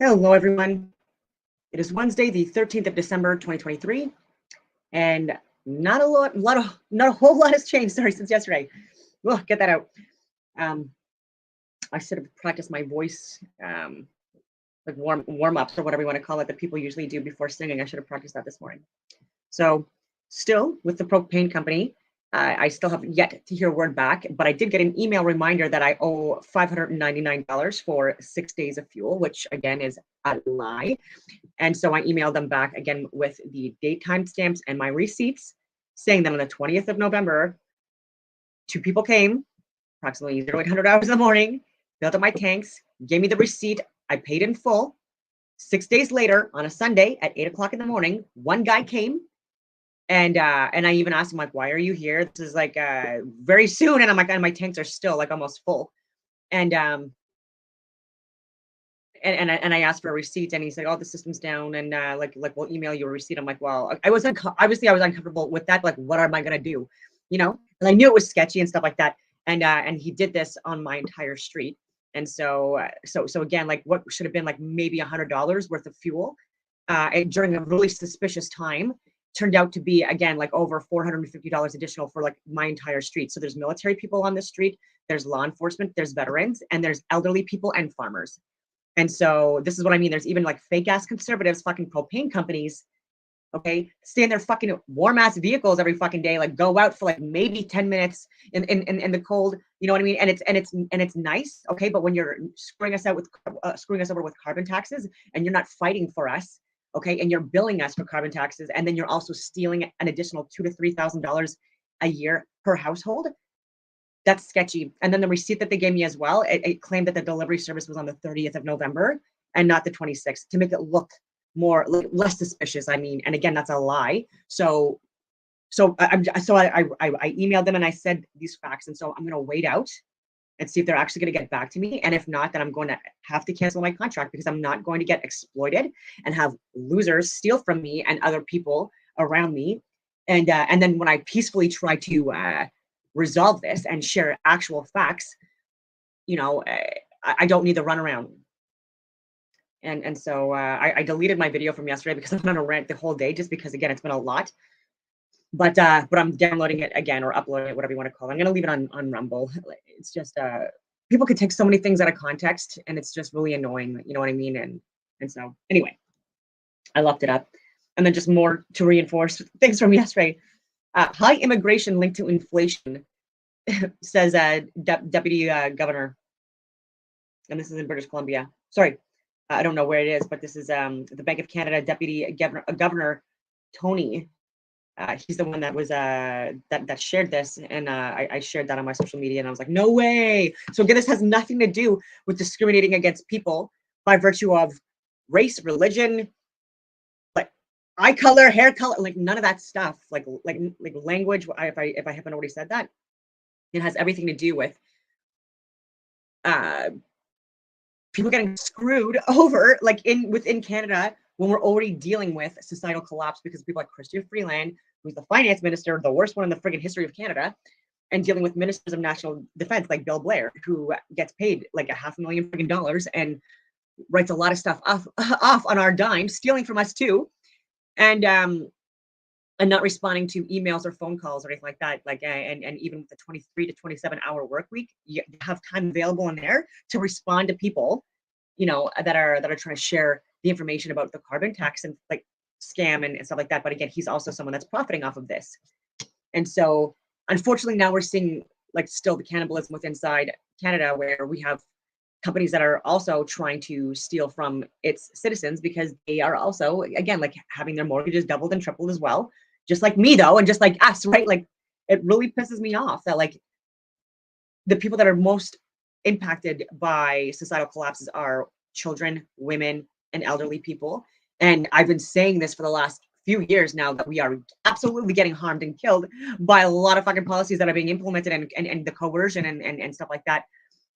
Hello, everyone. It is Wednesday, the 13th of December, 2023, and not a whole lot has changed. Sorry, since yesterday. Well, get that out. Um, I should have practiced my voice, like warm ups or whatever you want to call it, that people usually do before singing. I should have practiced that this morning. So, still with the propane company, I still have yet to hear word back, but I did get an email reminder that I owe $599 for 6 days of fuel, which again is a lie. And so I emailed them back again with the date timestamps and my receipts, saying that on the 20th of November, 2 people came, approximately 0800 hours in the morning, filled up my tanks, gave me the receipt. I paid in full. 6 days later, on a Sunday at 8 o'clock in the morning, one guy came. And I even asked him, like, why are you here? This is like very soon. And I'm like, and my tanks are still like almost full. And I asked for a receipt, and he said, "Oh, the system's down, and like we'll email you a receipt." I'm like, "Well, I was obviously I was uncomfortable with that. Like, what am I gonna do, you know?" And I knew it was sketchy and stuff like that. And he did this on my entire street. And so again, like what should have been like maybe $100 worth of fuel, and during a really suspicious time, turned out to be again like over $450 additional for like my entire street. So there's military people on this street, there's law enforcement, there's veterans, and there's elderly people and farmers. And so this is what I mean. There's even like fake ass conservatives, fucking propane companies, okay, stay in their fucking warm ass vehicles every fucking day, like go out for like maybe 10 minutes in the cold, you know what I mean? And it's nice, okay, but when you're screwing us over with carbon taxes, and you're not fighting for us, okay, and you're billing us for carbon taxes, and then you're also stealing an additional $2,000 to $3,000 a year per household, that's sketchy. And then the receipt that they gave me as well, it claimed that the delivery service was on the 30th of November and not the 26th, to make it look more less suspicious. I mean, and again, that's a lie. So I emailed them and I said these facts, and so I'm gonna wait out and see if they're actually going to get back to me. And if not, then I'm going to have to cancel my contract, because I'm not going to get exploited and have losers steal from me and other people around me. And then when I peacefully try to resolve this and share actual facts, you know, I don't need the runaround. And so I deleted my video from yesterday because I'm on a rant the whole day, just because again it's been a lot. But I'm downloading it again, or uploading it, whatever you want to call it. I'm gonna leave it on Rumble. It's just people could take so many things out of context, and it's just really annoying. You know what I mean? And so anyway, I left it up. And then just more to reinforce things from yesterday. High immigration linked to inflation, says Deputy Governor, and this is in British Columbia. Sorry, I don't know where it is, but this is the Bank of Canada Deputy Governor Tony. He's the one that was that shared this, and I shared that on my social media, and I was like, no way. So again, this has nothing to do with discriminating against people by virtue of race, religion, like eye color, hair color, like none of that stuff. Like language. If I haven't already said that, it has everything to do with people getting screwed over, like within Canada, when we're already dealing with societal collapse because of people like Chrystia Freeland, who's the finance minister, the worst one in the friggin' history of Canada, and dealing with ministers of national defense like Bill Blair, who gets paid like $500,000 friggin' dollars and writes a lot of stuff off on our dime, stealing from us too, and not responding to emails or phone calls or anything like that. Like, and even with the 23 to 27 hour work week, you have time available in there to respond to people, you know, that are trying to share the information about the carbon tax and like scam and stuff like that. But again, he's also someone that's profiting off of this. And so unfortunately now we're seeing like still the cannibalism within inside Canada, where we have companies that are also trying to steal from its citizens, because they are also, again, like having their mortgages doubled and tripled as well, just like me though, and just like us, right? Like it really pisses me off that like the people that are most impacted by societal collapses are children, women, and elderly people. And I've been saying this for the last few years now, that we are absolutely getting harmed and killed by a lot of fucking policies that are being implemented, and the coercion and stuff like that,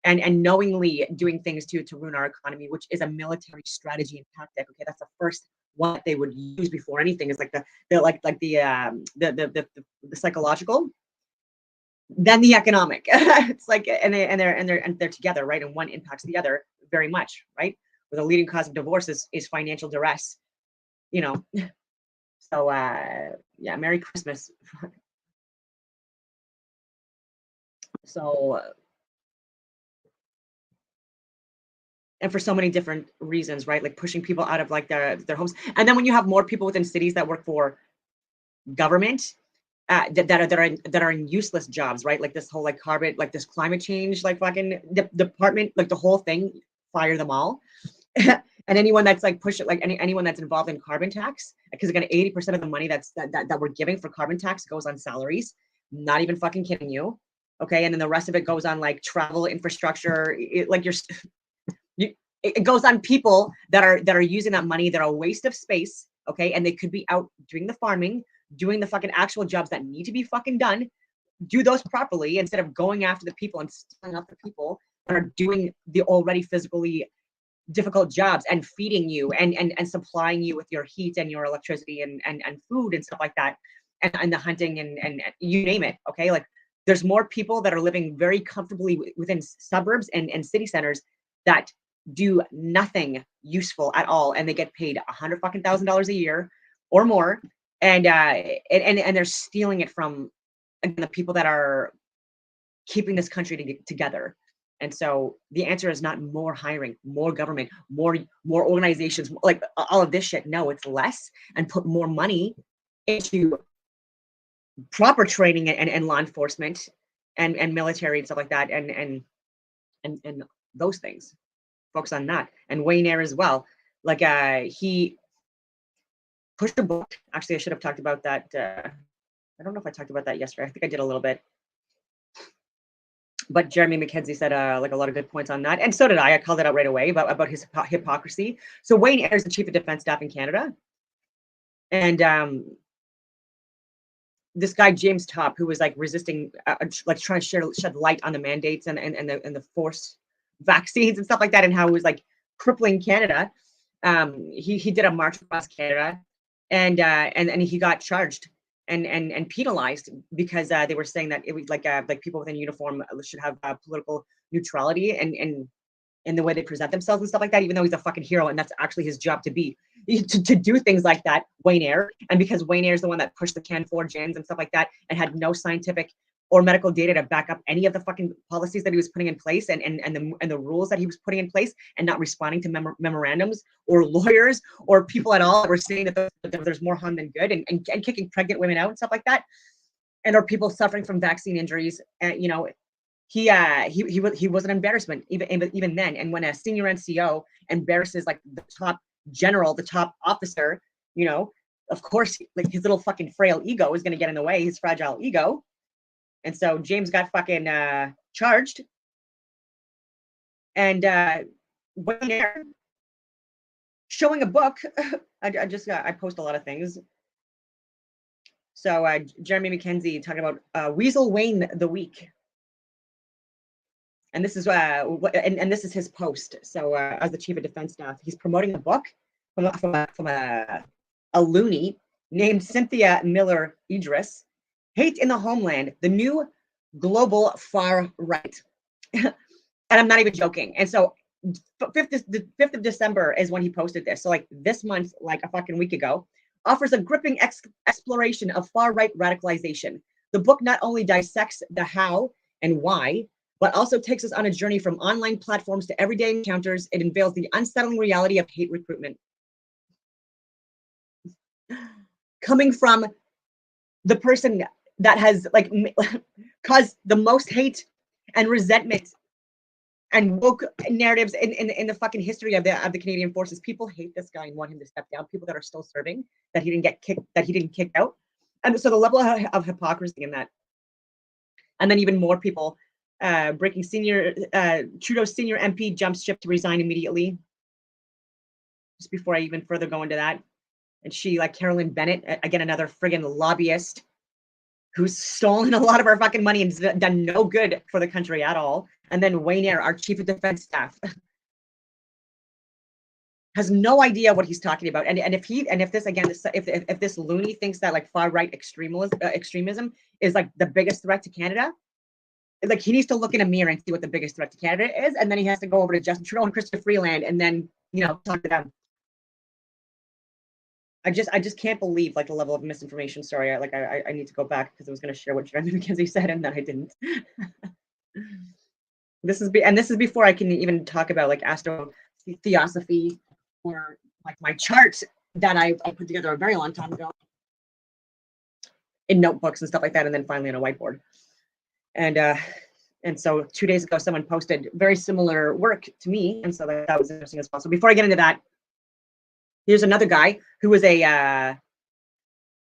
and knowingly doing things to ruin our economy, which is a military strategy and tactic. Okay, that's the first one that they would use before anything, is like the psychological, then the economic. It's like, and they're together, right? And one impacts the other very much, right? where the leading cause of divorce is financial duress, you know. So yeah, Merry Christmas. So and for so many different reasons, right? Like pushing people out of like their homes. And then when you have more people within cities that work for government, that are in useless jobs, right? Like this whole like carbon, like this climate change, like fucking department, like the whole thing, fire them all. And anyone that's like pushing, like anyone that's involved in carbon tax, because again, 80% of the money that we're giving for carbon tax goes on salaries. Not even fucking kidding you. Okay, and then the rest of it goes on like travel infrastructure. Like it goes on people that are using that money that are a waste of space. Okay, and they could be out doing the farming, doing the fucking actual jobs that need to be fucking done. Do those properly instead of going after the people and stealing up the people that are doing the already physically difficult jobs and feeding you and supplying you with your heat and your electricity and food and stuff like that, and the hunting and you name it. Okay, like there's more people that are living very comfortably within suburbs and city centers that do nothing useful at all, and they get paid $100,000 a year or more, and they're stealing it from, again, the people that are keeping this country together. And so the answer is not more hiring, more government, more organizations, like all of this shit. No, it's less, and put more money into proper training and law enforcement and military and stuff like that, and those things. Focus on that. And Wayne Eyre as well. Like he pushed a book. Actually, I should have talked about that. I don't know if I talked about that yesterday. I think I did a little bit. But Jeremy McKenzie said like a lot of good points on that, and so did I. I called it out right away about his hypocrisy. So Wayne Eyre is the Chief of Defense Staff in Canada, and this guy James Topp, who was like resisting, like trying to shed light on the mandates and the forced vaccines and stuff like that, and how it was like crippling Canada. He did a march across Canada, and he got charged and penalized because they were saying that it was like people within uniform should have political neutrality and in the way they present themselves and stuff like that, even though he's a fucking hero and that's actually his job to be to do things like that. Wayne Eyre, and because Wayne Eyre is the one that pushed the Can 4 gens and stuff like that and had no scientific or medical data to back up any of the fucking policies that he was putting in place and the rules that he was putting in place, and not responding to memorandums or lawyers or people at all that were saying that there's more harm than good, and kicking pregnant women out and stuff like that, and or people suffering from vaccine injuries. You know, he was an embarrassment even then. And when a senior NCO embarrasses like the top general, the top officer, you know, of course, like his little fucking frail ego is going to get in the way, his fragile ego. And so James got fucking charged, and Wayne Eyre showing a book. I post a lot of things. So Jeremy McKenzie talking about Weasel Wayne the Week. And this is and this is his post. So as the Chief of Defense Staff, he's promoting a book from a loony named Cynthia Miller Idris, Hate in the Homeland, the New Global Far Right. And I'm not even joking. And so the 5th of December is when he posted this. So like this month, like a fucking week ago, offers a gripping exploration of far right radicalization. The book not only dissects the how and why, but also takes us on a journey from online platforms to everyday encounters. It unveils the unsettling reality of hate recruitment. Coming from the person that has like caused the most hate and resentment and woke narratives in the fucking history of the Canadian Forces. People hate this guy and want him to step down. People that are still serving, that he didn't kick out. And so the level of hypocrisy in that. And then even more people breaking Trudeau's senior MP jumps ship to resign immediately. Just before I even further go into that. And she, like Carolyn Bennett, again, another friggin' lobbyist who's stolen a lot of our fucking money and done no good for the country at all. And then Wayne Eyre, our Chief of Defense Staff, has no idea what he's talking about. And if this loony thinks that like far right extremism is like the biggest threat to Canada, like he needs to look in a mirror and see what the biggest threat to Canada is, and then he has to go over to Justin Trudeau and Chrystia Freeland, and then talk to them. I just can't believe like the level of misinformation. Sorry, I need to go back because I was going to share what Jeremy McKenzie said and then I didn't. This is before I can even talk about like astro theosophy or like my chart that I put together a very long time ago in notebooks and stuff like that, and then finally on a whiteboard. And so 2 days ago, someone posted very similar work to me, and so that was interesting as well. So before I get into that, here's another guy who was I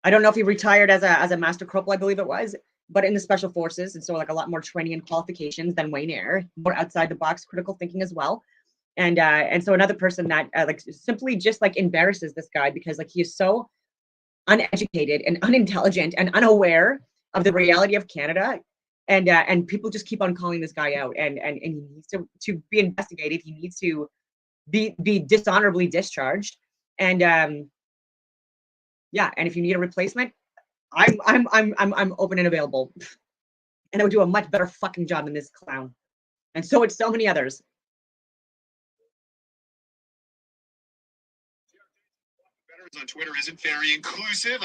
don't know if he retired as a master corporal, I believe it was, but in the special forces, and so like a lot more training and qualifications than Wayne Eyre, more outside the box critical thinking as well. And so another person that like simply just like embarrasses this guy because like he is so uneducated and unintelligent and unaware of the reality of Canada, and people just keep on calling this guy out, and he needs to be investigated. He needs to be dishonorably discharged, and yeah, and if you need a replacement, I'm open and available, and I would do a much better fucking job than this clown, and so would so many others. On Twitter isn't very inclusive.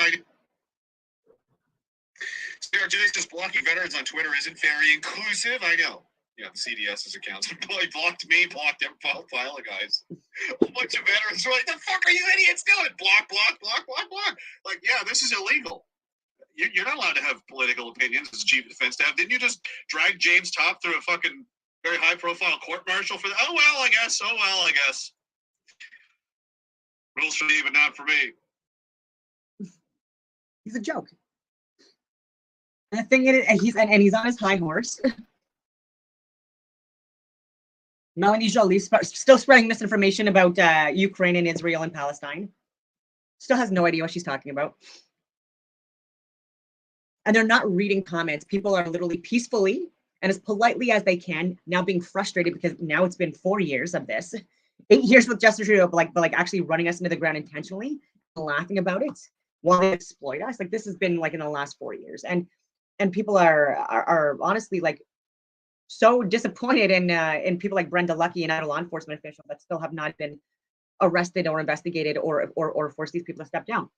CRJ's just blocking veterans on Twitter isn't very inclusive. I know. Yeah, the CDS's accounts blocked me, blocked every file of guys. A bunch of veterans are like, "The fuck are you idiots doing? Block, block, block, block, block." Like, yeah, this is illegal. You're not allowed to have political opinions as chief of defense staff. Didn't you just drag James Topp through a fucking very high-profile court-martial for that? Oh well, I guess. Oh well, I guess. Rules for me, but not for me. He's a joke. And the thing is, he's on his high horse. Melanie Joly still spreading misinformation about Ukraine and Israel and Palestine. Still has no idea what she's talking about. And they're not reading comments. People are literally peacefully and as politely as they can now being frustrated because now it's been 4 years of this. 8 years with Justin Trudeau, but actually running us into the ground intentionally, laughing about it while they exploit us. Like this has been like in the last 4 years. And people are honestly like so disappointed in people like Brenda Lucki and other law enforcement officials that still have not been arrested or investigated or forced these people to step down.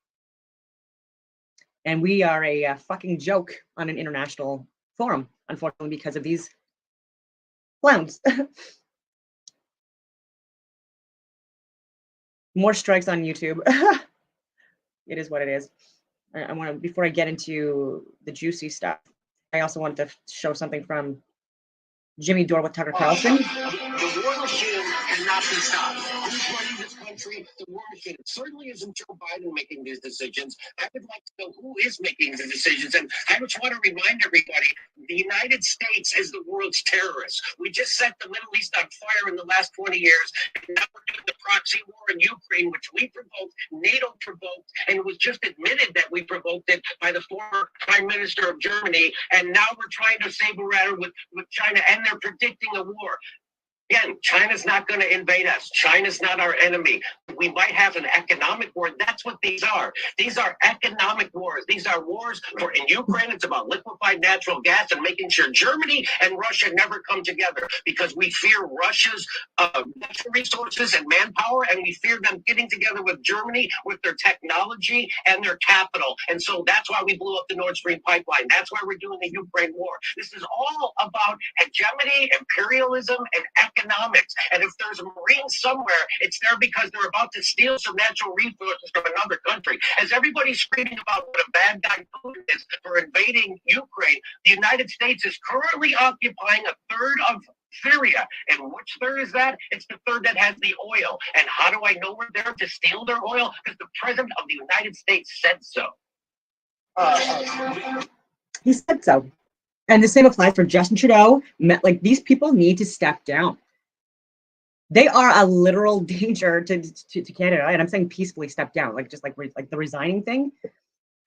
And we are a fucking joke on an international forum, unfortunately, because of these clowns. More strikes on YouTube. It is what it is. I want to, before I get into the juicy stuff, I also wanted to show something from Jimmy Dore with Tucker Carlson. The war machine cannot be stopped. Who's running this country? The war machine. It certainly isn't Joe Biden making these decisions. I would like to know who is making the decisions. And I just want to remind everybody, the United States is the world's terrorist. We just set the Middle East on fire in the last 20 years. And now we're doing the proxy war in Ukraine, which we provoked, NATO provoked, and it was just admitted that we provoked it by the former Prime Minister of Germany. And now we're trying to saber rattle with China, and they're predicting a war. Again, China's not going to invade us. China's not our enemy. We might have an economic war. That's what these are. These are economic wars. These are wars for, in Ukraine, it's about liquefied natural gas and making sure Germany and Russia never come together because we fear Russia's natural resources and manpower, and we fear them getting together with Germany with their technology and their capital. And so that's why we blew up the Nord Stream pipeline. That's why we're doing the Ukraine war. This is all about hegemony, imperialism, and economics. And if there's a Marine somewhere, it's there because they're about to steal some natural resources from another country. As everybody's screaming about what a bad guy Putin is for invading Ukraine, the United States is currently occupying a third of Syria. And which third is that? It's the third that has the oil. And how do I know we're there to steal their oil? Because the President of the United States said so. He said so. And the same applies for Justin Trudeau. Like, these people need to step down. They are a literal danger to Canada, and I'm saying peacefully step down, like just like the resigning thing,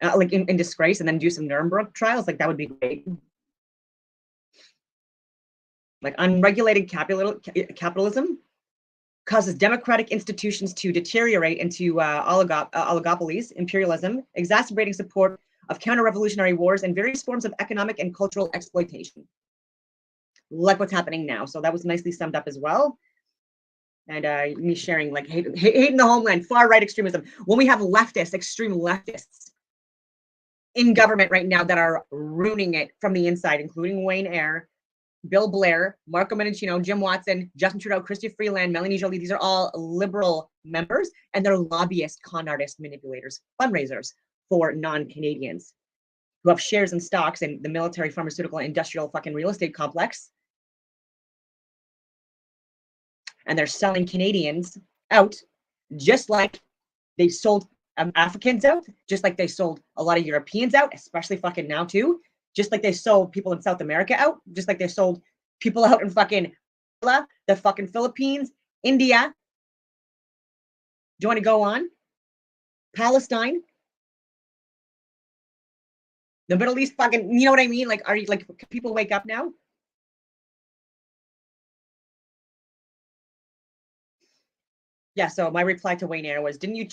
like in disgrace, and then do some Nuremberg trials. Like that would be great. Like unregulated capitalism causes democratic institutions to deteriorate into oligopolies, imperialism, exacerbating support of counter-revolutionary wars and various forms of economic and cultural exploitation. Like what's happening now. So that was nicely summed up as well. and me sharing like hating the homeland, far right extremism. When we have leftists, extreme leftists in government right now that are ruining it from the inside, including Wayne Eyre, Bill Blair, Marco Mendicino, Jim Watson, Justin Trudeau, Chrystia Freeland, Melanie Joly. These are all liberal members, and they're lobbyists, con artists, manipulators, fundraisers for non-Canadians who have shares and stocks in the military, pharmaceutical, industrial fucking real estate complex. And they're selling Canadians out just like they sold Africans out, just like they sold a lot of Europeans out, especially fucking now too. Just like they sold people in South America out, just like they sold people out in fucking the fucking Philippines, India. Do you want to go on? Palestine, the Middle East, fucking, you know what I mean? Like, are you like, can people wake up now? Yeah, so my reply to Wayne Eyre was, didn't you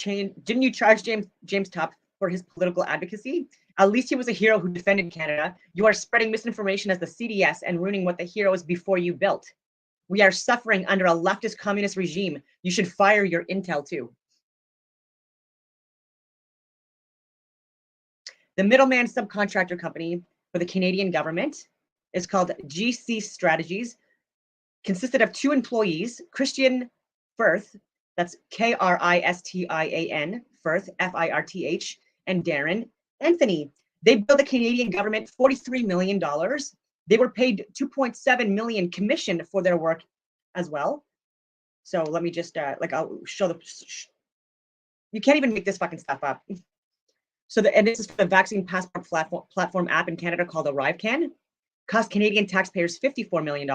charge James Tupp for his political advocacy? At least he was a hero who defended Canada. You are spreading misinformation as the CDS and ruining what the heroes before you built. We are suffering under a leftist communist regime. You should fire your intel too. The middleman subcontractor company for the Canadian government is called GC Strategies, consisted of 2 employees, Christian Firth, that's Kristian Firth, Firth, and Darren Anthony. They billed the Canadian government $43 million. They were paid $2.7 million commission for their work as well. So let me just I'll show the. You can't even make this fucking stuff up. So and this is for the vaccine passport platform app in Canada called ArriveCan. Cost Canadian taxpayers $54 million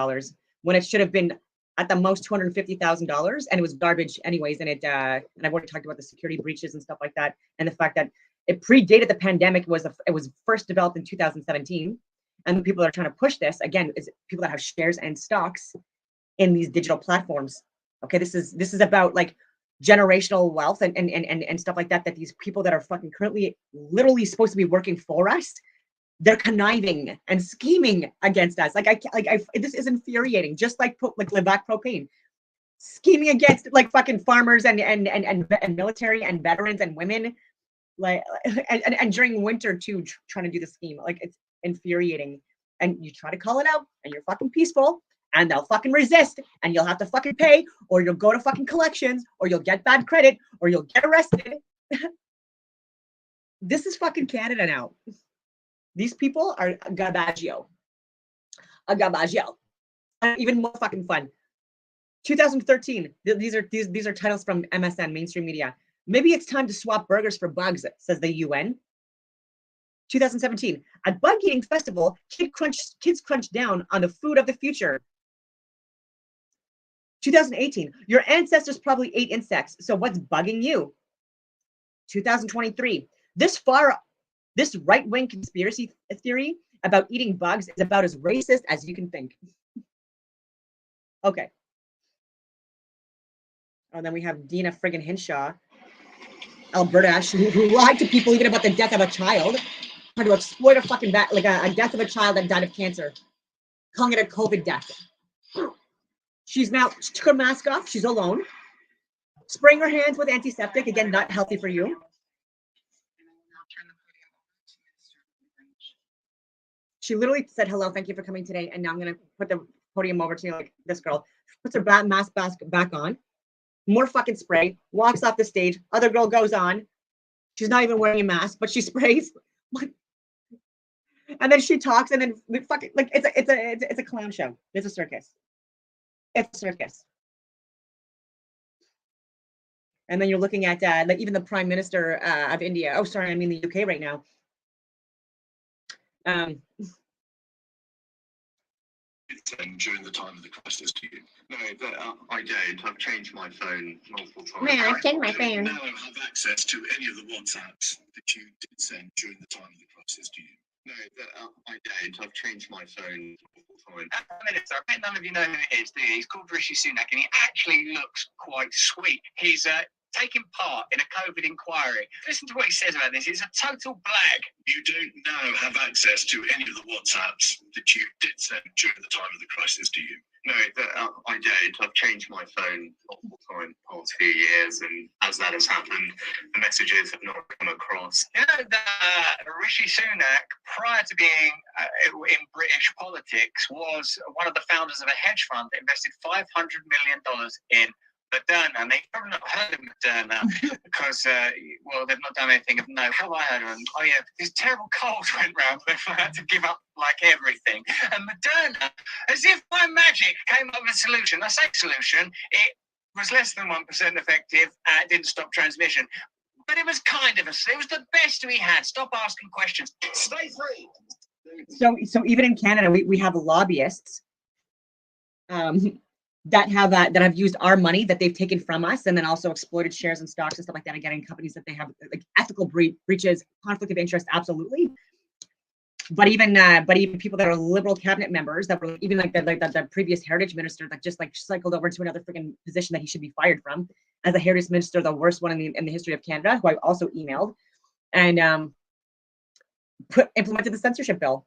when it should have been at the most $250,000, and it was garbage anyways. And and I've already talked about the security breaches and stuff like that, and the fact that it predated the pandemic. It was first developed in 2017, and the people that are trying to push this again is people that have shares and stocks in these digital platforms. Okay, this is about like generational wealth and stuff like that. That these people that are fucking currently literally supposed to be working for us, they're conniving and scheming against us. This is infuriating. Just like Levac propane, scheming against like fucking farmers and military and veterans and women, and during winter too, trying to do the scheme. Like, it's infuriating. And you try to call it out, and you're fucking peaceful, and they'll fucking resist, and you'll have to fucking pay, or you'll go to fucking collections, or you'll get bad credit, or you'll get arrested. This is fucking Canada now. These people are a garbaggio. Even more fucking fun. 2013. These are titles from MSN, mainstream media. Maybe it's time to swap burgers for bugs, says the UN. 2017. At Bug Eating Festival, kids crunch down on the food of the future. 2018. Your ancestors probably ate insects, so what's bugging you? 2023. This right-wing conspiracy theory about eating bugs is about as racist as you can think. Okay. And then we have Dina friggin' Hinshaw, Alberta, who lied to people even about the death of a child, trying to exploit a fucking a death of a child that died of cancer, calling it a COVID death. She took her mask off. She's alone, spraying her hands with antiseptic. Again, not healthy for you. She literally said, hello, thank you for coming today. And now I'm going to put the podium over to you. Like, this girl puts her mask back on. More fucking spray. Walks off the stage. Other girl goes on. She's not even wearing a mask, but she sprays. And then she talks, and then fucking like it's a clown show. It's a circus. It's a circus. And then you're looking at like even the Prime Minister of India. Oh, sorry, I mean the UK right now. During the time of the crisis, do you? No, I don't. I've changed my phone multiple times. Man, I've changed my phone. Now I have access to any of the WhatsApps that you did send during the time of the crisis, do you? No, I don't. I've changed my phone multiple times. Minister, I bet none of you know who it is, do you? He's called Rishi Sunak, and he actually looks quite sweet. He's taking part in a COVID inquiry. Listen to what he says about this. He's a total blag. You don't now have access to any of the WhatsApps that you did send during the time of the crisis, do you? No, I did. I've changed my phone multiple times the past few years, and as that has happened, the messages have not come across. You know that Rishi Sunak, prior to being in British politics, was one of the founders of a hedge fund that invested $500 million in Moderna, and they've probably not heard of Moderna because, well, they've not done anything of note. How have I heard of them? Oh, yeah, this terrible cold went round, they had to give up like everything. And Moderna, as if by magic, came up with a solution. I say solution, it was less than 1% effective, it didn't stop transmission. But it was kind of it was the best we had. Stop asking questions. Stay free. So even in Canada, we have lobbyists that have used our money that they've taken from us, and then also exploited shares and stocks and stuff like that, and getting companies that they have like ethical breaches, conflict of interest, absolutely. But even people that are liberal cabinet members that were even like the previous heritage minister that just like cycled over to another freaking position that he should be fired from as a heritage minister, the worst one in the history of Canada, who I also emailed, and implemented the censorship bill.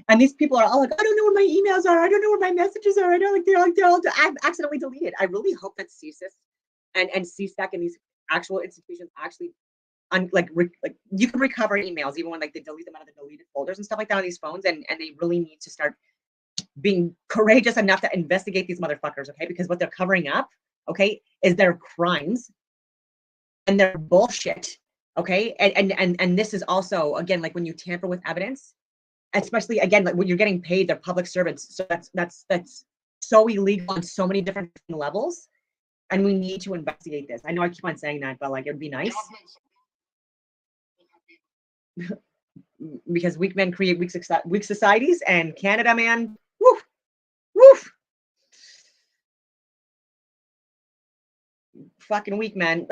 And these people are all like, I don't know where my emails are. I don't know where my messages are. I don't like they're all accidentally deleted. I really hope that CSIS and CSEC and these actual institutions actually like you can recover emails even when like they delete them out of the deleted folders and stuff like that on these phones, and they really need to start being courageous enough to investigate these motherfuckers, okay? Because what they're covering up, okay, is their crimes and their bullshit, okay? And this is also, again, like when you tamper with evidence, especially again like when you're getting paid, they're public servants, so that's so illegal on so many different levels, and we need to investigate this. I know I keep on saying that, but like it would be nice because weak men create weak societies, and Canada, man, woof, woof, fucking weak men.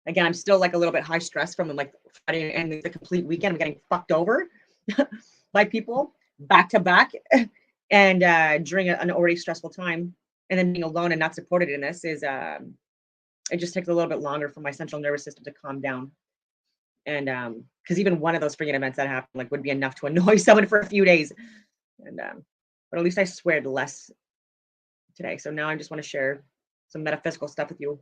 Again, I'm still like a little bit high stress from like Friday and the complete weekend. I'm getting fucked over by people back to back, and during an already stressful time, and then being alone and not supported in this is it just takes a little bit longer for my central nervous system to calm down. And because even one of those freaking events that happened like would be enough to annoy someone for a few days. And but at least I sweared less today. So now I just want to share some metaphysical stuff with you,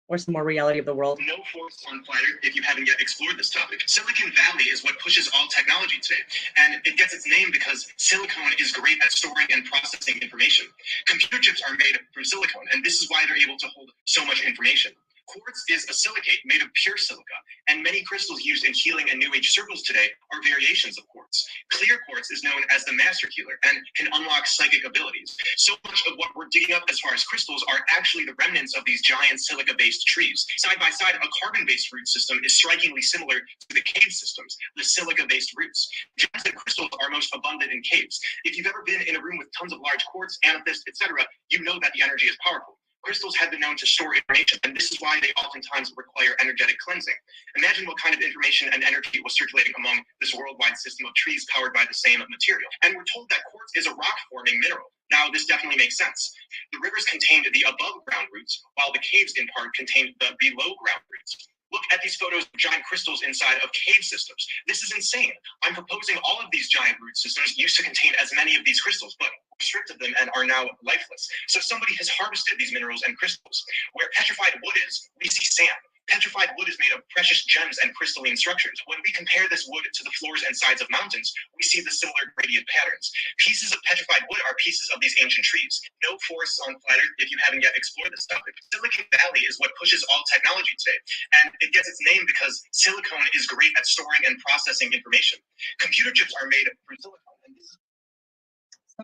or some more reality of the world. No force on Platter if you haven't yet explored this topic. Silicon Valley is what pushes all technology today, and it gets its name because silicone is great at storing and processing information. Computer chips are made from silicone, and this is why they're able to hold so much information. Quartz is a silicate made of pure silica, and many crystals used in healing and New Age circles today are variations of quartz. Clear quartz is known as the master healer and can unlock psychic abilities. So much of what we're digging up as far as crystals are actually the remnants of these giant silica-based trees. Side by side, a carbon-based root system is strikingly similar to the cave systems, the silica-based roots. Gems and crystals are most abundant in caves. If you've ever been in a room with tons of large quartz, amethyst, etc., you know that the energy is powerful. Crystals have been known to store information, and this is why they oftentimes require energetic cleansing. Imagine what kind of information and energy was circulating among this worldwide system of trees powered by the same material. And we're told that quartz is a rock-forming mineral. Now, this definitely makes sense. The rivers contained the above-ground roots, while the caves, in part, contained the below-ground roots. Look at these photos of giant crystals inside of cave systems. This is insane. I'm proposing all of these giant root systems used to contain as many of these crystals, but restricted them and are now lifeless. So somebody has harvested these minerals and crystals. Where petrified wood is, we see sand. Petrified wood is made of precious gems and crystalline structures. When we compare this wood to the floors and sides of mountains, we see the similar gradient patterns. Pieces of petrified wood are pieces of these ancient trees. No force on Flat Earth if you haven't yet explored this topic. Silicon Valley is what pushes all technology today, and it gets its name because silicone is great at storing and processing information. Computer chips are made from silicone, and this is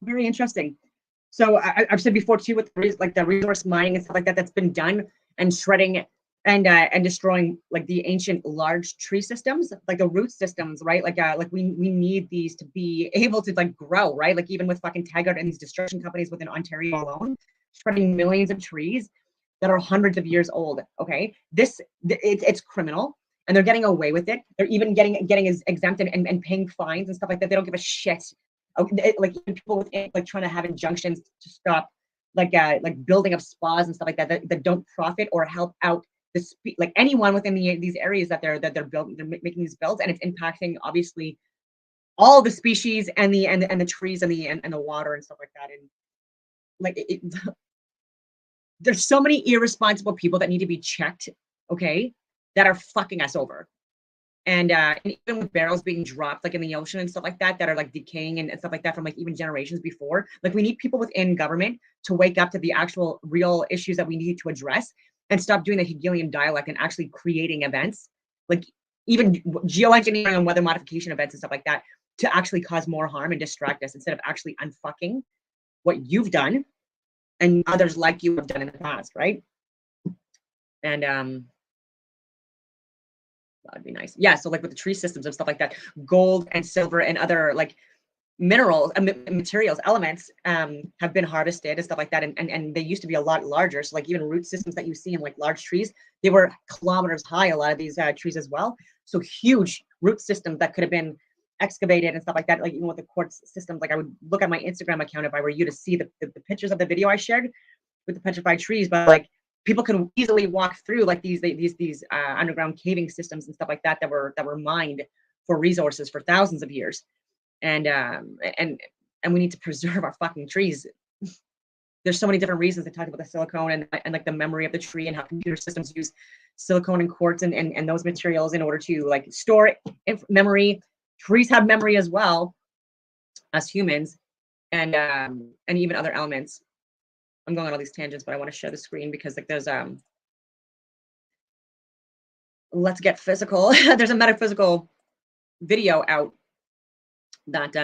very interesting. So I've said before too, with like the resource mining and stuff like that that's been done, and shredding and destroying like the ancient large tree systems, like the root systems, right? Like we need these to be able to like grow, right? Like even with fucking Taggart and these destruction companies within Ontario alone, shredding millions of trees that are hundreds of years old. Okay, it's criminal, and they're getting away with it. They're even getting exempt and paying fines and stuff like that. They don't give a shit. like even people within, like trying to have injunctions to stop like building up spas and stuff like that that don't profit or help out like anyone within these areas that they're building, they're making these builds, and it's impacting obviously all the species and the trees and the water and stuff like that. And like there's so many irresponsible people that need to be checked, okay, that are fucking us over. And even with barrels being dropped like in the ocean and stuff like that are like decaying and stuff like that from like even generations before, like we need people within government to wake up to the actual real issues that we need to address and stop doing the Hegelian dialect and actually creating events like even geoengineering and weather modification events and stuff like that to actually cause more harm and distract us instead of actually unfucking what you've done and others like you have done in the past, right? And that'd be nice. Yeah, so like with the tree systems and stuff like that, gold and silver and other like minerals, materials, elements have been harvested and stuff like that. And they used to be a lot larger. So like even root systems that you see in like large trees, they were kilometers high, a lot of these trees as well. So huge root systems that could have been excavated and stuff like that. Like even with the quartz systems, like I would look at my Instagram account if I were you to see the pictures of the video I shared with the petrified trees, but like people can easily walk through like these underground caving systems and stuff like that that were mined for resources for thousands of years. And we need to preserve our fucking trees. There's so many different reasons they talk about the silicone and like the memory of the tree and how computer systems use silicone and quartz and those materials in order to like store memory. Trees have memory as well as humans, and even other elements. I'm going on all these tangents, but I want to share the screen because like there's let's get physical. There's a metaphysical video out that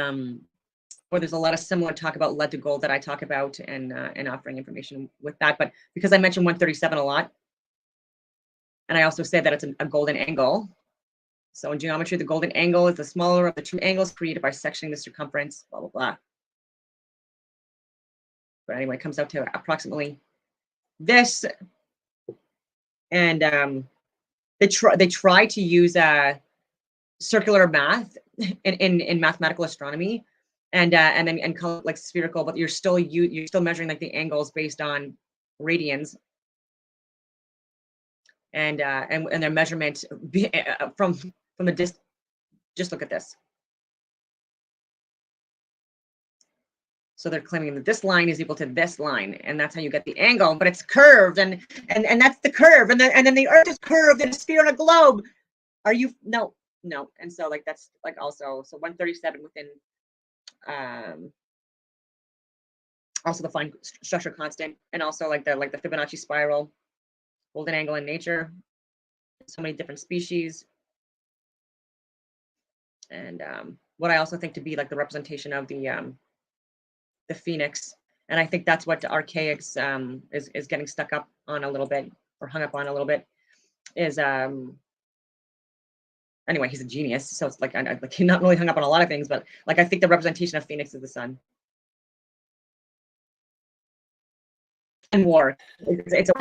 where there's a lot of similar talk about lead to gold that I talk about and offering information with that. But because I mentioned 137 a lot, and I also said that it's a golden angle. So in geometry, the golden angle is the smaller of the two angles created by sectioning the circumference, blah, blah, blah. But anyway, it comes out to approximately this. And they try to use circular math in mathematical astronomy and call it like spherical, but you're still measuring like the angles based on radians. And their measurement from the distance. Just look at this. So they're claiming that this line is equal to this line, and that's how you get the angle. But it's curved, and that's the curve, and then the Earth is curved in a sphere on a globe. Are you no? And so like that's like also so 137 within also the fine structure constant, and also like the Fibonacci spiral, golden angle in nature. So many different species. And what I also think to be like the representation of the phoenix, and I think that's what the Archaics is getting stuck up on a little bit, or hung up on a little bit, is anyway, he's a genius, so it's like he's not really hung up on a lot of things, but like I think the representation of phoenix is the sun. And war. It's a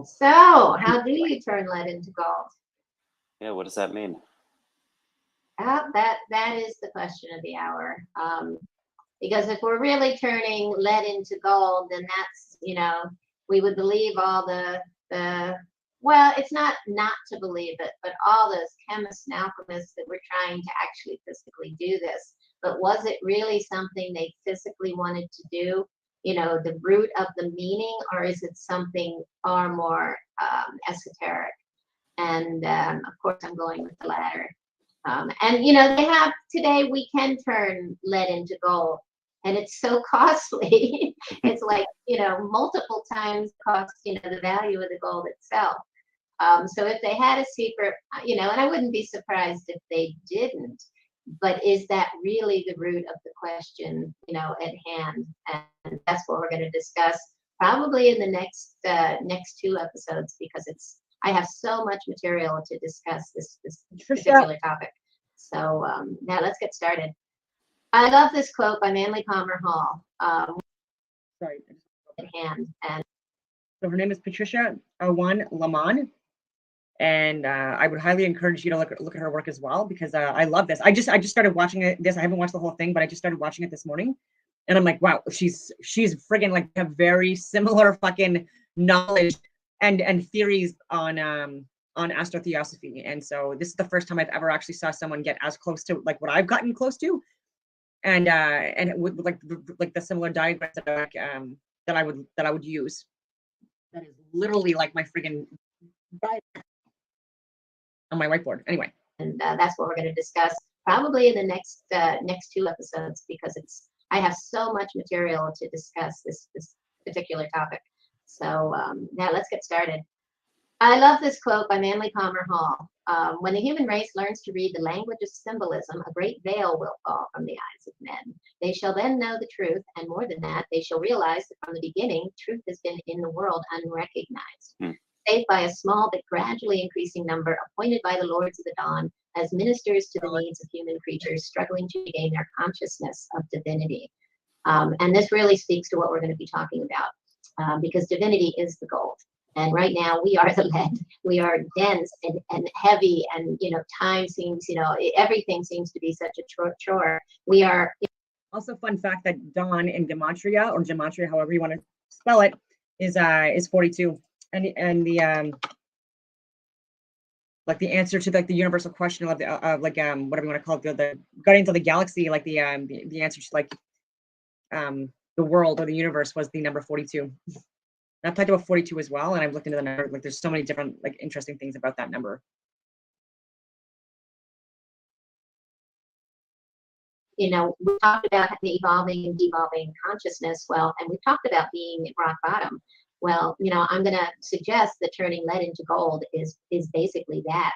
So, how do you turn lead into gold? Yeah, what does that mean? That is the question of the hour. Because if we're really turning lead into gold, then that's, we would believe all the well, it's not to believe it, but all those chemists and alchemists that were trying to actually physically do this. But was it really something they physically wanted to do? The root of the meaning, or is it something far more esoteric? And of course, I'm going with the latter. And they have today, we can turn lead into gold, and it's so costly. It's like, multiple times cost, the value of the gold itself. So if they had a secret, and I wouldn't be surprised if they didn't, but is that really the root of the question, at hand? And that's what we're going to discuss probably in the next 2 episodes, because I have so much material to discuss this particular topic. So now let's get started. I love this quote by Manly Palmer Hall. Sorry. At hand. And so her name is Patricia Arwan Lamon. And I would highly encourage you to look at her work as well, because I love this. I just started watching this. I haven't watched the whole thing, but I just started watching it this morning, and I'm like, wow, she's friggin' like have very similar fucking knowledge and theories on astrotheosophy. And so this is the first time I've ever actually saw someone get as close to like what I've gotten close to, and with like the similar diagrams that that I would use. That is literally like my friggin' on my whiteboard. Anyway, and that's what we're going to discuss probably in the next 2 episodes, because I have so much material to discuss this particular topic. So now let's get started. I love this quote by Manly Palmer Hall. When the human race learns to read the language of symbolism, a great veil will fall from the eyes of men. They shall then know the truth, and more than that, they shall realize that from the beginning, truth has been in the world unrecognized. Save by a small but gradually increasing number appointed by the Lords of the Dawn as ministers to the needs of human creatures struggling to regain their consciousness of divinity. And this really speaks to what we're going to be talking about, because divinity is the gold. And right now we are the lead. We are dense and heavy, and time seems, everything seems to be such a chore. We are. Also, fun fact that Dawn in gematria, or gematria, however you want to spell it, is 42. And the like the answer to like the universal question of the like whatever you want to call it, the Guardians of the Galaxy, like the answer to like the world or the universe was the number 42. And I've talked about 42 as well, and I've looked into the number. Like there's so many different like interesting things about that number. We talked about the evolving and devolving consciousness. Well, and we talked about being at rock bottom. Well, I'm going to suggest that turning lead into gold is basically that,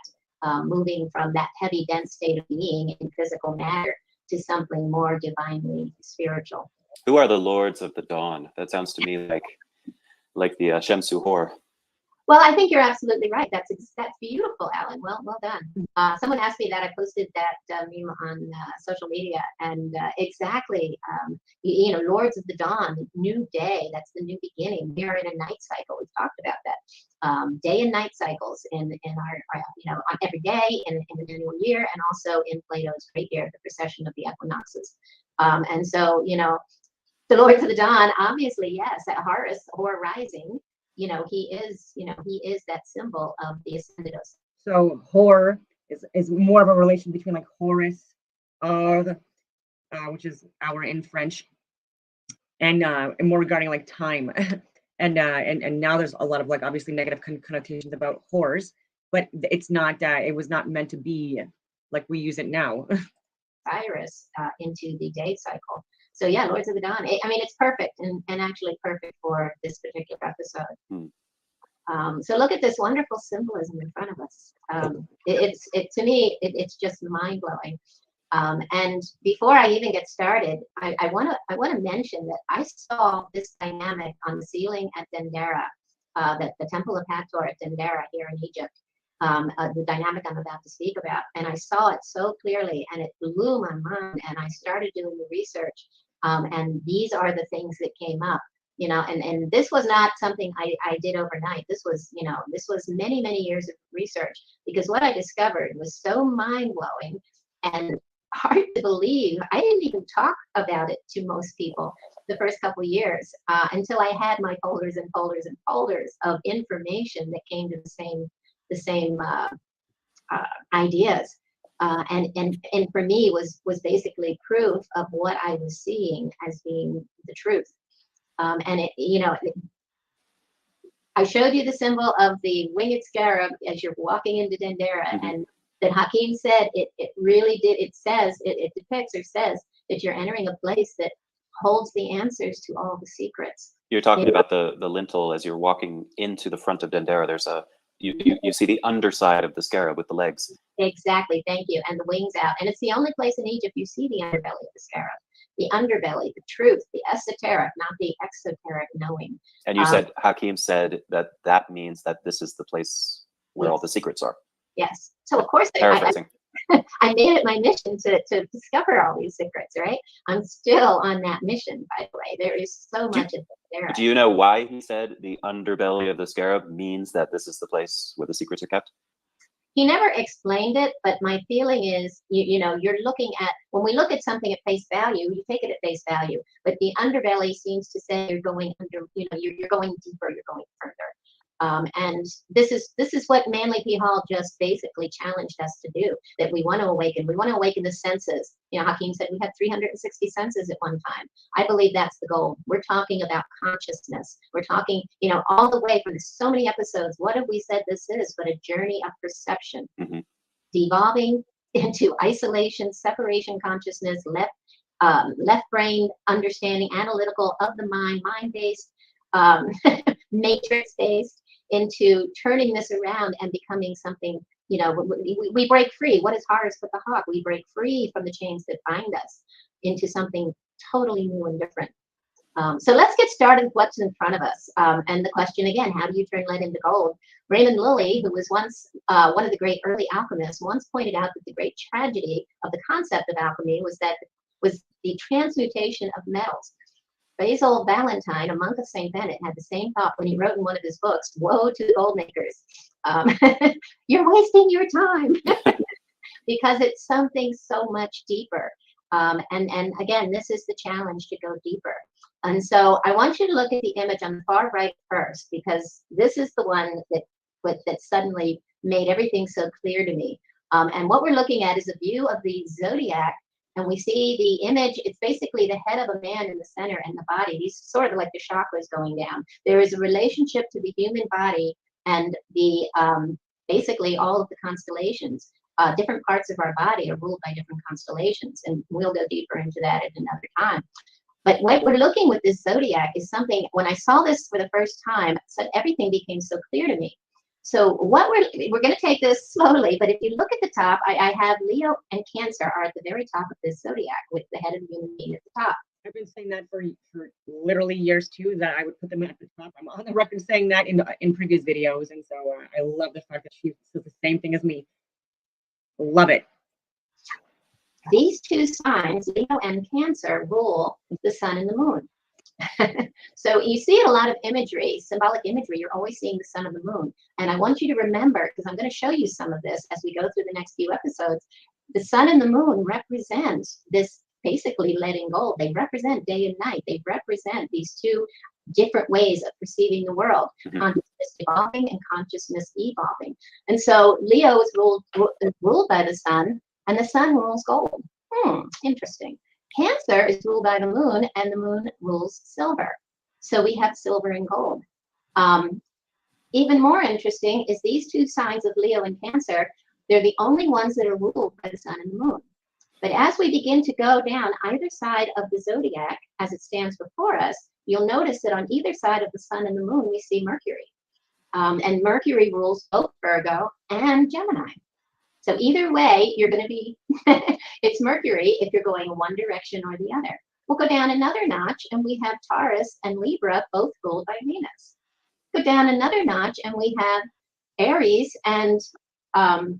moving from that heavy, dense state of being in physical matter to something more divinely spiritual. Who are the Lords of the Dawn? That sounds to me like the Shemsu Hor. Well, I think you're absolutely right. That's beautiful, Alan. Well done. Someone asked me that. I posted that meme on social media, and exactly, Lords of the Dawn, new day. That's the new beginning. We are in a night cycle. We've talked about that. Day and night cycles in our on every day in an annual year, and also in Plato's great year, the precession of the equinoxes. And so, the Lords of the Dawn, obviously, yes, at Horus or rising. He is that symbol of the ascended. So Hor is more of a relation between like Horus, which is hour in French, and more regarding like time, and now there's a lot of like obviously negative connotations about Hors, but it's not. It was not meant to be like we use it now. Iris into the day cycle. So yeah, Lords of the Dawn. I mean, it's perfect and actually perfect for this particular episode. So look at this wonderful symbolism in front of us. To me, it's just mind blowing. And before I even get started, I want to mention that I saw this dynamic on the ceiling at Dendera, the Temple of Hathor at Dendera here in Egypt. The dynamic I'm about to speak about, and I saw it so clearly, and it blew my mind. And I started doing the research, and these are the things that came up. And this was not something I did overnight. This was many, many years of research, because what I discovered was so mind-blowing and hard to believe. I didn't even talk about it to most people the first couple of years until I had my folders and folders and folders of information that came to the same ideas. And for me was basically proof of what I was seeing as being the truth. And I showed you the symbol of the winged scarab as you're walking into Dendera, and that Hakim said it really did. It says it depicts or says that you're entering a place that holds the answers to all the secrets. You're talking about the lintel as you're walking into the front of Dendera. There's you see the underside of the scarab with the legs. Exactly, thank you, and the wings out. And it's the only place in Egypt you see the underbelly of the scarab. The underbelly, the truth, the esoteric, not the exoteric knowing. And you said, Hakim said that means that this is the place where all the secrets are. Yes. So of course, Paraphrasing. I made it my mission to discover all these secrets, right? I'm still on that mission, by the way. There is so much in there. Do you know why he said the underbelly of the scarab means that this is the place where the secrets are kept? He never explained it, but my feeling is, you know, you're looking at, when we look at something at face value, you take it at face value, but the underbelly seems to say you're going under, you know, you're going deeper, you're going further. And this is what Manly P. Hall just basically challenged us to do, that we want to awaken. We want to awaken the senses. You know, Hakeem said we had 360 senses at one time. I believe that's the goal. We're talking about consciousness. We're talking, you know, all the way from so many episodes. What have we said this is but a journey of perception, devolving into isolation, separation consciousness, left brain understanding, analytical of the mind, mind-based, matrix-based, into turning this around and becoming something, you know, we break free. What is Horus with the hawk? We break free from the chains that bind us into something totally new and different. So let's get started with what's in front of us. And the question again, how do you turn lead into gold? Raymond Lilly, who was once one of the great early alchemists, once pointed out that the great tragedy of the concept of alchemy was the transmutation of metals. Basil Valentine, a monk of St. Bennet, had the same thought when he wrote in one of his books, "Woe to the gold makers. You're wasting your time." Because it's something so much deeper. And again, this is the challenge to go deeper. And so I want you to look at the image on the far right first, because this is the one that suddenly made everything so clear to me. And what we're looking at is a view of the zodiac. And we see the image, it's basically the head of a man in the center and the body. These sort of like the chakras going down. There is a relationship to the human body and the basically all of the constellations. Different parts of our body are ruled by different constellations, and we'll go deeper into that at another time. But what we're looking with this zodiac is something, when I saw this for the first time, so everything became so clear to me. So what we're going to take this slowly, but if you look at the top, I have Leo and Cancer are at the very top of this zodiac with the head of the human being at the top. I've been saying that for literally years too, that I would put them at the top. I'm on the record saying that in previous videos, and so I love the fact that she says the same thing as me. Love it. These two signs, Leo and Cancer, rule the sun and the moon. So you see a lot of imagery, symbolic imagery. You're always seeing the sun and the moon. And I want you to remember, because I'm going to show you some of this as we go through the next few episodes, the sun and the moon represent this basically lead and gold. They represent day and night. They represent these two different ways of perceiving the world, consciousness evolving and consciousness evolving. And so Leo is ruled by the sun, and the sun rules gold. Interesting. Cancer is ruled by the moon, and the moon rules silver. So we have silver and gold. Even more interesting is these two signs of Leo and Cancer. They're the only ones that are ruled by the sun and the moon. But as we begin to go down either side of the zodiac, as it stands before us, you'll notice that on either side of the sun and the moon, we see Mercury. And Mercury rules both Virgo and Gemini. So either way, you're going to be, it's Mercury if you're going one direction or the other. We'll go down another notch and we have Taurus and Libra, both ruled by Venus. Go down another notch and we have Aries and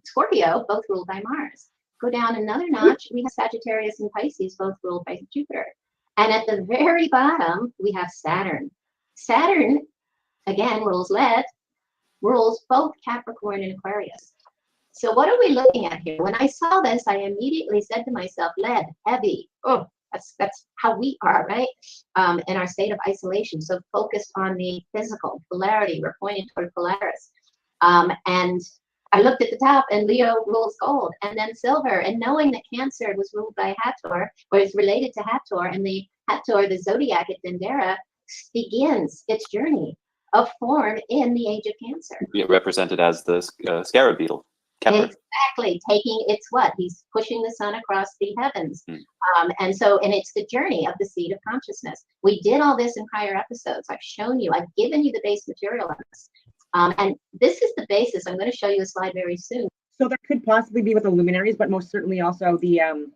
Scorpio, both ruled by Mars. Go down another notch, we have Sagittarius and Pisces, both ruled by Jupiter. And at the very bottom, we have Saturn. Saturn, again, rules lead, rules both Capricorn and Aquarius. So what are we looking at here? When I saw this, I immediately said to myself, lead, heavy. Oh, that's how we are, right? In our state of isolation. So focused on the physical polarity. We're pointed toward Polaris. And I looked at the top, and Leo rules gold, and then silver. And knowing that Cancer was ruled by Hathor, or is related to Hathor, and the Hathor, the zodiac at Dendera, begins its journey of form in the age of Cancer. Represented as the scarab beetle. Kepler. Exactly, taking it's what? He's pushing the sun across the heavens. And it's the journey of the seed of consciousness. We did all this in prior episodes. I've shown you, I've given you the base material on this. And this is the basis. I'm going to show you a slide very soon. So there could possibly be with the luminaries, but most certainly also the sun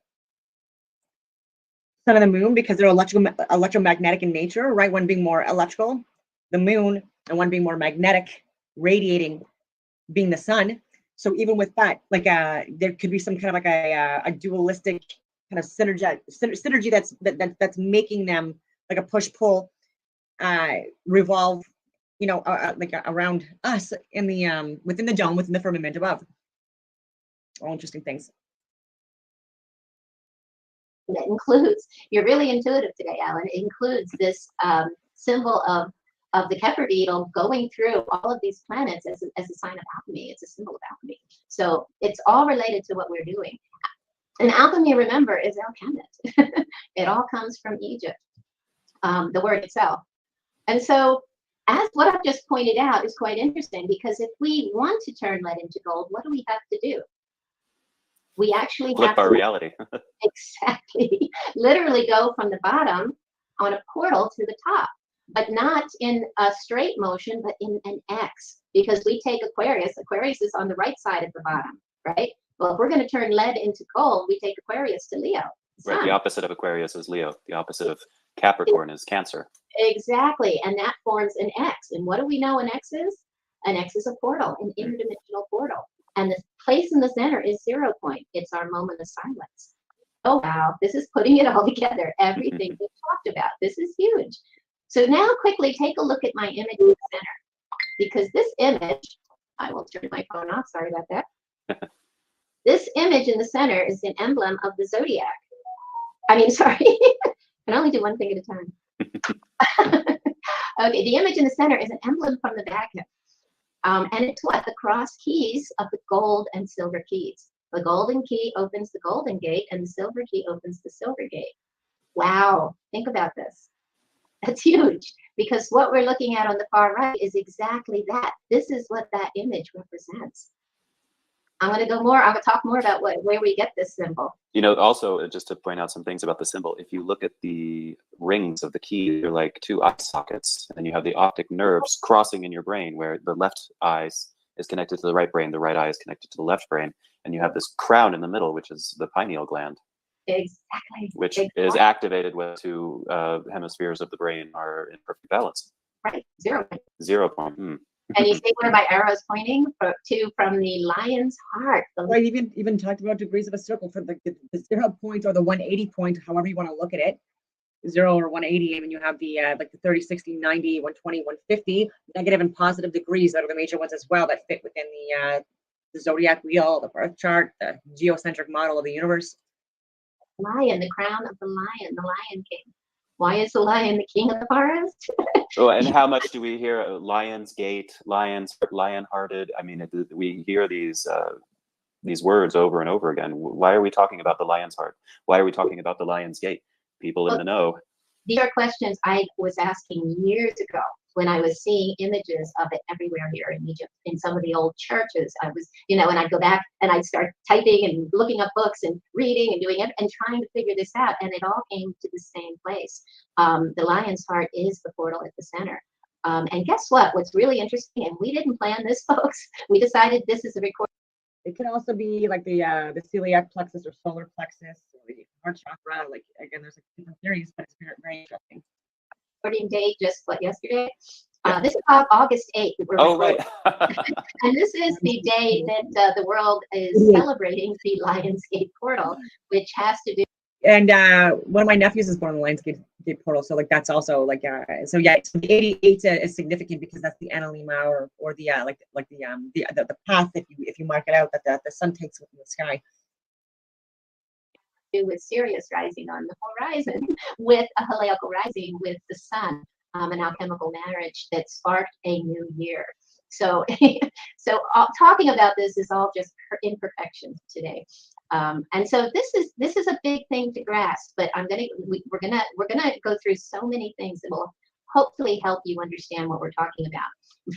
and the moon, because they're electromagnetic in nature, right? One being more electrical, the moon, and one being more magnetic, radiating, being the sun. So even with that, like there could be some kind of like a dualistic kind of synergy that's making them like a push pull revolve, like around us in the within the dome, within the firmament above. All interesting things. It includes, you're really intuitive today, Alan. It includes this symbol of the Kepler beetle going through all of these planets as a sign of alchemy. It's a symbol of alchemy. So it's all related to what we're doing. And alchemy, remember, is alchemet. It all comes from Egypt, the word itself. And so, as what I've just pointed out is quite interesting, because if we want to turn lead into gold, what do we have to do? We actually Flip have our to reality. exactly literally go from the bottom on a portal to the top, but not in a straight motion, but in an X, because we take Aquarius. Aquarius is on the right side of the bottom, right? Well, if we're going to turn lead into gold, we take Aquarius to Leo. Right. The opposite of Aquarius is Leo. The opposite of Capricorn is Cancer. Exactly. And that forms an X. And what do we know an X is? An X is a portal, an interdimensional portal. And the place in the center is 0 point. It's our moment of silence. Oh, wow. This is putting it all together. Everything we talked about. This is huge. So now quickly take a look at my image in the center. Because this image, I will turn my phone off. Sorry about that. This image in the center is an emblem of the zodiac. I mean, sorry. I can only do one thing at a time. Okay, the image in the center is an emblem from the Vatican. And it's what? The cross keys of the gold and silver keys. The golden key opens the golden gate, and the silver key opens the silver gate. Wow, think about this. That's huge, because what we're looking at on the far right is exactly that. This is what that image represents. I'm going to talk more about where we get this symbol. Also, just to point out some things about the symbol, if you look at the rings of the key, they're like two eye sockets, and you have the optic nerves crossing in your brain, where the left eye is connected to the right brain, the right eye is connected to the left brain, and you have this crown in the middle, which is the pineal gland. Exactly. Which is activated when two hemispheres of the brain are in perfect balance. Right, 0 point. 0 point. And you see where my arrow is pointing from the lion's heart. I even talked about degrees of a circle for the 0 point or the 180 point, however you want to look at it. 0 or 180, and you have the like the 30, 60, 90, 120, 150, negative and positive degrees that are the major ones as well that fit within the zodiac wheel, the birth chart, the geocentric model of the universe. Lion, the crown of the lion, the Lion King. Why is the lion the king of the forest? Oh, and how much do we hear Lion's Gate, lion-hearted? I mean, we hear these words over and over again. Why are we talking about the lion's heart? Why are we talking about the Lion's Gate? People in the know. These are questions I was asking years ago when I was seeing images of it everywhere here in Egypt, in some of the old churches. I was, and I'd go back and I'd start typing and looking up books and reading and doing it and trying to figure this out. And it all came to the same place. The lion's heart is the portal at the center. And guess what? What's really interesting, and we didn't plan this, folks. We decided this is a recording. It can also be like the celiac plexus or solar plexus or the heart chakra. Like, again, there's different theories, but it's very interesting. Recording date just yesterday. This is August 8th. Oh, right. And this is the day that the world is celebrating the Lionsgate portal, which has to do. And one of my nephews is born in the Lionsgate portal, so like that's also like so the 88 is significant because that's the analema or the the path if you mark it out that the sun takes within the sky. With Sirius rising on the horizon, with a heliacal rising with the sun, an alchemical marriage that sparked a new year. So, talking about this is all just imperfections today. And so this is a big thing to grasp. But we're gonna go through so many things that will hopefully help you understand what we're talking about.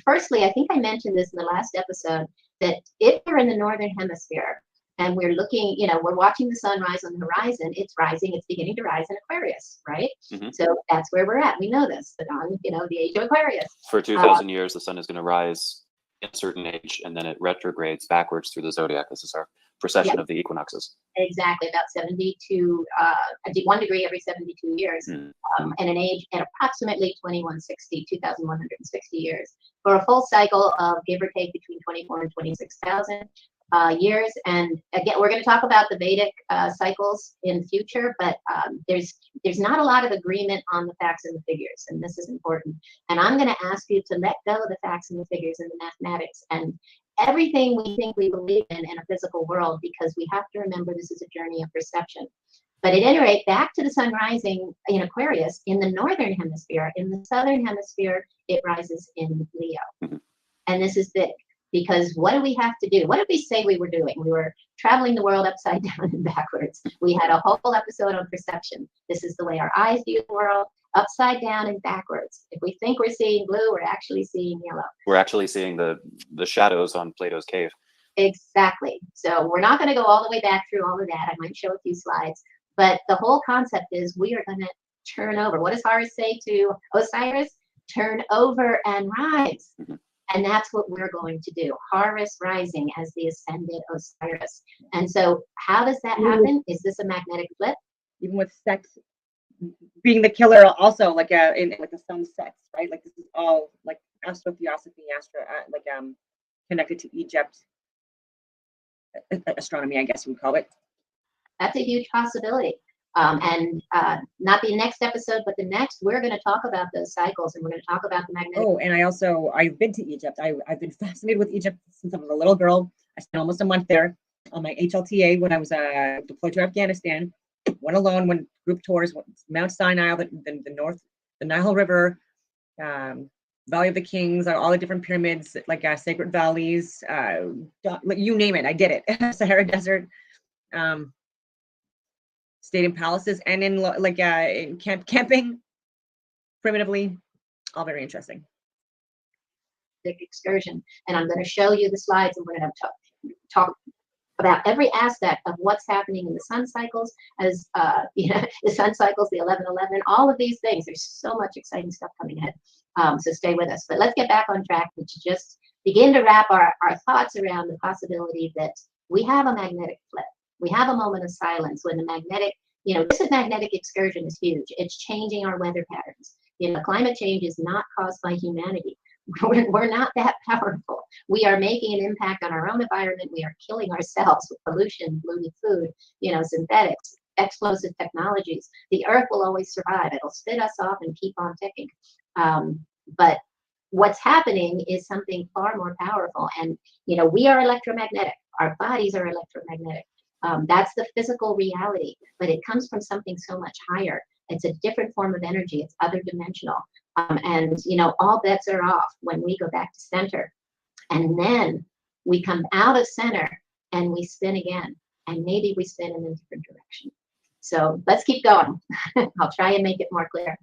Firstly, I think I mentioned this in the last episode that if you're in the northern hemisphere, and we're looking, we're watching the sun rise on the horizon. It's rising. It's beginning to rise in Aquarius, right? Mm-hmm. So that's where we're at. We know this, but on, the age of Aquarius. For 2,000 years, the sun is going to rise in a certain age, and then it retrogrades backwards through the zodiac. This is our precession of the equinoxes. Exactly, about 1 degree every 72 years, and an age at approximately 2,160 years. For a full cycle of give or take between 24 and 26,000. years. And again, we're going to talk about the Vedic cycles in future, but there's not a lot of agreement on the facts and the figures, and this is important. And I'm going to ask you to let go of the facts and the figures and the mathematics and everything we think we believe in a physical world, because we have to remember this is a journey of perception. But at any rate, back to the sun rising in Aquarius in the northern hemisphere. In the southern hemisphere, it rises in Leo. And this is big, because what do we have to do? What did we say we were doing? We were traveling the world upside down and backwards. We had a whole episode on perception. This is the way our eyes view the world, upside down and backwards. If we think we're seeing blue, we're actually seeing yellow. We're actually seeing the shadows on Plato's cave. Exactly. So we're not going to go all the way back through all of that. I might show a few slides. But the whole concept is we are going to turn over. What does Horus say to Osiris? Turn over and rise. And that's what we're going to do. Horus rising as the ascended Osiris. And so how does that happen? Is this a magnetic flip? Even with sex being the killer, also like in like the sun sets, right? Like this is all like astrotheosophy, connected to Egypt, astronomy, I guess you would call it. That's a huge possibility. And not the next episode, but the next, we're going to talk about those cycles, and we're going to talk about the magnetic. Oh, and I've been to Egypt. I've been fascinated with Egypt since I was a little girl. I spent almost a month there on my HLTA when I was deployed to Afghanistan. Went alone, went group tours, Mount Sinai, the Nile River, Valley of the Kings, all the different pyramids, like sacred valleys, you name it, I did it. Sahara Desert. Stayed in palaces and in in camping primitively, all very interesting. Excursion, and I'm going to show you the slides, and we're going to talk about every aspect of what's happening in the sun cycles, as the sun cycles, the 11:11, all of these things. There's so much exciting stuff coming ahead. So stay with us. But let's get back on track and just begin to wrap our thoughts around the possibility that we have a magnetic flip. We have a moment of silence when the magnetic, this magnetic excursion is huge. It's changing our weather patterns. Climate change is not caused by humanity. We're not that powerful. We are making an impact on our own environment. We are killing ourselves with pollution, polluted food, synthetics, explosive technologies. The earth will always survive. It'll spit us off and keep on ticking. But what's happening is something far more powerful. And, we are electromagnetic. Our bodies are electromagnetic. That's the physical reality, but it comes from something so much higher. It's a different form of energy. It's other dimensional. And, all bets are off when we go back to center. And then we come out of center and we spin again. And maybe we spin in a different direction. So let's keep going. I'll try and make it more clear.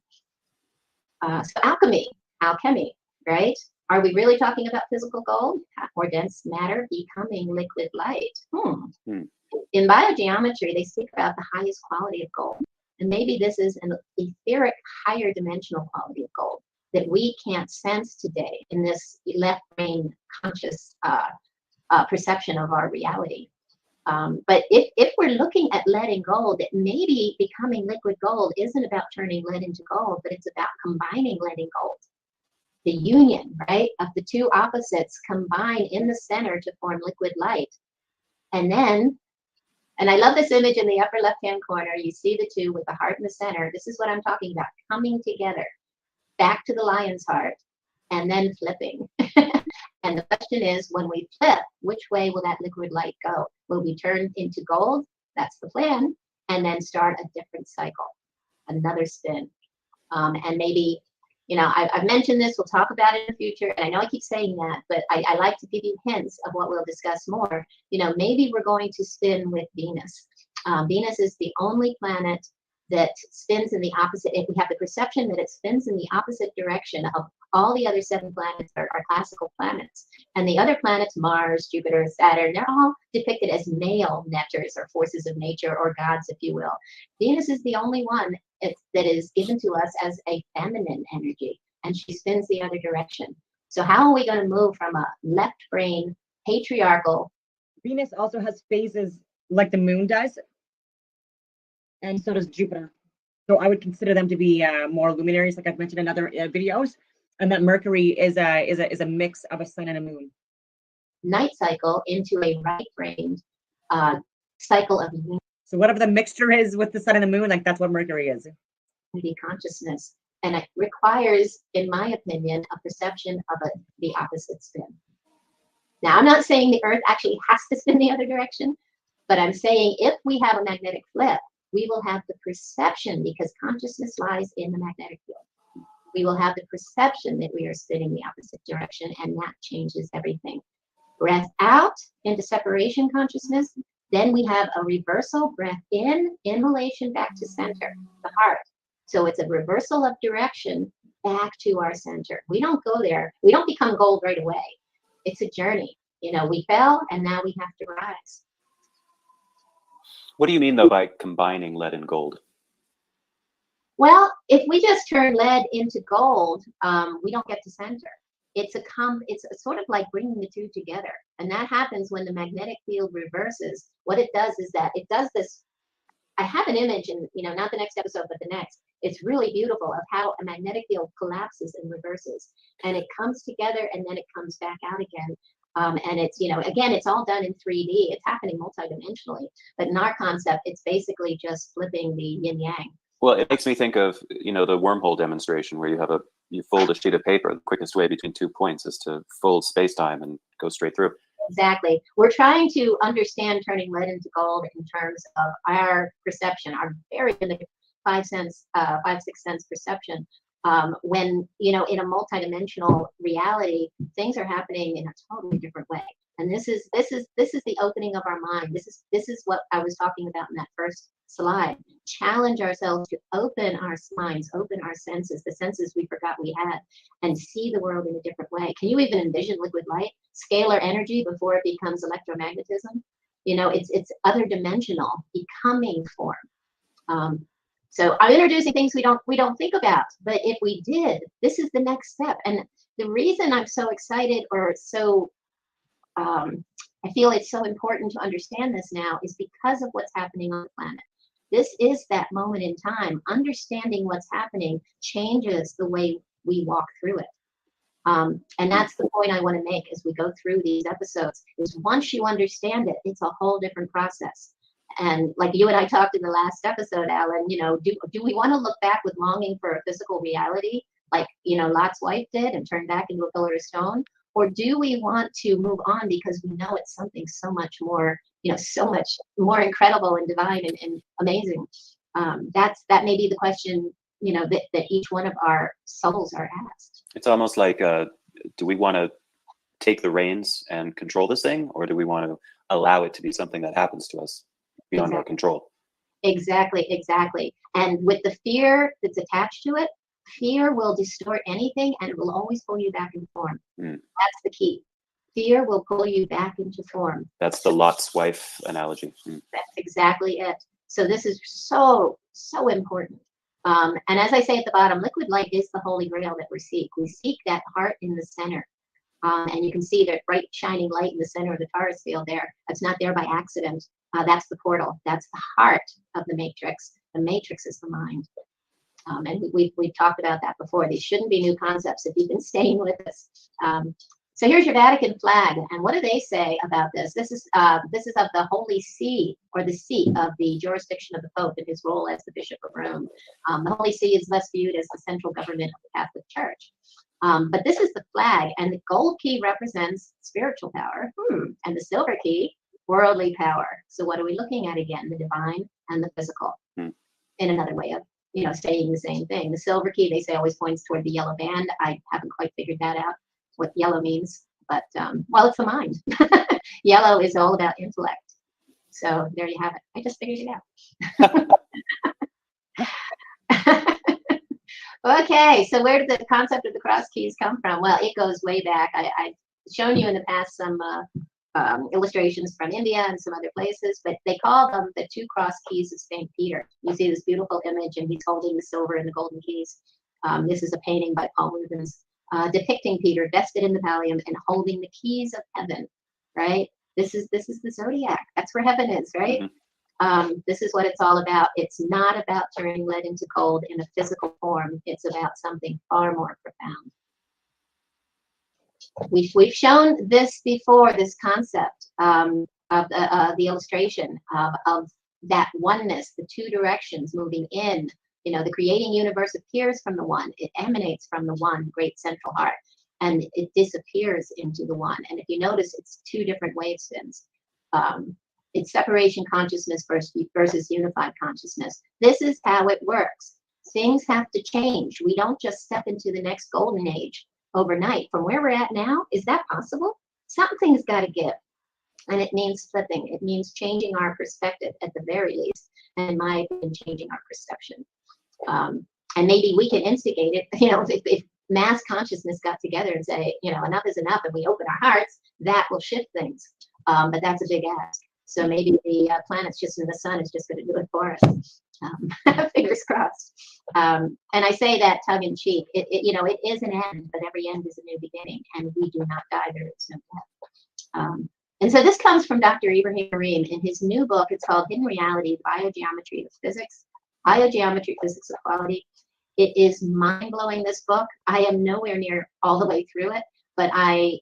So alchemy, right? Are we really talking about physical gold or dense matter becoming liquid light? In biogeometry, they speak about the highest quality of gold. And maybe this is an etheric, higher dimensional quality of gold that we can't sense today in this left brain conscious perception of our reality. But if we're looking at lead and gold, that maybe becoming liquid gold isn't about turning lead into gold, but it's about combining lead and gold. The union, right, of the two opposites combine in the center to form liquid light. And then, and I love this image in the upper left-hand corner. You see the two with the heart in the center. This is what I'm talking about, coming together, back to the lion's heart, and then flipping. And the question is, when we flip, which way will that liquid light go? Will we turn into gold? That's the plan. And then start a different cycle, another spin. And maybe, I've mentioned this, we'll talk about it in the future. And I know I keep saying that, but I like to give you hints of what we'll discuss more. Maybe we're going to spin with Venus. Venus is the only planet that spins in the opposite. If we have the perception that it spins in the opposite direction of all the other 7 planets are classical planets. And the other planets, Mars, Jupiter, Saturn, they're all depicted as male netters or forces of nature or gods, if you will. Venus is the only one that is given to us as a feminine energy, and she spins the other direction. So how are we going to move from a left brain, patriarchal? Venus also has phases like the moon does, and so does Jupiter. So I would consider them to be more luminaries, like I've mentioned in other videos. And that Mercury is a mix of a sun and a moon. night cycle into a right-brained cycle of So whatever the mixture is with the sun and the moon, like that's what Mercury is. unity consciousness. And it requires, in my opinion, a perception of the opposite spin. Now, I'm not saying the Earth actually has to spin the other direction, but I'm saying if we have a magnetic flip, we will have the perception, because consciousness lies in the magnetic field. We will have the perception that we are spinning the opposite direction, and that changes everything. Breath out into separation consciousness, then we have a reversal, breath in relation back to center, the heart. So it's a reversal of direction back to our center. We don't go there. We don't become gold right away. It's a journey. You know, we fell and now we have to rise. What do you mean though by combining lead and gold? Well, if we just turn lead into gold, we don't get to center. It's sort of like bringing the two together. And that happens when the magnetic field reverses. What it does is that it does this. I have an image in, not the next episode, but the next. It's really beautiful of how a magnetic field collapses and reverses. And it comes together and then it comes back out again. And it's, again, it's all done in 3D. It's happening multidimensionally. But in our concept, it's basically just flipping the yin yang. Well, it makes me think of, the wormhole demonstration where you fold a sheet of paper. The quickest way between 2 points is to fold space-time and go straight through. Exactly. We're trying to understand turning lead into gold in terms of our perception, our very limited 5, 6 sense perception. When, in a multidimensional reality, things are happening in a totally different way. And this is the opening of our mind. This is what I was talking about in that first slide. Challenge ourselves to open our minds, open our senses, the senses we forgot we had, and see the world in a different way. Can you even envision liquid light, scalar energy before it becomes electromagnetism? It's other dimensional, becoming form. So I'm introducing things we don't think about, but if we did, this is the next step. And the reason I'm so excited or so I feel it's so important to understand this now is because of what's happening on the planet. This is that moment in time. Understanding what's happening changes the way we walk through it. And that's the point I want to make as we go through these episodes, is once you understand it, it's a whole different process. And like you and I talked in the last episode, Alan, do we want to look back with longing for a physical reality like, Lot's wife did and turn back into a pillar of stone? Or do we want to move on because we know it's something so much more, so much more incredible and divine and amazing? That may be the question, that each one of our souls are asked. It's almost like, do we want to take the reins and control this thing, or do we want to allow it to be something that happens to us beyond our control? Exactly. And with the fear that's attached to it, fear will distort anything and it will always pull you back into form. That's the key. Fear will pull you back into form. That's the Lot's wife analogy. That's exactly it. So this is so important. And as I say at the bottom, liquid light is the holy grail that we seek. We seek that heart in the center. And you can see that bright shining light in the center of the Taurus field there. That's not there by accident. That's the portal. That's the heart of the matrix. The matrix is the mind. And we've talked about that before. These shouldn't be new concepts if you've been staying with us. So here's your Vatican flag. And what do they say about this? This is of the Holy See, or the seat of the jurisdiction of the Pope and his role as the Bishop of Rome. The Holy See is less viewed as the central government of the Catholic Church. But this is the flag, and the gold key represents spiritual power, and the silver key, worldly power. So what are we looking at again? The divine and the physical. In another way of saying the same thing. The silver key, they say, always points toward the yellow band. I haven't quite figured that out, what yellow means, but it's the mind. Yellow is all about intellect. So there you have it. I just figured it out. Okay, so where did the concept of the cross keys come from? Well, it goes way back. I've shown you in the past some illustrations from India and some other places, but they call them the 2 cross keys of St. Peter. You see this beautiful image, and he's holding the silver and the golden keys. This is a painting by Paul Rubens depicting Peter vested in the pallium and holding the keys of heaven, right? This is the zodiac. That's where heaven is, right? This is what it's all about. It's not about turning lead into gold in a physical form. It's about something far more profound. We've shown this before, this concept of the illustration of that oneness, the two directions moving in. You know, the creating universe appears from the one, it emanates from the one great central heart, and it disappears into the one. And if you notice, it's two different wave spins. It's separation consciousness versus unified consciousness. This is how it works. Things have to change. We don't just step into the next golden age overnight. From where we're at now, is that possible? Something's got to give. And it means flipping. It means changing our perspective at the very least. And in my opinion, changing our perception. And maybe we can instigate it. You know, if mass consciousness got together and say, you know, enough is enough, and we open our hearts, that will shift things. But that's a big ask. So maybe the planets just in the sun is just going to do it for us. Fingers crossed. And I say that tongue in cheek. You know, it is an end, but every end is a new beginning, and we do not die. There is no death. And so this comes from Dr. Ibrahim Karim in his new book. It's called Hidden Reality: Biogeometry of Physics. Biogeometry, Physics of Quality. It is mind-blowing, this book. I am nowhere near all the way through it, but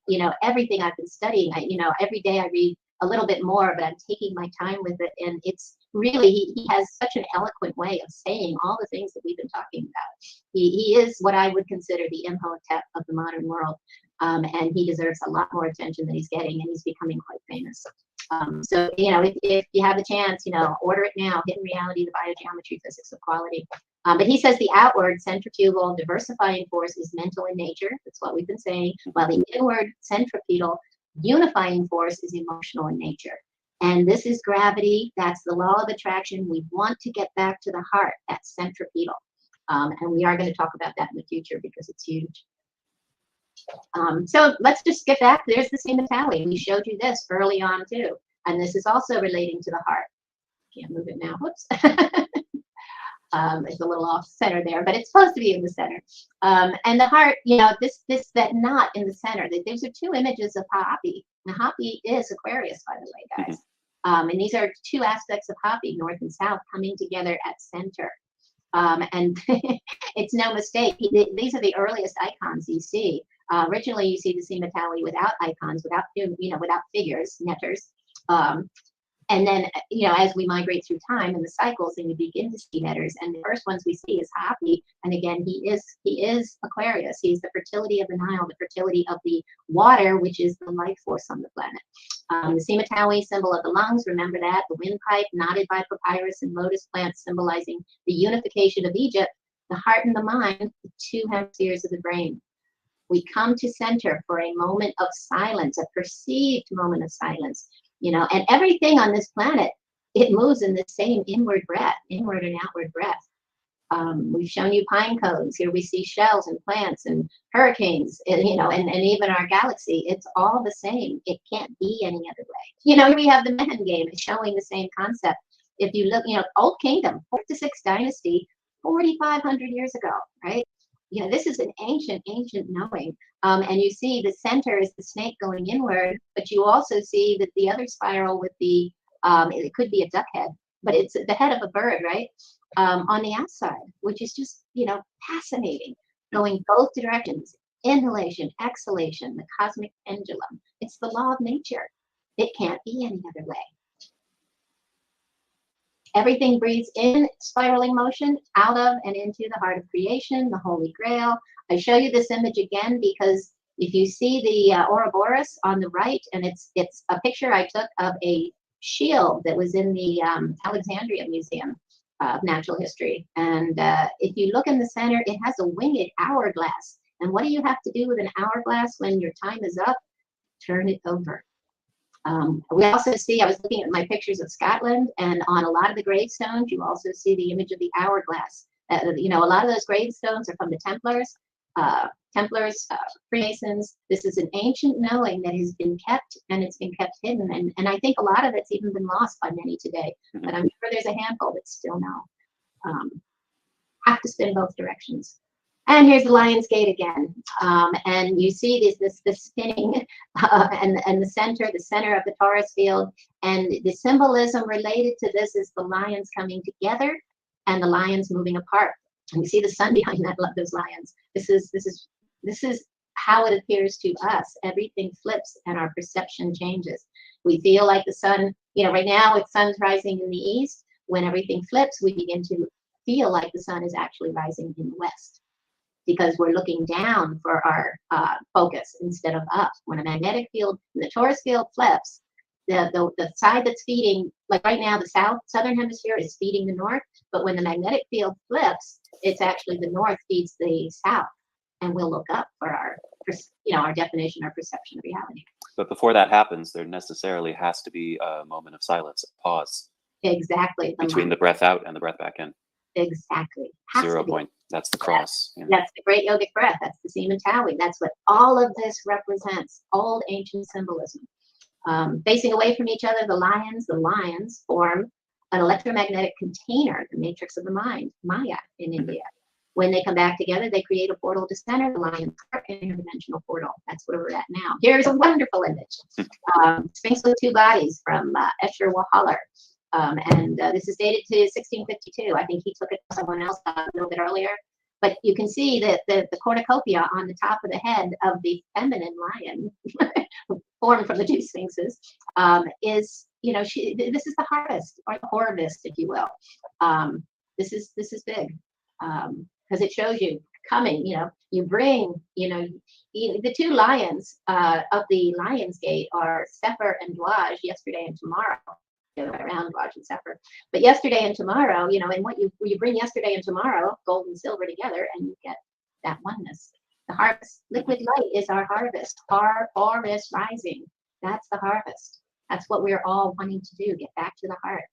you know, everything I've been studying, you know, every day I read a little bit more, but I'm taking my time with it. And it's really, he has such an eloquent way of saying all the things that we've been talking about. He is what I would consider the Imhotep of the modern world. And he deserves a lot more attention than he's getting, and he's becoming quite famous. So, you know, if you have the chance, you know, order it now, Hidden Reality, the Biogeometry, Physics of Quality. But he says the outward centrifugal diversifying force is mental in nature. That's what we've been saying. While the inward centripetal unifying force is emotional in nature. And this is gravity. That's the law of attraction. We want to get back to the heart, that centripetal. And we are going to talk about that in the future because it's huge. So let's just get back. There's the Sima Tally. We showed you this early on too. And this is also relating to the heart. Can't move it now. Whoops. It's a little off center there, but it's supposed to be in the center. And the heart, you know, that knot in the center. These are two images of Hapi. Now, Hapi is Aquarius, by the way, guys. And these are two aspects of Hapi, north and south, coming together at center. And it's no mistake. These are the earliest icons you see. Originally, you see the Sima Tally without icons, without, you know, without figures, netters. And then, you know, as we migrate through time and the cycles, and you begin to see netters. And the first ones we see is Hapi. And again, he is Aquarius. He's the fertility of the Nile, the fertility of the water, which is the life force on the planet. The Sima Tally, symbol of the lungs, remember that. The windpipe, knotted by papyrus and lotus plants, symbolizing the unification of Egypt. The heart and the mind, the two hemispheres of the brain. We come to center for a moment of silence, a perceived moment of silence. You know, and everything on this planet, it moves in the same inward breath, inward and outward breath. We've shown you pine cones. Here we see shells and plants and hurricanes, and, you know, and even our galaxy. It's all the same. It can't be any other way. You know, here we have the Mehen game. It's showing the same concept. If you look, you know, Old Kingdom, 4th to 6th dynasty, 4,500 years ago, right? You know, this is an ancient knowing. And you see the center is the snake going inward, but you also see that the other spiral with the, it could be a duck head, but it's the head of a bird, right? On the outside, which is just, you know, fascinating, going both directions, inhalation, exhalation, the cosmic pendulum. It's the law of nature. It can't be any other way. Everything breathes in spiraling motion, out of and into the heart of creation, the Holy Grail. I show you this image again because if you see the Ouroboros on the right, and it's a picture I took of a shield that was in the Alexandria Museum of Natural History. And if you look in the center, it has a winged hourglass. And what do you have to do with an hourglass when your time is up? Turn it over. We also see, I was looking at my pictures of Scotland, and on a lot of the gravestones, you also see the image of the hourglass. You know, a lot of those gravestones are from the Templars, Freemasons. This is an ancient knowing that has been kept, and it's been kept hidden. And I think a lot of it's even been lost by many today. But I'm sure there's a handful that still know. Have to spin both directions. And here's the Lion's Gate again. And you see this spinning and the center of the Taurus field. And the symbolism related to this is the lions coming together and the lions moving apart. And you see the sun behind those lions. This is how it appears to us. Everything flips and our perception changes. We feel like the sun, right now it's sun's rising in the east. When everything flips, we begin to feel like the sun is actually rising in the west, because we're looking down for our focus instead of up. When a magnetic field, the torus field flips, the side that's feeding, like right now, the southern hemisphere is feeding the north, but when the magnetic field flips, it's actually the north feeds the south, and we'll look up for our definition or perception of reality. But before that happens, there necessarily has to be a moment of silence, a pause. Exactly. Between the breath out and the breath back in. Exactly. 0 point. That's the cross. That's the great yogic breath. That's the Semen Tawi. That's what all of this represents. Old ancient symbolism. Facing away from each other, the lions form an electromagnetic container, the matrix of the mind, Maya in India. When they come back together, they create a portal to center. The lions are an interdimensional portal. That's where we're at now. Here's a wonderful image. Sphinx with two bodies from Escher Wahalar. This is dated to 1652. I think he took it to someone else a little bit earlier. But you can see that the cornucopia on the top of the head of the feminine lion, formed from the two sphinxes, is, this is the harvest, or the harvest, if you will. This is big, because it shows you coming. You bring, the two lions of the Lion's Gate are Sefer and Dwaj, yesterday and tomorrow. Around Dwaj and Sefer, but yesterday and tomorrow, and what you bring yesterday and tomorrow, gold and silver together, and you get that oneness. The harvest, liquid light is our harvest. Our harvest rising. That's the harvest. That's what we're all wanting to do. Get back to the heart.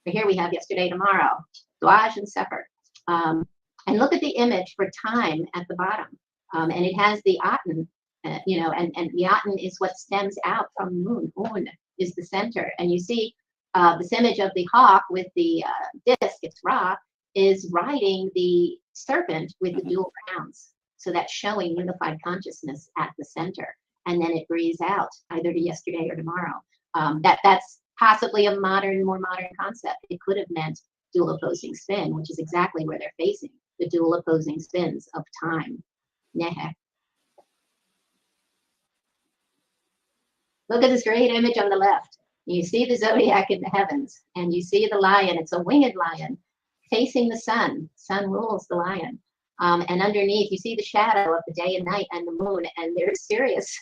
But here we have yesterday, tomorrow, Dwaj and Sefer, and look at the image for time at the bottom, and it has the Aten, and the Aten is what stems out from the moon. Un is the center, and you see. This image of the hawk with the disc, it's Ra, is riding the serpent with the dual crowns. So that's showing unified consciousness at the center. And then it breathes out either to yesterday or tomorrow. That's possibly a more modern concept. It could have meant dual opposing spin, which is exactly where they're facing, the dual opposing spins of time. Nehe. Look at this great image on the left. You see the zodiac in the heavens, and you see the lion. It's a winged lion facing the sun. Sun rules the lion. And underneath, you see the shadow of the day and night and the moon, and they're Sirius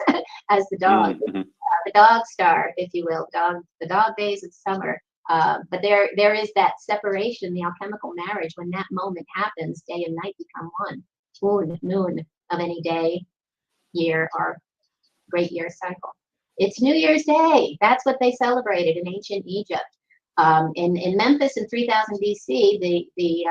as the dog, the dog star, if you will. The dog days of summer. But there is that separation, the alchemical marriage. When that moment happens, day and night become one. Noon of any day, year, or great year cycle. It's New Year's Day. That's what they celebrated in ancient Egypt. In Memphis in 3000 BC, the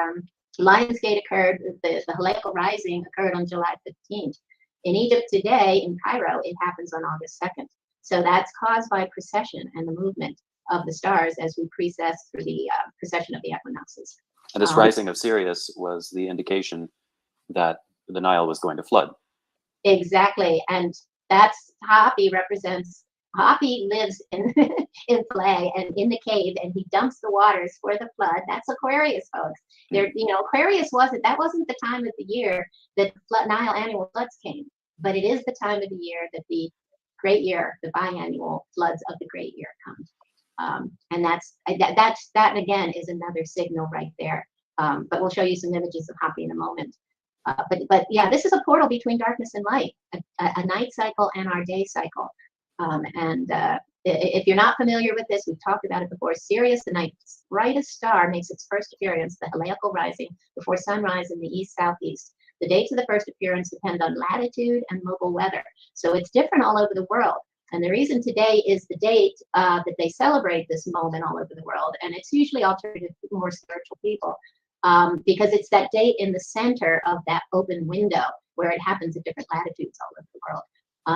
Lion's Gate occurred, the Halakhic Rising occurred on July 15th. In Egypt today, in Cairo, it happens on August 2nd. So that's caused by precession and the movement of the stars as we precess through the precession of the equinoxes. And this rising of Sirius was the indication that the Nile was going to flood. Exactly. And that's Hapi represents. Hapi lives in play and in the cave, and he dumps the waters for the flood. That's Aquarius, folks. Aquarius wasn't the time of the year that the Nile annual floods came, but it is the time of the year that the great year, the biannual floods of the great year come. And that again is another signal right there. But we'll show you some images of Hapi in a moment. But yeah, this is a portal between darkness and light, a night cycle and our day cycle. If you're not familiar with this, we've talked about it before. Sirius, the night's brightest star, makes its first appearance, the Halakhic Rising, before sunrise in the east-southeast. The dates of the first appearance depend on latitude and local weather. So it's different all over the world. And the reason today is the date that they celebrate this moment all over the world. And it's usually alternative to more spiritual people. Because it's that date in the center of that open window where it happens at different latitudes all over the world.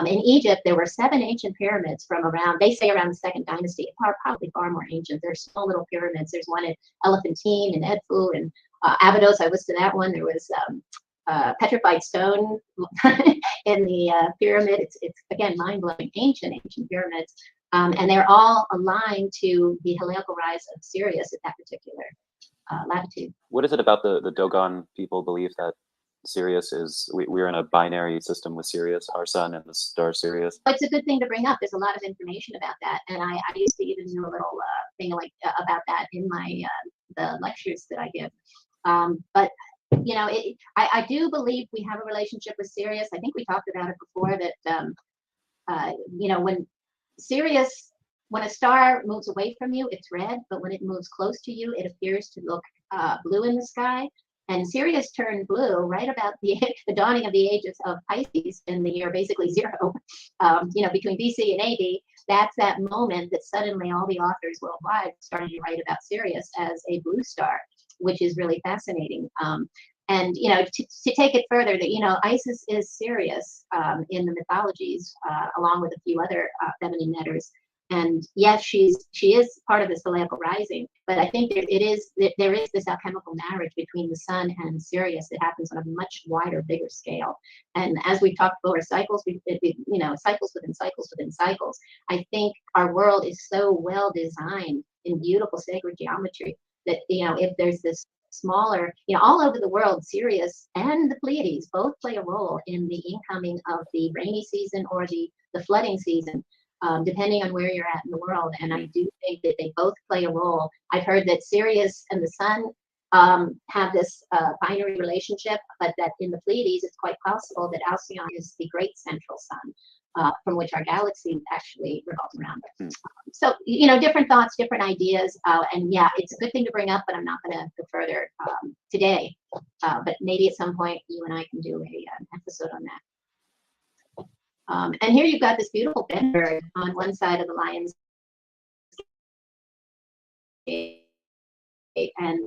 In Egypt, there were 7 ancient pyramids from around, they say around the 2nd dynasty, probably far more ancient. There's small little pyramids. There's one at Elephantine and Edfu and Abydos. I was to that one. There was petrified stone in the pyramid. It's again, mind-blowing, ancient pyramids. And they're all aligned to the Halakhic rise of Sirius at that particular latitude. What is it about the Dogon people belief that Sirius is, we're in a binary system with Sirius, our sun, and the star Sirius. It's a good thing to bring up. There's a lot of information about that, and I used to even do a little thing like about that in my the lectures that I give. But you know, I do believe we have a relationship with Sirius. I think we talked about it before that you know, when Sirius, when a star moves away from you, it's red, but when it moves close to you, it appears to look blue in the sky. And Sirius turned blue right about the dawning of the ages of Pisces in the year basically zero, you know, between BC and AD. That's that moment that suddenly all the authors worldwide started to write about Sirius as a blue star, which is really fascinating. And, you know, to take it further, that, you know, Isis is Sirius in the mythologies, along with a few other feminine netters. And yes, she is part of the Celestial Rising, but I think there is this alchemical marriage between the sun and Sirius that happens on a much wider, bigger scale. And as we've talked before, cycles, you know, cycles within cycles within cycles. I think our world is so well designed in beautiful sacred geometry that, you know, if there's this smaller, you know, all over the world, Sirius and the Pleiades both play a role in the incoming of the rainy season or the flooding season. Depending on where you're at in the world. And I do think that they both play a role. I've heard that Sirius and the sun have this binary relationship, but that in the Pleiades, it's quite possible that Alcyon is the great central sun from which our galaxy actually revolves around. So, you know, different thoughts, different ideas. And yeah, it's a good thing to bring up, but I'm not going to go further today. But maybe at some point, you and I can do an episode on that. And here you've got this beautiful bird on one side of the lion's gate, and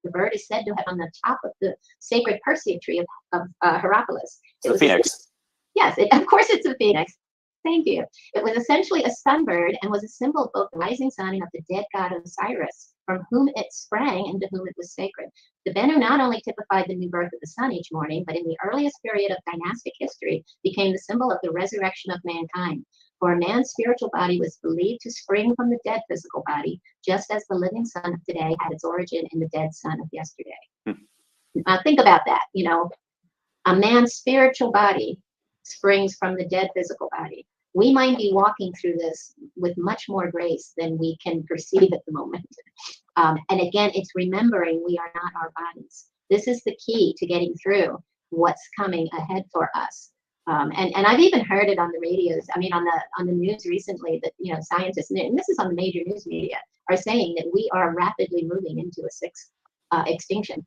the bird is said to have on the top of the sacred Persea tree of Hierapolis. It's a phoenix. Yes, of course it's a phoenix. Thank you. It was essentially a sunbird and was a symbol of both the rising sun and of the dead god Osiris, from whom it sprang and to whom it was sacred. The Bennu not only typified the new birth of the sun each morning, but in the earliest period of dynastic history became the symbol of the resurrection of mankind. For a man's spiritual body was believed to spring from the dead physical body, just as the living sun of today had its origin in the dead sun of yesterday. Think about that. You know, a man's spiritual body springs from the dead physical body. We might be walking through this with much more grace than we can perceive at the moment. And again, it's remembering we are not our bodies. This is the key to getting through what's coming ahead for us. And I've even heard it on the radios. I mean, on the news recently, that, you know, scientists, and this is on the major news media, are saying that we are rapidly moving into a sixth extinction.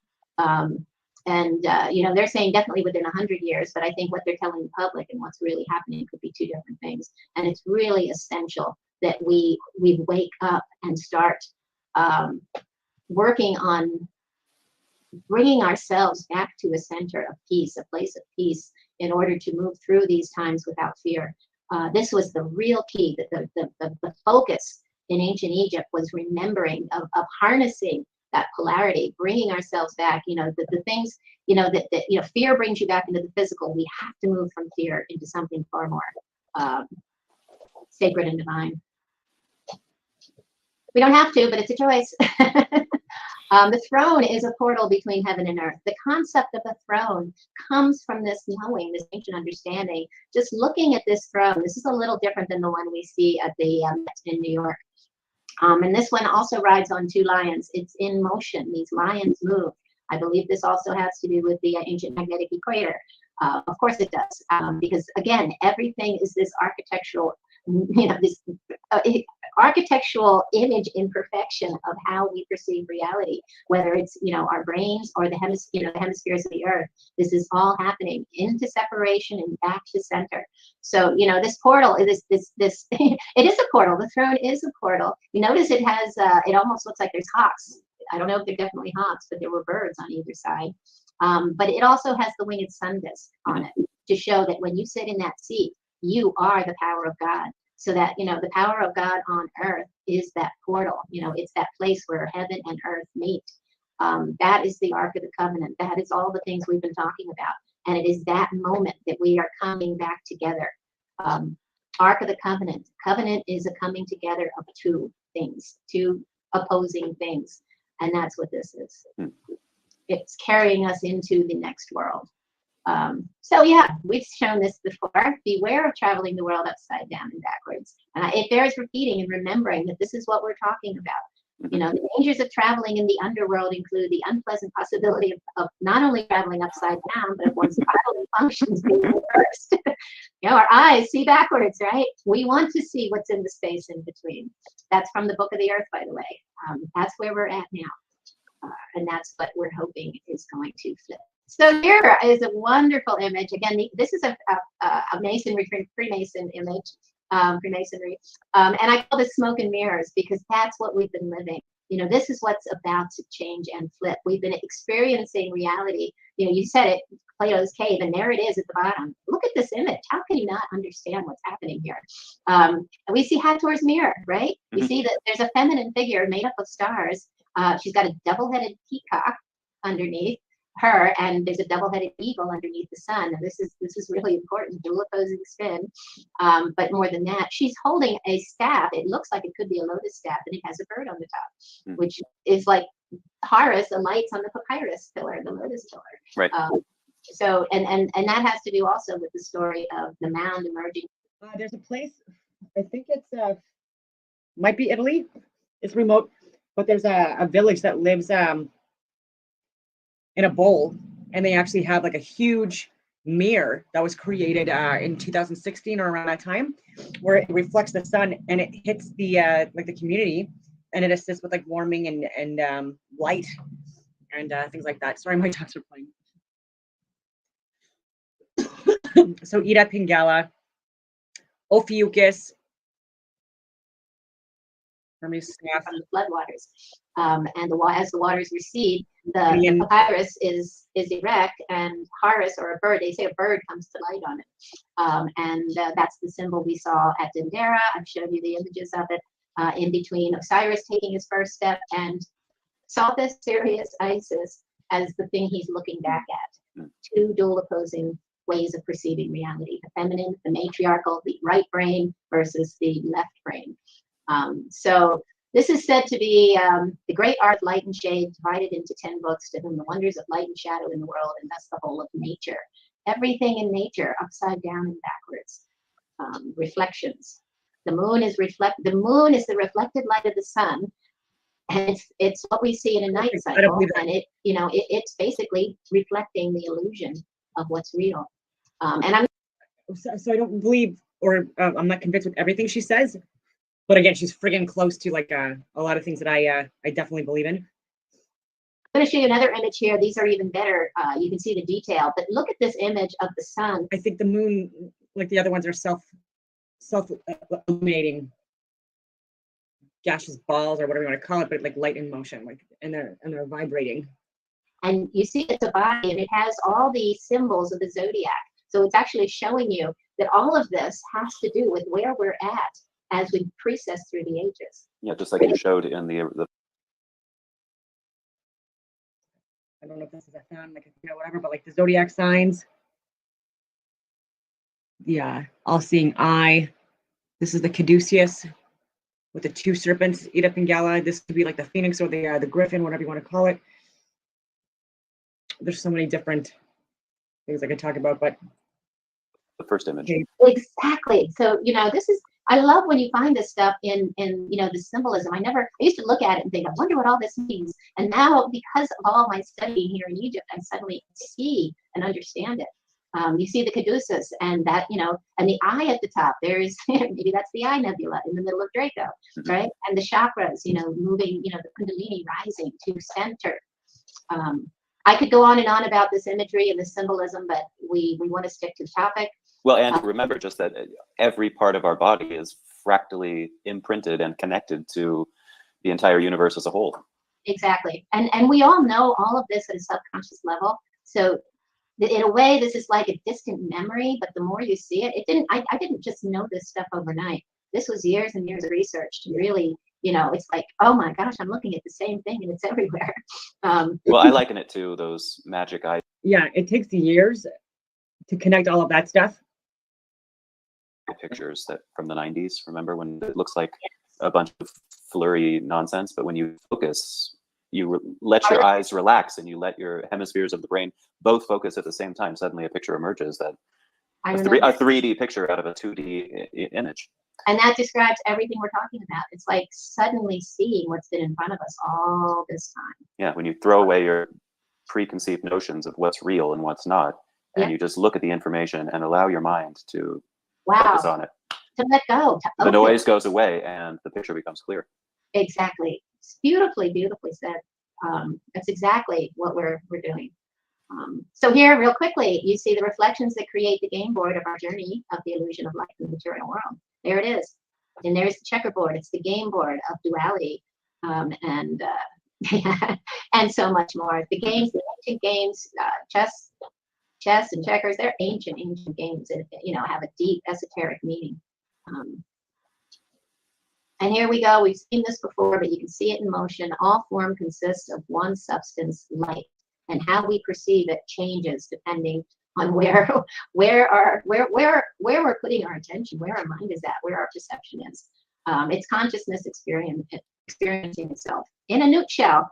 You know, they're saying definitely within 100 years, but I think what they're telling the public and what's really happening could be two different things. And it's really essential that we wake up and start working on bringing ourselves back to a center of peace, a place of peace, in order to move through these times without fear. This was the real key, that the focus in ancient Egypt was remembering of harnessing that polarity, bringing ourselves back. You know, the things, you know, that you know, fear brings you back into the physical. We have to move from fear into something far more sacred and divine. We don't have to, but it's a choice. The throne is a portal between heaven and earth. The concept of a throne comes from this knowing, this ancient understanding. Just looking at this throne, this is a little different than the one we see at the Met in New York. And this one also rides on two lions. It's in motion. These lions move. I believe this also has to do with the ancient magnetic equator. Of course it does, because again, everything is this architectural, you know, this architectural image imperfection of how we perceive reality, whether it's, you know, our brains or the hemispheres of the earth. This is all happening into separation and back to center. So, you know, this portal is this it is a portal. The throne is a portal. You notice it has it almost looks like there's hawks. I don't know if they're definitely hawks, but there were birds on either side. But it also has the winged sun disk on it to show that when you sit in that seat, you are the power of God. So that, you know, the power of God on earth is that portal. You know, it's that place where heaven and earth meet. That is the Ark of the Covenant. That is all the things we've been talking about. And it is that moment that we are coming back together. Ark of the Covenant. Covenant is a coming together of two things, two opposing things. And that's what this is. It's carrying us into the next world. So yeah, we've shown this before. Beware of traveling the world upside down and backwards. It bears repeating and remembering that this is what we're talking about. You know, the dangers of traveling in the underworld include the unpleasant possibility of not only traveling upside down, but of one's bodily functions being reversed. You know, our eyes see backwards, right? We want to see what's in the space in between. That's from the Book of the Earth, by the way. That's where we're at now. And that's what we're hoping is going to flip. So here is a wonderful image. Again, this is a masonry, Freemason image, Freemasonry. And I call this smoke and mirrors because that's what we've been living. You know, this is what's about to change and flip. We've been experiencing reality. You know, you said it, Plato's cave, and there it is at the bottom. Look at this image. How can you not understand what's happening here? And we see Hathor's mirror, right? We see that there's a feminine figure made up of stars. She's got a double-headed peacock underneath her, and there's a double-headed eagle underneath the sun. And this is really important, dual opposing spin. But more than that, she's holding a staff. It looks like it could be a lotus staff, and it has a bird on the top, which is like Horus, the lights on the papyrus pillar, the lotus pillar. Right. So, and that has to do also with the story of the mound emerging. There's a place, I think it's might be Italy. It's remote, but there's a village that lives in a bowl, and they actually have like a huge mirror that was created in 2016 or around that time, where it reflects the sun and it hits the like the community, and it assists with like warming and light and things like that. Sorry, my dogs are playing. So Ida Pingala, Ophiuchus, Hermes staff, from the floodwaters. And as the waters recede, the papyrus is erect, and Horus, or a bird, they say a bird comes to light on it. And that's the symbol we saw at Dendera. I've showed you the images of it in between Osiris taking his first step and Sothis, Sirius, Isis as the thing he's looking back at. Two dual opposing ways of perceiving reality: the feminine, the matriarchal, the right brain versus the left brain. So this is said to be the great art, light and shade, divided into 10 books, to whom the wonders of light and shadow in the world, and thus the whole of nature. Everything in nature, upside down and backwards. Reflections. The moon is the reflected light of the sun, and it's what we see in a night cycle, and it's basically reflecting the illusion of what's real. And I don't believe, or I'm not convinced with everything she says. But again, she's friggin' close to like a lot of things that I definitely believe in. I'm going to show you another image here. These are even better. You can see the detail, but look at this image of the sun. I think the moon, like the other ones, are self illuminating gaseous balls or whatever you want to call it, but like light in motion, like and they're vibrating. And you see it's a body, and it has all the symbols of the zodiac. So it's actually showing you that all of this has to do with where we're at as we precess through the ages. Yeah, just like you showed in the I don't know if this is a fan, like whatever, but like the zodiac signs. Yeah, all-seeing eye. This is the caduceus with the two serpents, Ida Pingala. This could be like the phoenix or the griffin, whatever you want to call it. There's so many different things I could talk about, but the first image. Exactly. So I love when you find this stuff in the symbolism. I used to look at it and think, I wonder what all this means. And now, because of all my studying here in Egypt, I suddenly see and understand it. You see the caduceus and that, and the eye at the top. There's maybe that's the eye nebula in the middle of Draco, right? And the chakras, moving, the Kundalini rising to center. I could go on and on about this imagery and the symbolism, but we want to stick to the topic. Well, and remember just that every part of our body is fractally imprinted and connected to the entire universe as a whole. Exactly. And we all know all of this at a subconscious level. So in a way, this is like a distant memory, but the more you see it, I didn't just know this stuff overnight. This was years and years of research to really, it's like, oh my gosh, I'm looking at the same thing and it's everywhere. Well, I liken it to those magic eyes. Yeah, it takes years to connect all of that stuff. Pictures that from the 90s, remember, when it looks like a bunch of flurry nonsense, but when you focus, let your eyes relax and you let your hemispheres of the brain both focus at the same time, suddenly a picture emerges that I a remember. 3D picture out of a 2D image. And that describes everything we're talking about. It's like suddenly seeing what's been in front of us all this time. Yeah, when you throw away your preconceived notions of what's real and what's not, and Yeah. you just look at the information and allow your mind to Wow. focus on it. To let go. To The open. noise goes away and the picture becomes clear. Exactly. It's beautifully, beautifully said. That's exactly what we're doing. So here, real quickly, you see the reflections that create the game board of our journey of the illusion of life in the material world. There it is. And there's the checkerboard. It's the game board of duality, and and so much more. The games, the ancient games, chess and checkers, they're ancient games that, you know, have a deep esoteric meaning. And here we go. We've seen this before, but you can see it in motion. All form consists of one substance, light, and how we perceive it changes depending on where we're putting our attention, where our mind is at, where our perception is. It's consciousness experiencing itself. In a nutshell,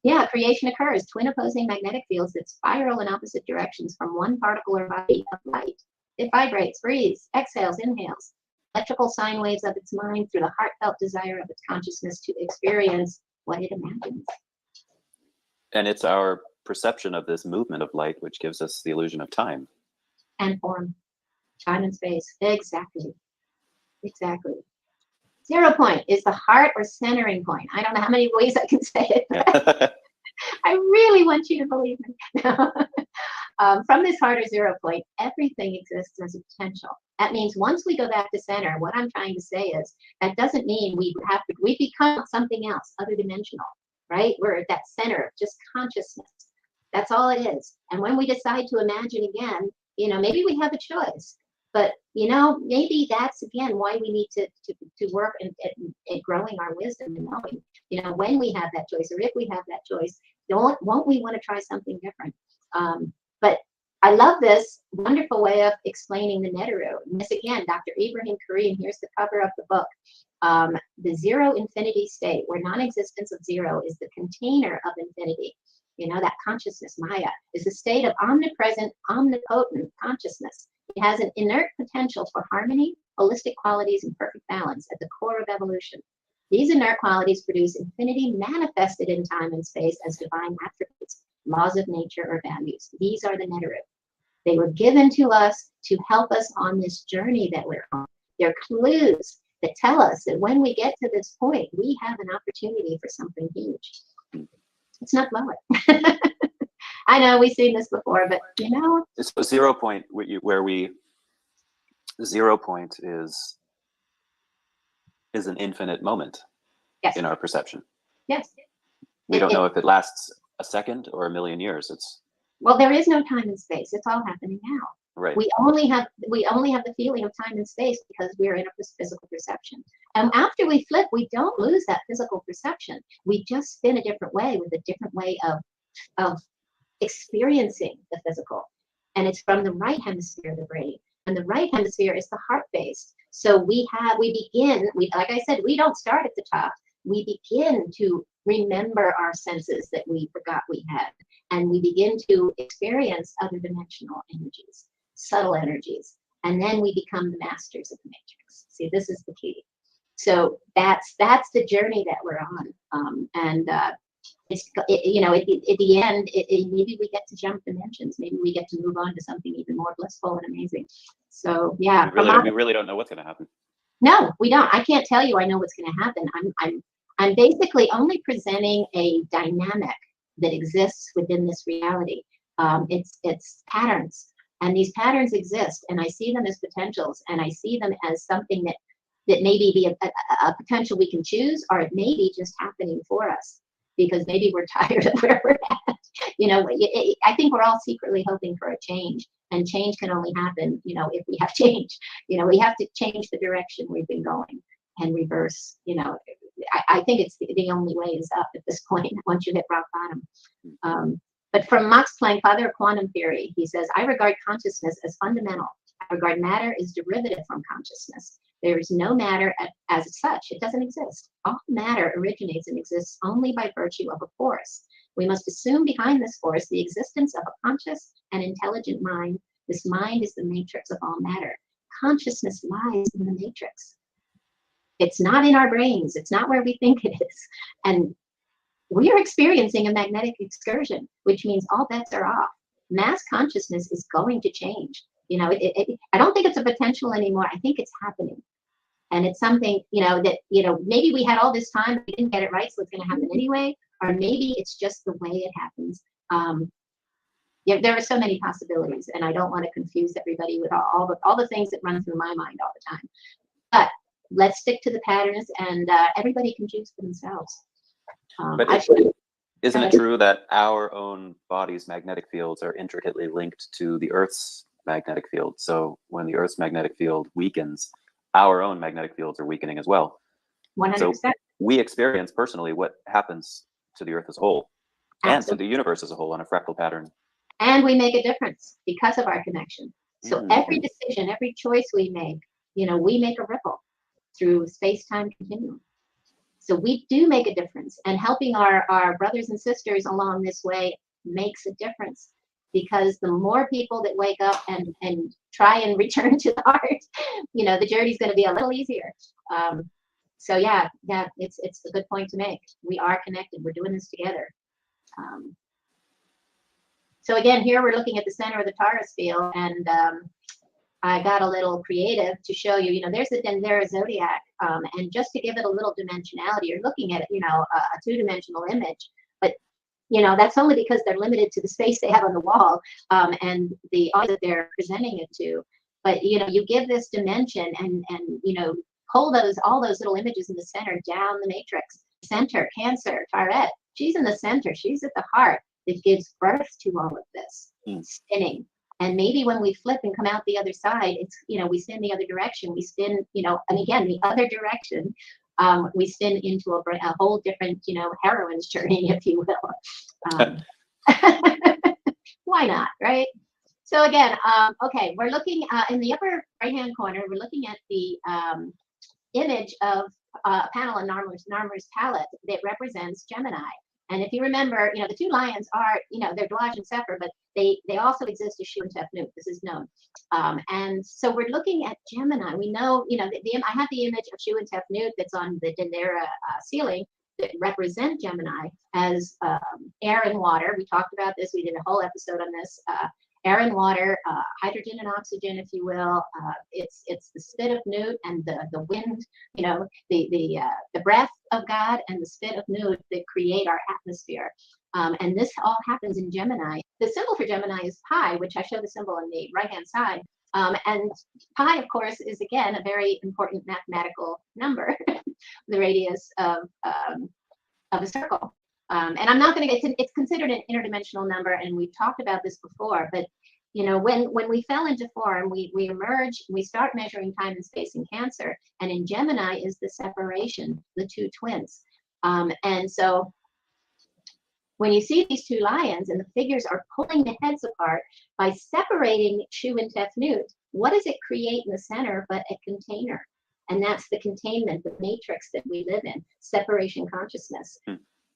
yeah, creation occurs. Twin opposing magnetic fields that spiral in opposite directions from one particle or body of light. It vibrates, breathes, exhales, inhales. Electrical sine waves of its mind through the heartfelt desire of its consciousness to experience what it imagines. And it's our perception of this movement of light which gives us the illusion of time. And form, time and space. Exactly. Exactly. 0 point is the heart or centering point. I don't know how many ways I can say it. Yeah. I really want you to believe me. From this heart or 0 point, everything exists as a potential. That means once we go back to center, what I'm trying to say is that doesn't mean we become something else, other dimensional, right? We're at that center of just consciousness. That's all it is. And when we decide to imagine again, you know, maybe we have a choice, but you know, maybe that's again why we need to work at growing our wisdom and knowing, you know, when we have that choice, or if we have that choice, won't we want to try something different? But I love this wonderful way of explaining the Neteru. And this again, Dr. Ibrahim Karim, here's the cover of the book. The zero infinity state, where non-existence of zero is the container of infinity. You know, that consciousness, Maya, is a state of omnipresent, omnipotent consciousness. It has an inert potential for harmony, holistic qualities, and perfect balance at the core of evolution. These inert qualities produce infinity manifested in time and space as divine attributes, laws of nature, or values. These are the Neteru. They were given to us to help us on this journey that we're on. They're clues that tell us that when we get to this point, we have an opportunity for something huge. It's not lower. I know we've seen this before, but you know, It's a 0 point where 0 point is an infinite moment. Yes. In our perception. Yes. We don't know if it lasts a second or a million years. Well, there is no time and space. It's all happening now. Right. We only have the feeling of time and space because we're in a physical perception. And after we flip, we don't lose that physical perception. We just spin a different way with a different way of experiencing the physical. And it's from the right hemisphere of the brain. And the right hemisphere is the heart-based. So like I said, we don't start at the top. We begin to remember our senses that we forgot we had. And we begin to experience other dimensional energies, subtle energies. And then we become the masters of the matrix. See, this is the key. So that's the journey that we're on. It's, you know, at the end, maybe we get to jump dimensions. Maybe we get to move on to something even more blissful and amazing. So yeah, we really don't know what's going to happen. No, we don't. I can't tell you I know what's going to happen. I'm basically only presenting a dynamic that exists within this reality. It's patterns, and these patterns exist, and I see them as potentials, and I see them as something that maybe be a potential we can choose, or it may be just happening for us because maybe we're tired of where we're at. You know, I think we're all secretly hoping for a change, and change can only happen, you know, if we have change. You know, we have to change the direction we've been going and reverse. You know, I think it's the only way is up at this point once you hit rock bottom. But from Max Planck, father of quantum theory, he says, I regard consciousness as fundamental. I regard matter as derivative from consciousness. There is no matter as such. It doesn't exist. All matter originates and exists only by virtue of a force. We must assume behind this force the existence of a conscious and intelligent mind. This mind is the matrix of all matter. Consciousness lies in the matrix. It's not in our brains. It's not where we think it is. And we are experiencing a magnetic excursion, which means all bets are off. Mass consciousness is going to change. You know, I don't think it's a potential anymore. I think it's happening. And it's something, you know, that, you know, maybe we had all this time, we didn't get it right, so it's going to happen anyway. Or maybe it's just the way it happens. Yeah, there are so many possibilities, and I don't want to confuse everybody with all the things that run through my mind all the time. But let's stick to the patterns, and everybody can choose for themselves. But isn't it true that our own body's magnetic fields are intricately linked to the Earth's magnetic field? So when the Earth's magnetic field weakens, our own magnetic fields are weakening as well. 100%. So we experience personally what happens to the Earth as a whole, and to the universe as a whole on a fractal pattern. And we make a difference because of our connection. So every decision, every choice we make, you know, we make a ripple through space-time continuum. So we do make a difference, and helping our brothers and sisters along this way makes a difference, because the more people that wake up and try and return to the heart, you know, the journey's going to be a little easier. So yeah, it's a good point to make. We are connected. We're doing this together. So again, here we're looking at the center of the Taurus field, and I got a little creative to show you, you know, there's the Dendera zodiac, and just to give it a little dimensionality, you're looking at, you know, a two-dimensional image, but, you know, that's only because they're limited to the space they have on the wall, and the audience that they're presenting it to. But, you know, you give this dimension and you know, pull all those little images in the center down the matrix. Center, Cancer, Taret, she's in the center, she's at the heart that gives birth to all of this spinning. And maybe when we flip and come out the other side, it's, you know, we spin the other direction, we spin, you know, and again, the other direction, we spin into a whole different, you know, heroine's journey, if you will. Why not, right? So again, okay, we're looking in the upper right-hand corner, we're looking at the image of a panel in Narmer's palette that represents Gemini. And if you remember, you know, the two lions are, you know, they're Dwaj and Sephir, but they also exist as Shu and Tefnut. This is known. And so we're looking at Gemini. We know, you know, I have the image of Shu and Tefnut that's on the Dendera ceiling that represent Gemini as air and water. We talked about this. We did a whole episode on this. Air and water, hydrogen and oxygen, if you will. It's the spit of Nut and the wind, you know, the breath of God and the spit of Nut that create our atmosphere. And this all happens in Gemini. The symbol for Gemini is pi, which I show the symbol on the right-hand side. And pi, of course, is again a very important mathematical number, the radius of a circle. And I'm not going to get, it's considered an interdimensional number, and we've talked about this before, but you know, when we fell into form, we emerge, we start measuring time and space in Cancer, and in Gemini is the separation, the two twins. And so when you see these two lions and the figures are pulling the heads apart by separating Shu and Tefnut, what does it create in the center but a container? And that's the containment, the matrix that we live in, separation consciousness.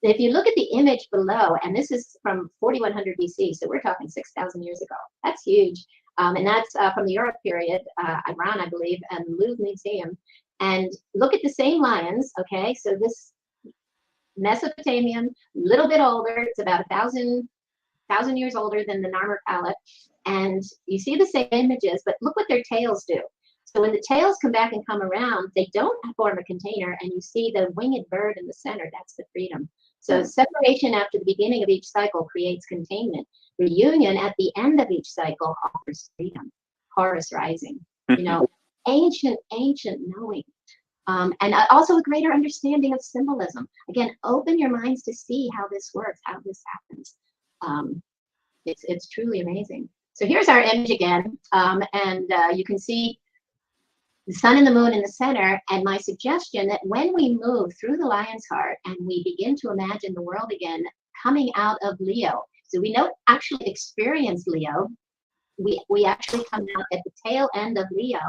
If you look at the image below, and this is from 4100 BC, so we're talking 6,000 years ago. That's huge. And that's from the Uruk period, Iran, I believe, and Louvre Museum. And look at the same lions, okay? So this Mesopotamian, a little bit older, it's about 1,000 years older than the Narmer palette. And you see the same images, but look what their tails do. So when the tails come back and come around, they don't form a container, and you see the winged bird in the center. That's the freedom. So separation after the beginning of each cycle creates containment. Reunion at the end of each cycle offers freedom. Horus rising, you know, ancient knowing. And also a greater understanding of symbolism. Again, open your minds to see how this works, how this happens. It's truly amazing. So here's our image again. And you can see the sun and the moon in the center, and my suggestion that when we move through the lion's heart and we begin to imagine the world again coming out of Leo, so we don't actually experience Leo, we actually come out at the tail end of Leo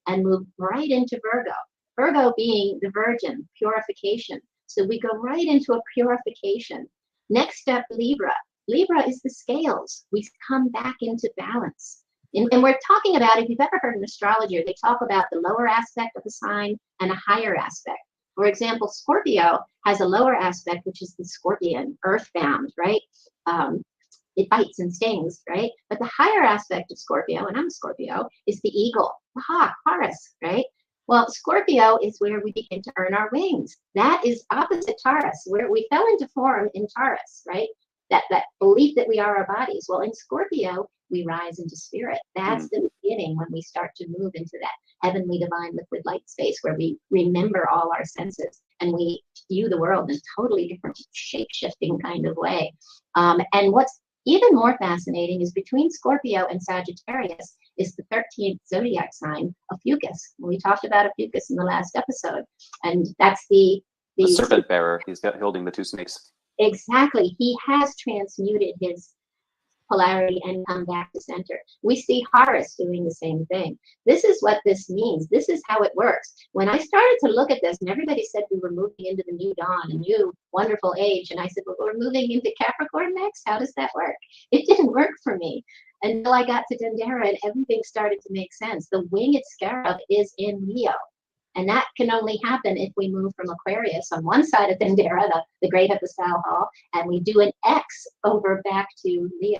and move right into Virgo. Virgo being the virgin, purification. So we go right into a purification. Next step, Libra. Libra is the scales. We come back into balance. And we're talking about, if you've ever heard an astrologer, they talk about the lower aspect of a sign and a higher aspect. For example, Scorpio has a lower aspect, which is the scorpion, earthbound, right? It bites and stings, right? But the higher aspect of Scorpio, and I'm a Scorpio, is the eagle, the hawk, Taurus, right? Well, Scorpio is where we begin to earn our wings. That is opposite Taurus, where we fell into form in Taurus, right? That belief that we are our bodies. Well, in Scorpio, we rise into spirit. That's the beginning when we start to move into that heavenly, divine, liquid light space where we remember all our senses and we view the world in a totally different, shape-shifting kind of way. And what's even more fascinating is between Scorpio and Sagittarius is the 13th zodiac sign, Ophiuchus. We talked about Ophiuchus in the last episode, and that's the serpent bearer. He's holding the two snakes. Exactly. He has transmuted his polarity and come back to center. We see Horus doing the same thing. This is what this means. This is how it works. When I started to look at this, and everybody said we were moving into the new dawn, a new wonderful age, and I said, well, we're moving into Capricorn next? How does that work? It didn't work for me until I got to Dendera and everything started to make sense. The winged scarab is in Leo. And that can only happen if we move from Aquarius on one side of Dendera, the great hypostyle hall, and we do an X over back to Leo.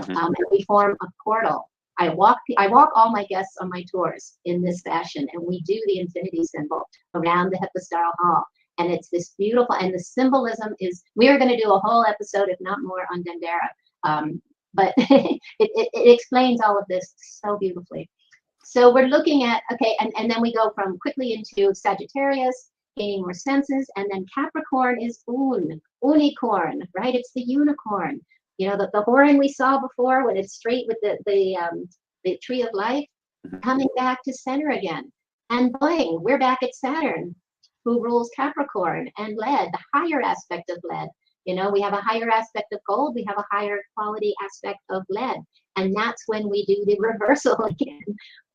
And we form a portal. I walk all my guests on my tours in this fashion, and we do the infinity symbol around the hypostyle hall. And it's this beautiful, and the symbolism is, we are going to do a whole episode, if not more, on Dendera. But it explains all of this so beautifully. So we're looking at, okay, and then we go from quickly into Sagittarius, gaining more senses, and then Capricorn is unicorn, right? It's the unicorn. You know, the horn we saw before when it's straight with the tree of life, coming back to center again. And boing, we're back at Saturn, who rules Capricorn and lead, the higher aspect of lead. You know, we have a higher aspect of gold, we have a higher quality aspect of lead. And that's when we do the reversal again.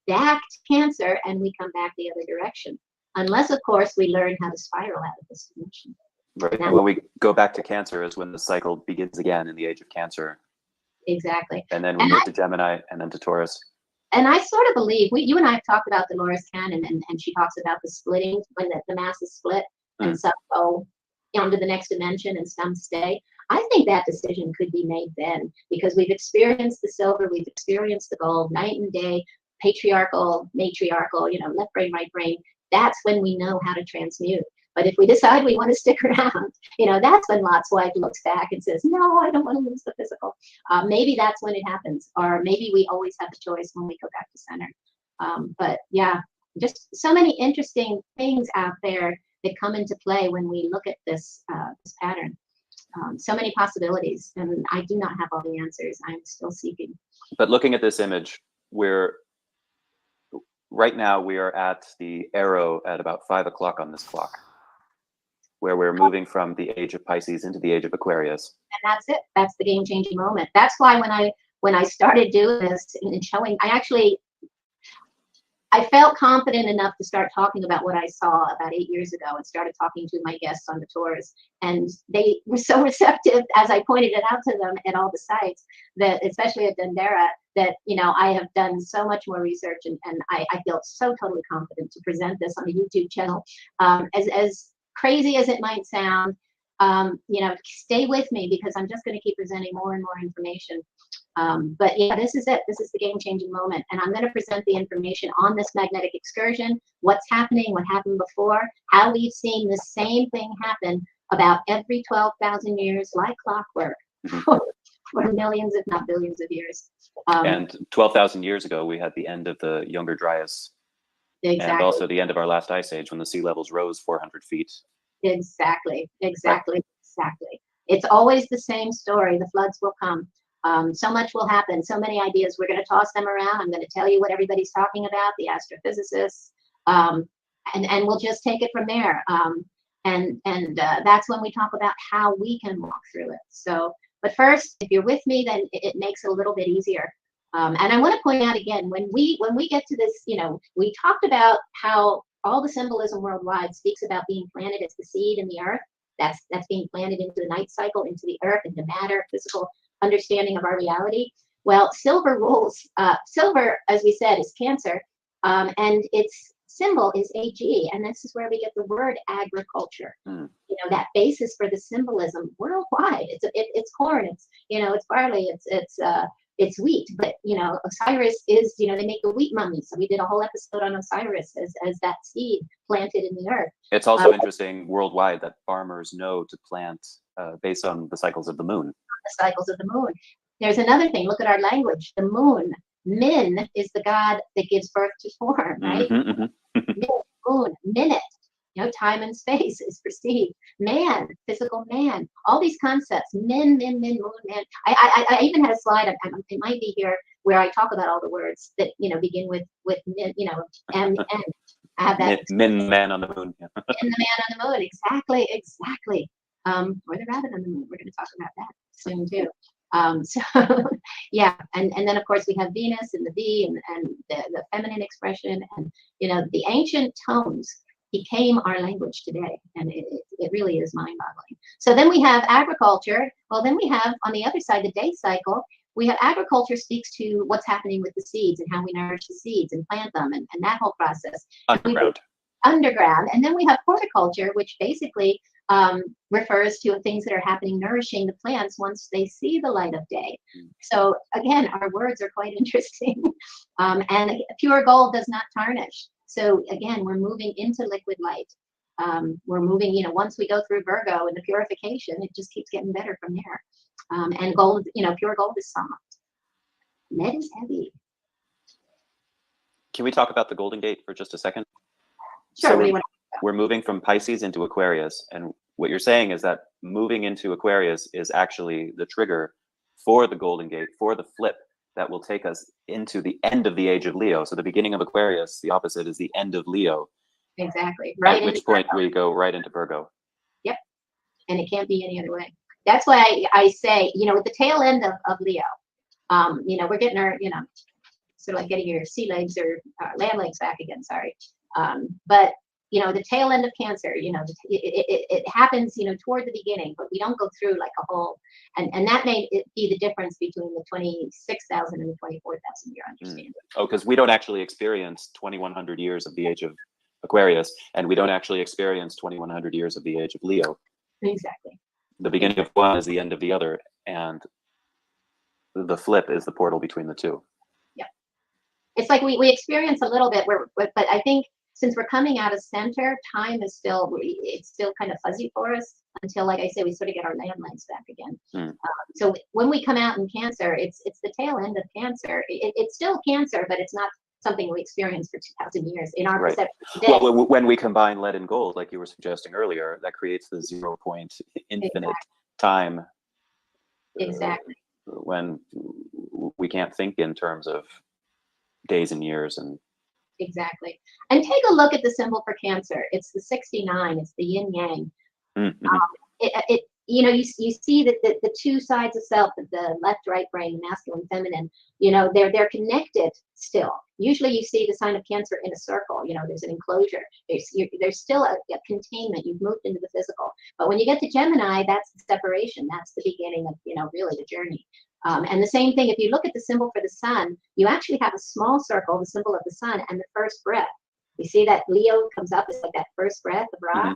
Back to Cancer, and we come back the other direction. Unless, of course, we learn how to spiral out of this dimension. Right. And when we go back to Cancer is when the cycle begins again in the age of Cancer. Exactly. And then we move to Gemini and then to Taurus. And I sort of believe, you and I have talked about Dolores Cannon, and she talks about the splitting, when the mass is split, and some go onto the next dimension and some stay. I think that decision could be made then, because we've experienced the silver, we've experienced the gold, night and day, patriarchal, matriarchal, you know, left brain, right brain. That's when we know how to transmute. But if we decide we want to stick around, you know, that's when Lot's wife looks back and says, no, I don't want to lose the physical. Maybe that's when it happens. Or maybe we always have a choice when we go back to center. But yeah, just so many interesting things out there that come into play when we look at this pattern. So many possibilities. And I do not have all the answers. I'm still seeking. But looking at this image, right now we are at the arrow at about 5 o'clock on this clock, where we're moving from the age of Pisces into the age of Aquarius. And that's it. That's the game-changing moment. That's why when I started doing this and showing, I felt confident enough to start talking about what I saw about 8 years ago and started talking to my guests on the tours. And they were so receptive as I pointed it out to them at all the sites, that especially at Dendera, that, you know, I have done so much more research and I feel so totally confident to present this on a YouTube channel. As crazy as it might sound, you know, stay with me because I'm just going to keep presenting more and more information. But yeah, this is it. This is the game-changing moment. And I'm going to present the information on this magnetic excursion, what's happening, what happened before, how we've seen the same thing happen about every 12,000 years like clockwork for millions, if not billions of years. And 12,000 years ago, we had the end of the Younger Dryas. Exactly. And also the end of our last ice age when the sea levels rose 400 feet. Exactly. It's always the same story. The floods will come. So much will happen. So many ideas. We're going to toss them around. I'm going to tell you what everybody's talking about, the astrophysicists, and we'll just take it from there. And that's when we talk about how we can walk through it. So, but first, if you're with me, then it makes it a little bit easier. And I want to point out again, when we get to this, we talked about how all the symbolism worldwide speaks about being planted as the seed in the earth. That's being planted into the night cycle, into the earth, into matter, physical understanding of our reality. Well, silver rules. Silver, as we said, is Cancer, and its symbol is AG, and this is where we get the word agriculture. That basis for the symbolism worldwide. It's corn. It's barley. It's wheat. But Osiris is. They make the wheat mummy. So we did a whole episode on Osiris as that seed planted in the earth. It's also interesting worldwide that farmers know to plant based on the cycles of the moon. The cycles of the moon. There's another thing. Look at our language. The moon. Min is the god that gives birth to form, right? Moon, minute, time and space is perceived. Man, physical man, all these concepts. Min, moon, man. I even had a slide. It might be here where I talk about all the words that begin with min, and I have that. Min, man on the moon. Min, the man on the moon. Exactly. Or the rabbit on the moon. We're going to talk about that soon too. And then of course we have Venus and the V and the feminine expression, and the ancient tones became our language today, and it really is mind-boggling. So then we have agriculture. Well, then we have on the other side the day cycle. We have agriculture speaks to what's happening with the seeds and how we nourish the seeds and plant them and that whole process. Underground. And then we have horticulture, which basically refers to things that are happening, nourishing the plants once they see the light of day. So again, our words are quite interesting. And pure gold does not tarnish. So again, we're moving into liquid light. We're moving, once we go through Virgo and the purification, it just keeps getting better from there. And gold, pure gold is soft. Lead is heavy. Can we talk about the Golden Gate for just a second? Sure. So we're moving from Pisces into Aquarius, and what you're saying is that moving into Aquarius is actually the trigger for the Golden Gate, for the flip that will take us into the end of the age of Leo. So the beginning of Aquarius, the opposite is the end of Leo. Exactly. Right. At which point we go right into Virgo. Yep. And it can't be any other way. That's why I say, at the tail end of Leo, we're getting our, sort of like getting your sea legs or land legs back again. Sorry. But the tail end of Cancer, it happens, toward the beginning, but we don't go through like a whole, and that may be the difference between the 26,000 and the 24,000 year understanding. Oh, because we don't actually experience 2,100 years of the age of Aquarius, and we don't actually experience 2,100 years of the age of Leo. Exactly. The beginning of one is the end of the other, and the flip is the portal between the two. Yeah. It's like we experience a little bit but I think since we're coming out of center, time is it's still kind of fuzzy for us until, like I say, we sort of get our landlines back again. So when we come out in Cancer, it's the tail end of Cancer. It's still Cancer, but it's not something we experienced for 2,000 years in our perception today. Well, when we combine lead and gold, like you were suggesting earlier, that creates the 0 point infinite time. Exactly. When we can't think in terms of days and years and. Exactly. And take a look at the symbol for Cancer. It's the 69. It's the yin yang. You see that the two sides of self, the left, right brain, masculine, feminine, they're connected still. Usually you see the sign of Cancer in a circle, there's an enclosure. There's still a containment. You've moved into the physical. But when you get to Gemini, that's the separation. That's the beginning of, really the journey. And the same thing, if you look at the symbol for the sun, you actually have a small circle, the symbol of the sun, and the first breath. You see that Leo comes up, it's like that first breath of Ra,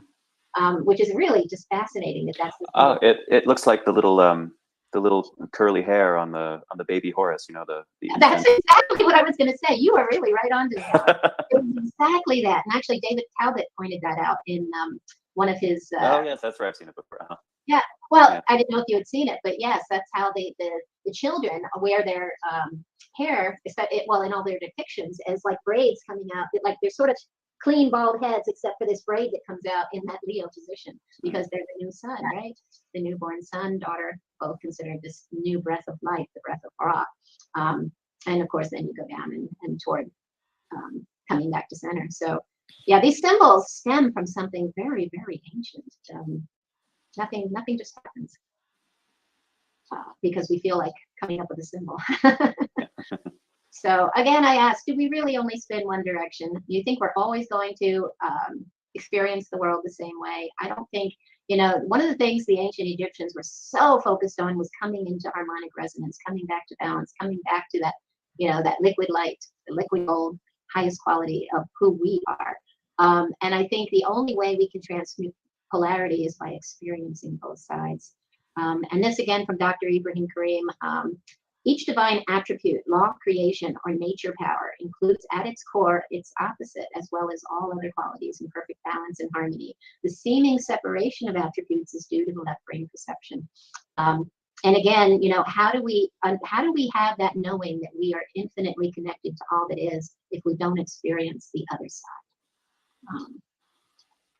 which is really just fascinating that's the symbol. It looks like the little curly hair on the baby Horus, That's exactly what I was going to say. You are really right on to that. It was exactly that. And actually, David Talbot pointed that out in one of his. Oh, yes, that's where I've seen it before. Yeah. Well, I didn't know if you had seen it, but yes, that's how the children wear their hair, in all their depictions, as like braids coming out. Like they're sort of clean bald heads, except for this braid that comes out in that Leo position, because they're the new sun, right? The newborn son, daughter, both considered this new breath of life, the breath of Ra. And of course, then you go down and toward coming back to center. So yeah, these symbols stem from something very, very ancient. Nothing just happens because we feel like coming up with a symbol. So again, I ask, do we really only spin one direction? Do you think we're always going to experience the world the same way? I don't think, one of the things the ancient Egyptians were so focused on was coming into harmonic resonance, coming back to balance, coming back to that, that liquid light, the liquid gold, highest quality of who we are. And I think the only way we can transmute polarity is by experiencing both sides. And this again from Dr. Ibrahim Karim. Each divine attribute, law of creation, or nature power includes at its core its opposite, as well as all other qualities in perfect balance and harmony. The seeming separation of attributes is due to the left brain perception. And again, how do we have that knowing that we are infinitely connected to all that is if we don't experience the other side?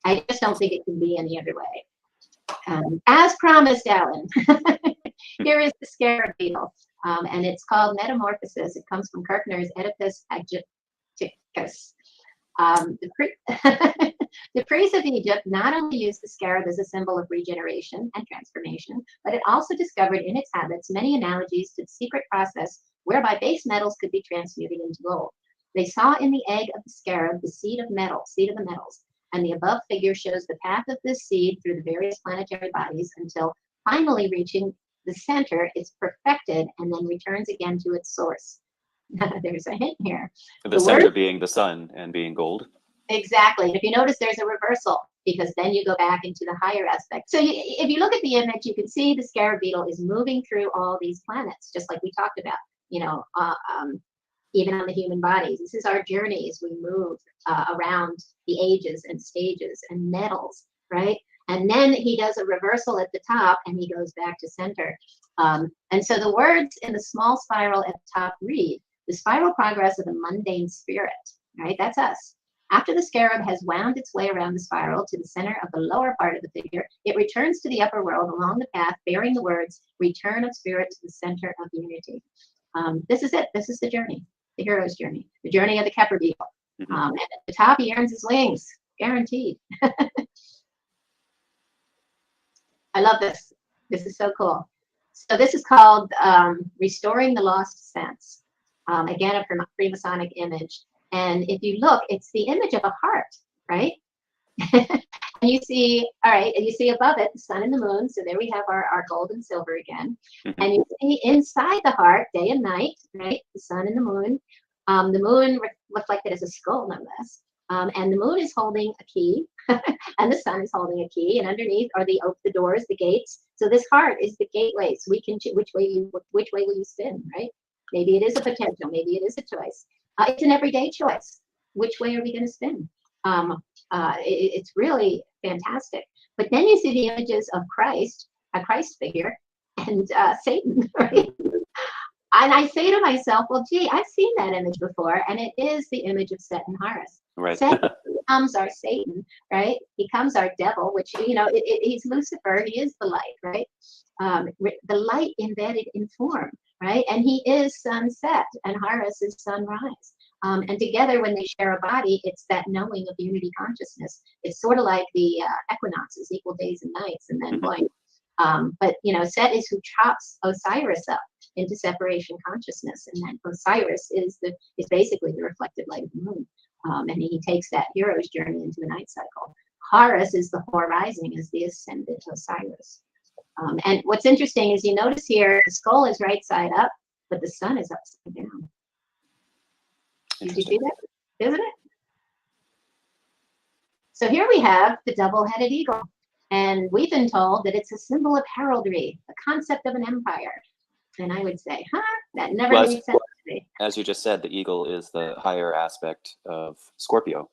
I just don't think it can be any other way. As promised, Alan, here is the scarab beetle. And it's called Metamorphosis. It comes from Kirchner's Oedipus Agicticus. The priests of Egypt not only used the scarab as a symbol of regeneration and transformation, but it also discovered in its habits many analogies to the secret process whereby base metals could be transmuted into gold. They saw in the egg of the scarab the seed of the metals, and the above figure shows the path of this seed through the various planetary bodies until finally reaching the center is perfected and then returns again to its source. There's a hint here. The center being the sun and being gold. Exactly. And if you notice, there's a reversal because then you go back into the higher aspect. So if you look at the image, you can see the scarab beetle is moving through all these planets, just like we talked about, even on the human bodies. This is our journey as we move around the ages and stages and metals, right? And then he does a reversal at the top and he goes back to center. And so the words in the small spiral at the top read, the spiral progress of the mundane spirit, right? That's us. After the scarab has wound its way around the spiral to the center of the lower part of the figure, it returns to the upper world along the path bearing the words, return of spirit to the center of unity. This is it. This is the journey, the hero's journey, the journey of the Kepler beetle. And at the top, he earns his wings, guaranteed. I love this. This is so cool. So this is called Restoring the Lost Sense. Again, a Freemasonic image. And if you look, it's the image of a heart, right? And you see, all right, and you see above it, the sun and the moon. So there we have our gold and silver again. And you see inside the heart, day and night, right? The sun and the moon. The moon reflected as a skull, no less. And the moon is holding a key, and the sun is holding a key, and underneath are the doors, the gates. So this heart is the gateway. So we can choose which way will you spin, right? Maybe it is a potential, maybe it is a choice. It's an everyday choice. Which way are we going to spin? It's really fantastic. But then you see the images of Christ, a Christ figure, and Satan, right? And I say to myself, well, gee, I've seen that image before, and it is the image of Set and Horus. Right. Set becomes our Satan, right? He becomes our devil, which, he's Lucifer. He is the light, right? The light embedded in form, right? And he is sunset, and Horus is sunrise. And together, when they share a body, it's that knowing of unity consciousness. It's sort of like the equinoxes, equal days and nights, and then going. But Set is who chops Osiris up into separation consciousness, and then Osiris is basically the reflected light of the moon, and he takes that hero's journey into the night cycle. Horus is the horizon, is the ascendant Osiris. And what's interesting is you notice here the skull is right side up, but the sun is upside down. Did you see that? Isn't it? So here we have the double-headed eagle. And we've been told that it's a symbol of heraldry, the concept of an empire. And I would say, that never made sense to me. As you just said, the eagle is the higher aspect of Scorpio.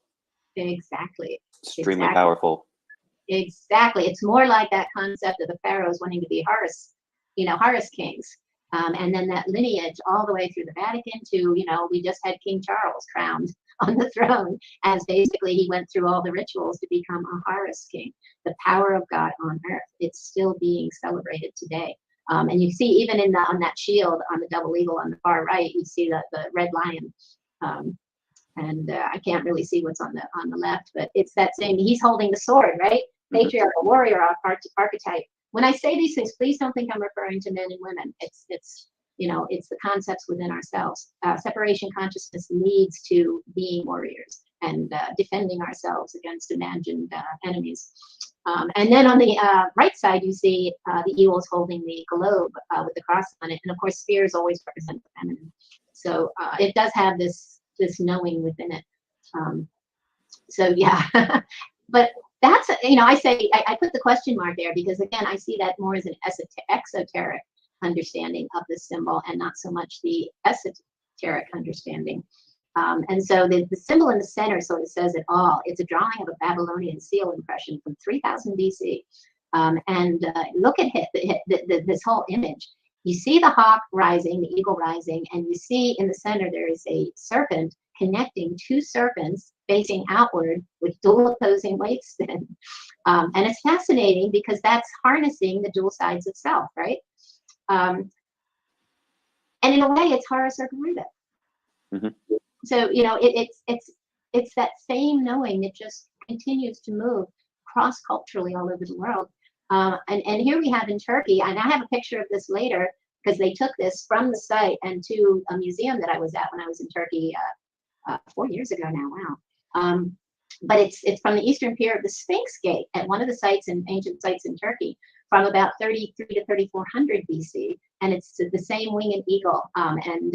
Exactly. Extremely powerful. Exactly. It's more like that concept of the pharaohs wanting to be Horus, Horus kings. And then that lineage all the way through the Vatican to, we just had King Charles crowned on the throne, as basically he went through all the rituals to become a Horus king. The power of God on earth. It's still being celebrated today. And you see even on that shield on the double eagle on the far right, you see the red lion. And I can't really see what's on the left, but it's that same, he's holding the sword, right? Patriarchal warrior archetype. When I say these things, please don't think I'm referring to men and women. It's it's the concepts within ourselves. Separation consciousness leads to being warriors and defending ourselves against imagined enemies. And then on the right side, you see the eagles holding the globe with the cross on it. And of course, spears always represent the feminine. So it does have this knowing within it. So yeah, but that's, I say, I put the question mark there because again, I see that more as an exoteric understanding of the symbol and not so much the esoteric understanding. And so the symbol in the center sort of says it all. It's a drawing of a Babylonian seal impression from 3000 BC. And look at this whole image. You see the hawk rising, the eagle rising, and you see in the center there is a serpent connecting two serpents facing outward with dual opposing weights. And it's fascinating because that's harnessing the dual sides of self, right? And in a way, it's Horus or Garuda. Mm-hmm. So it's that same knowing that just continues to move cross-culturally all over the world. And here we have in Turkey, and I have a picture of this later because they took this from the site and to a museum that I was at when I was in Turkey 4 years ago now. Wow. But it's from the eastern pier of the Sphinx Gate at one of the ancient sites in Turkey from about 33 to 3400 BC, and it's the same winged eagle and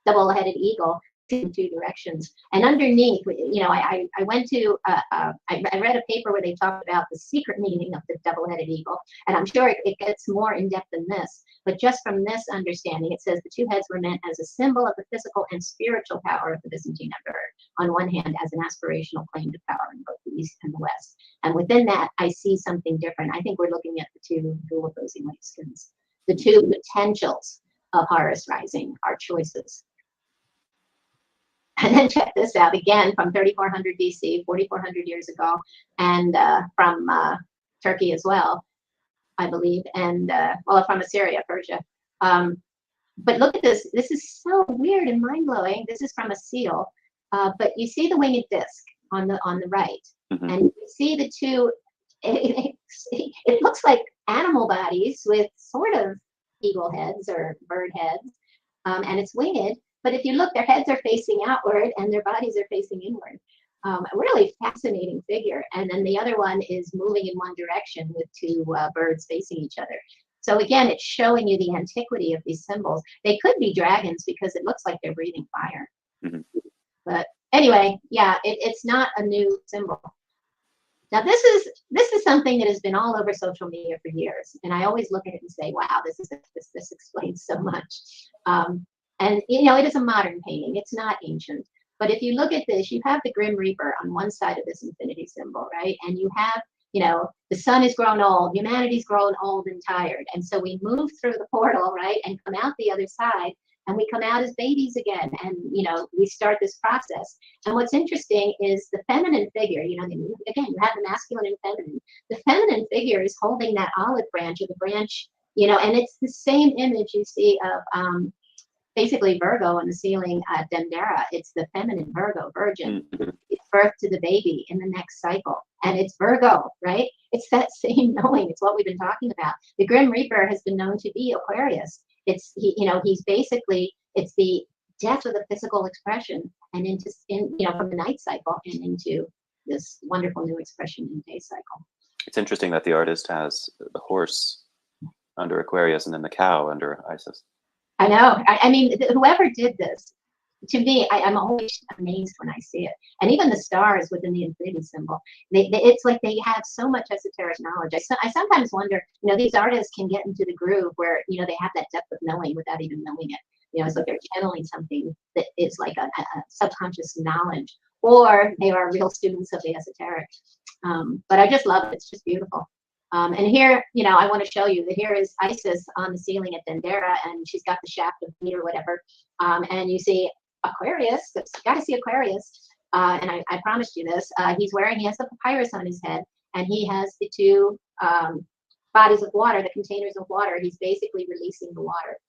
double-headed eagle in two directions. And underneath, I went to, I read a paper where they talked about the secret meaning of the double-headed eagle, and I'm sure it gets more in depth than this. But just from this understanding, it says the two heads were meant as a symbol of the physical and spiritual power of the Byzantine Empire. On one hand, as an aspirational claim to power in both the East and the West. And within that, I see something different. I think we're looking at the two dual opposing light skins, the two potentials of Horus rising, our choices. And then check this out again from 3400 BC, 4400 years ago, and from Turkey as well, I believe, and from Assyria, Persia. But look at this. This is so weird and mind-blowing. This is from a seal, but you see the winged disc on the right, Mm-hmm. and you see the two. It looks like animal bodies with sort of eagle heads or bird heads, and it's winged. But if you look, their heads are facing outward and their bodies are facing inward. A really fascinating figure. And then the other one is moving in one direction with two birds facing each other. So again, it's showing you the antiquity of these symbols. They could be dragons because it looks like they're breathing fire. Mm-hmm. But anyway, yeah, it's not a new symbol. Now this is something that has been all over social media for years. And I always look at it and say, wow, this explains so much. And it is a modern painting. It's not ancient. But if you look at this, you have the Grim Reaper on one side of this infinity symbol, right? And you have, the sun has grown old, humanity's grown old and tired. And so we move through the portal, right? And come out the other side. And we come out as babies again. And, we start this process. And what's interesting is the feminine figure, again, you have the masculine and feminine. The feminine figure is holding that olive branch or the branch, and it's the same image you see of, basically Virgo on the ceiling at Dendera. It's the feminine Virgo, virgin. Mm-hmm. It's birth to the baby in the next cycle. And it's Virgo, right? It's that same knowing. It's what we've been talking about. The Grim Reaper has been known to be Aquarius. He's basically, it's the death of the physical expression and from the night cycle and into this wonderful new expression in day cycle. It's interesting that the artist has the horse under Aquarius and then the cow under Isis. I know. I mean, whoever did this, to me, I'm always amazed when I see it. And even the stars within the infinity symbol, it's like they have so much esoteric knowledge. I sometimes wonder, these artists can get into the groove where, they have that depth of knowing without even knowing it. It's like they're channeling something that is like a subconscious knowledge, or they are real students of the esoteric. But I just love it. It's just beautiful. And here, I want to show you that here is Isis on the ceiling at Dendera, and she's got the shaft of meat or whatever. And you see Aquarius, you got to see Aquarius. And I promised you this. He has the papyrus on his head, and he has the two bodies of water, the containers of water. He's basically releasing the water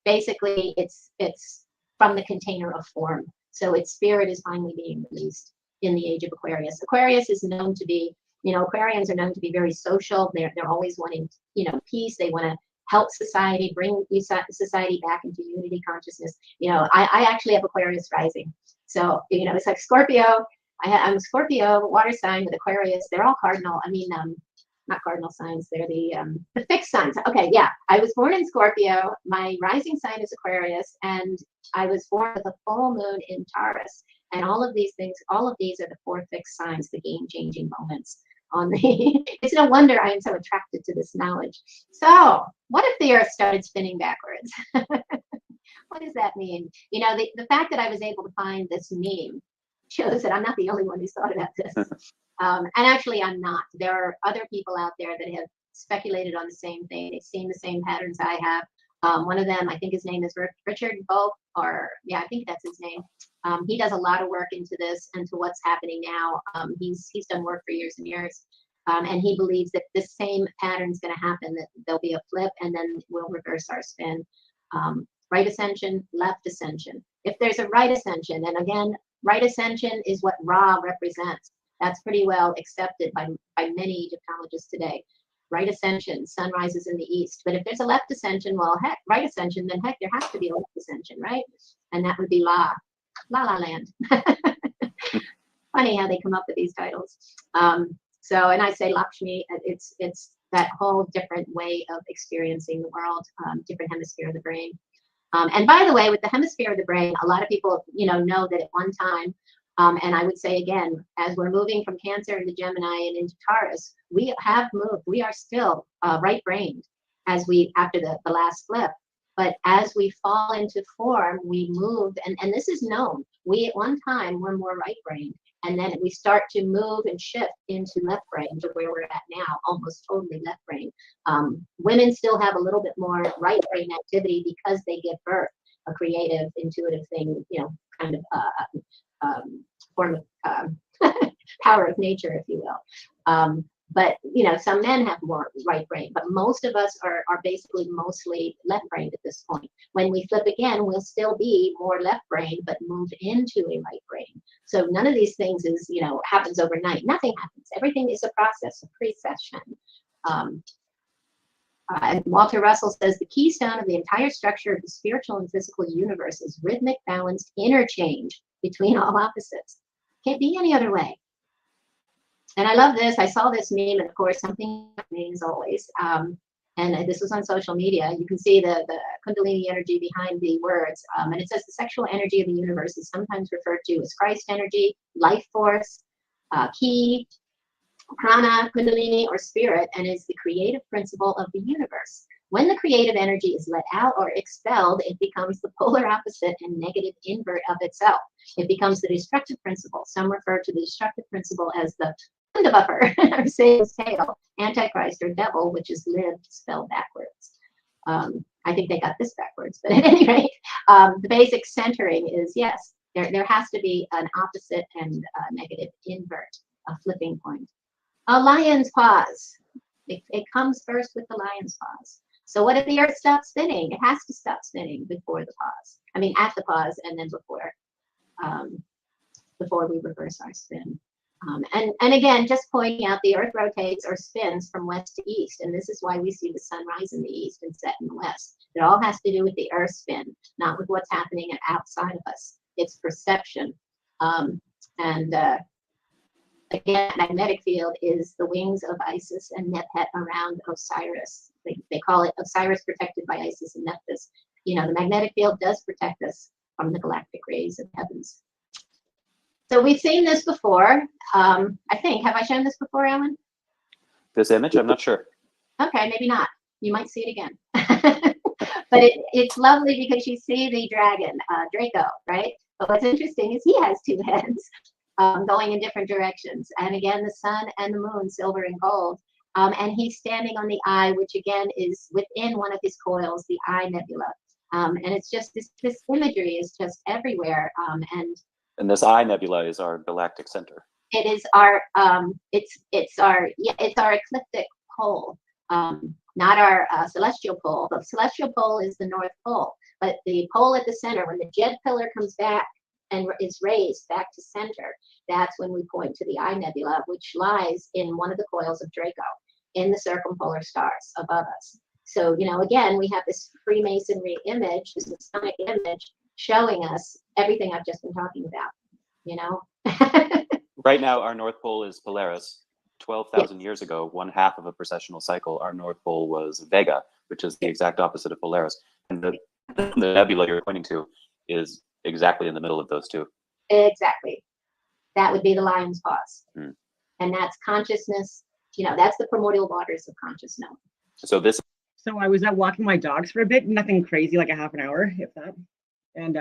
basically it's from the container of form. So its spirit is finally being released in the age of Aquarius. Aquarius is known to be You know, Aquarians are known to be very social. They're always wanting, you know, peace. They want to help society, bring society back into unity consciousness. You know, I actually have Aquarius rising. So, you know, it's like Scorpio. I'm a Scorpio water sign with Aquarius. They're all cardinal. I mean, not cardinal signs. They're the fixed signs. Okay, yeah. I was born in Scorpio. My rising sign is Aquarius, and I was born with a full moon in Taurus. And all of these things, all of these are the 4 fixed signs, the game-changing moments on the. It's no wonder I am so attracted to this knowledge. So, what if the Earth started spinning backwards? What does that mean? You know, the fact that I was able to find this meme shows that I'm not the only one who's thought about this. And actually, I'm not. There are other people out there that have speculated on the same thing. They've seen the same patterns I have. One of them, I think his name is Richard Volk, or yeah, I think that's his name. He does a lot of work into this and to what's happening now. He's done work for years and years. And he believes that this same pattern is going to happen, that there'll be a flip and then we'll reverse our spin. Right ascension, left ascension. If there's a right ascension, and again, right ascension is what Ra represents. That's pretty well accepted by many Egyptologists today. Right ascension, sun rises in the east. But if there's a left ascension, well, heck, right ascension, then heck, there has to be a left ascension, right? And that would be La La Land. Funny how they come up with these titles. So, and I say Lakshmi, it's that whole different way of experiencing the world, different hemisphere of the brain. And by the way, with the hemisphere of the brain, a lot of people, you know that at one time, and I would say again, as we're moving from Cancer into Gemini and into Taurus, we have moved. We are still right-brained after the last flip. But as we fall into form, we move, and this is known. We at one time were more right-brained, and then we start to move and shift into left-brain to where we're at now, almost totally left-brain. Women still have a little bit more right-brain activity because they give birth, a creative, intuitive thing, you know, kind of form of power of nature, if you will. But, you know, some men have more right brain, but most of us are basically mostly left brained at this point. When we flip again, we'll still be more left brain, but move into a right brain. So none of these things is, you know, happens overnight. Nothing happens. Everything is a process, a precession. And Walter Russell says the keystone of the entire structure of the spiritual and physical universe is rhythmic, balanced interchange between all opposites. Can't be any other way. And I love this. I saw this meme, and of course, something means always. And this was on social media. You can see the Kundalini energy behind the words. And it says the sexual energy of the universe is sometimes referred to as Christ energy, life force, ki, prana, Kundalini, or spirit, and is the creative principle of the universe. When the creative energy is let out or expelled, it becomes the polar opposite and negative invert of itself. It becomes the destructive principle. Some refer to the destructive principle as the Buffer, or Satan's tail, Antichrist, or devil, which is lived spelled backwards. I think they got this backwards, but at any rate, the basic centering is, yes, there has to be an opposite and negative invert, a flipping point. A lion's pause. It comes first with the lion's pause. So what if the earth stops spinning? It has to stop spinning before the pause. I mean, at the pause and then before we reverse our spin. And again, just pointing out, the earth rotates or spins from west to east. And this is why we see the sun rise in the east and set in the west. It all has to do with the earth spin, not with what's happening outside of us. It's perception. Again, magnetic field is the wings of Isis and Nephet around Osiris. They call it Osiris protected by Isis and Nephthys. You know, the magnetic field does protect us from the galactic rays of heavens. So we've seen this before. I think, have I shown this before, Ellen? This image? I'm not sure. Okay, maybe not. You might see it again. But it's lovely because you see the dragon, Draco, right? But what's interesting is he has two heads going in different directions. And again, the sun and the moon, silver and gold. And he's standing on the eye, which again is within one of his coils, the Eye Nebula. And it's just this imagery is just everywhere. And this Eye Nebula is our galactic center. It is our it's our ecliptic pole, not our celestial pole. The celestial pole is the North Pole, but the pole at the center, when the Jed pillar comes back and is raised back to center, that's when we point to the Eye Nebula, which lies in one of the coils of Draco in the circumpolar stars above us. So, again, we have this Freemasonry image, this Masonic image, showing us everything I've just been talking about, Right now, our North Pole is Polaris. 12,000 years ago, one half of a precessional cycle, our North Pole was Vega, which is the exact opposite of Polaris. And the nebula you're pointing to is exactly in the middle of those two. Exactly. That would be the lion's paws. And that's consciousness, that's the primordial waters of conscious knowing. So this. So I was out walking my dogs for a bit, nothing crazy, like a half an hour, if that. And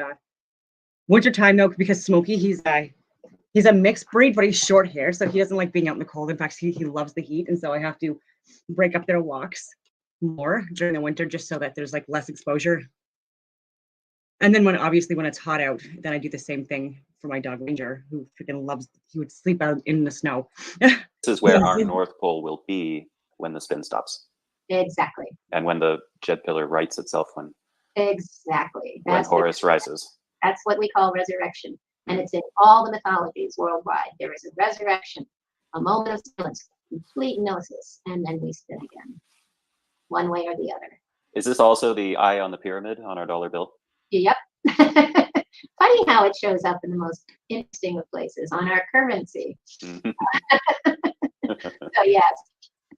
wintertime though, because Smokey, he's a mixed breed, but he's short hair, so he doesn't like being out in the cold. In fact, he loves the heat, and so I have to break up their walks more during the winter just so that there's like less exposure. And then when it's hot out, then I do the same thing for my dog Ranger, who freaking loves, he would sleep out in the snow. This is where our North Pole will be when the spin stops. Exactly. And when the jet pillar rights itself, when Horus rises. That's what we call resurrection. And it's in all the mythologies worldwide. There is a resurrection, a moment of silence, complete gnosis, and then we spin again, one way or the other. Is this also the eye on the pyramid on our dollar bill? Yep. Funny how it shows up in the most interesting of places, on our currency. So yes.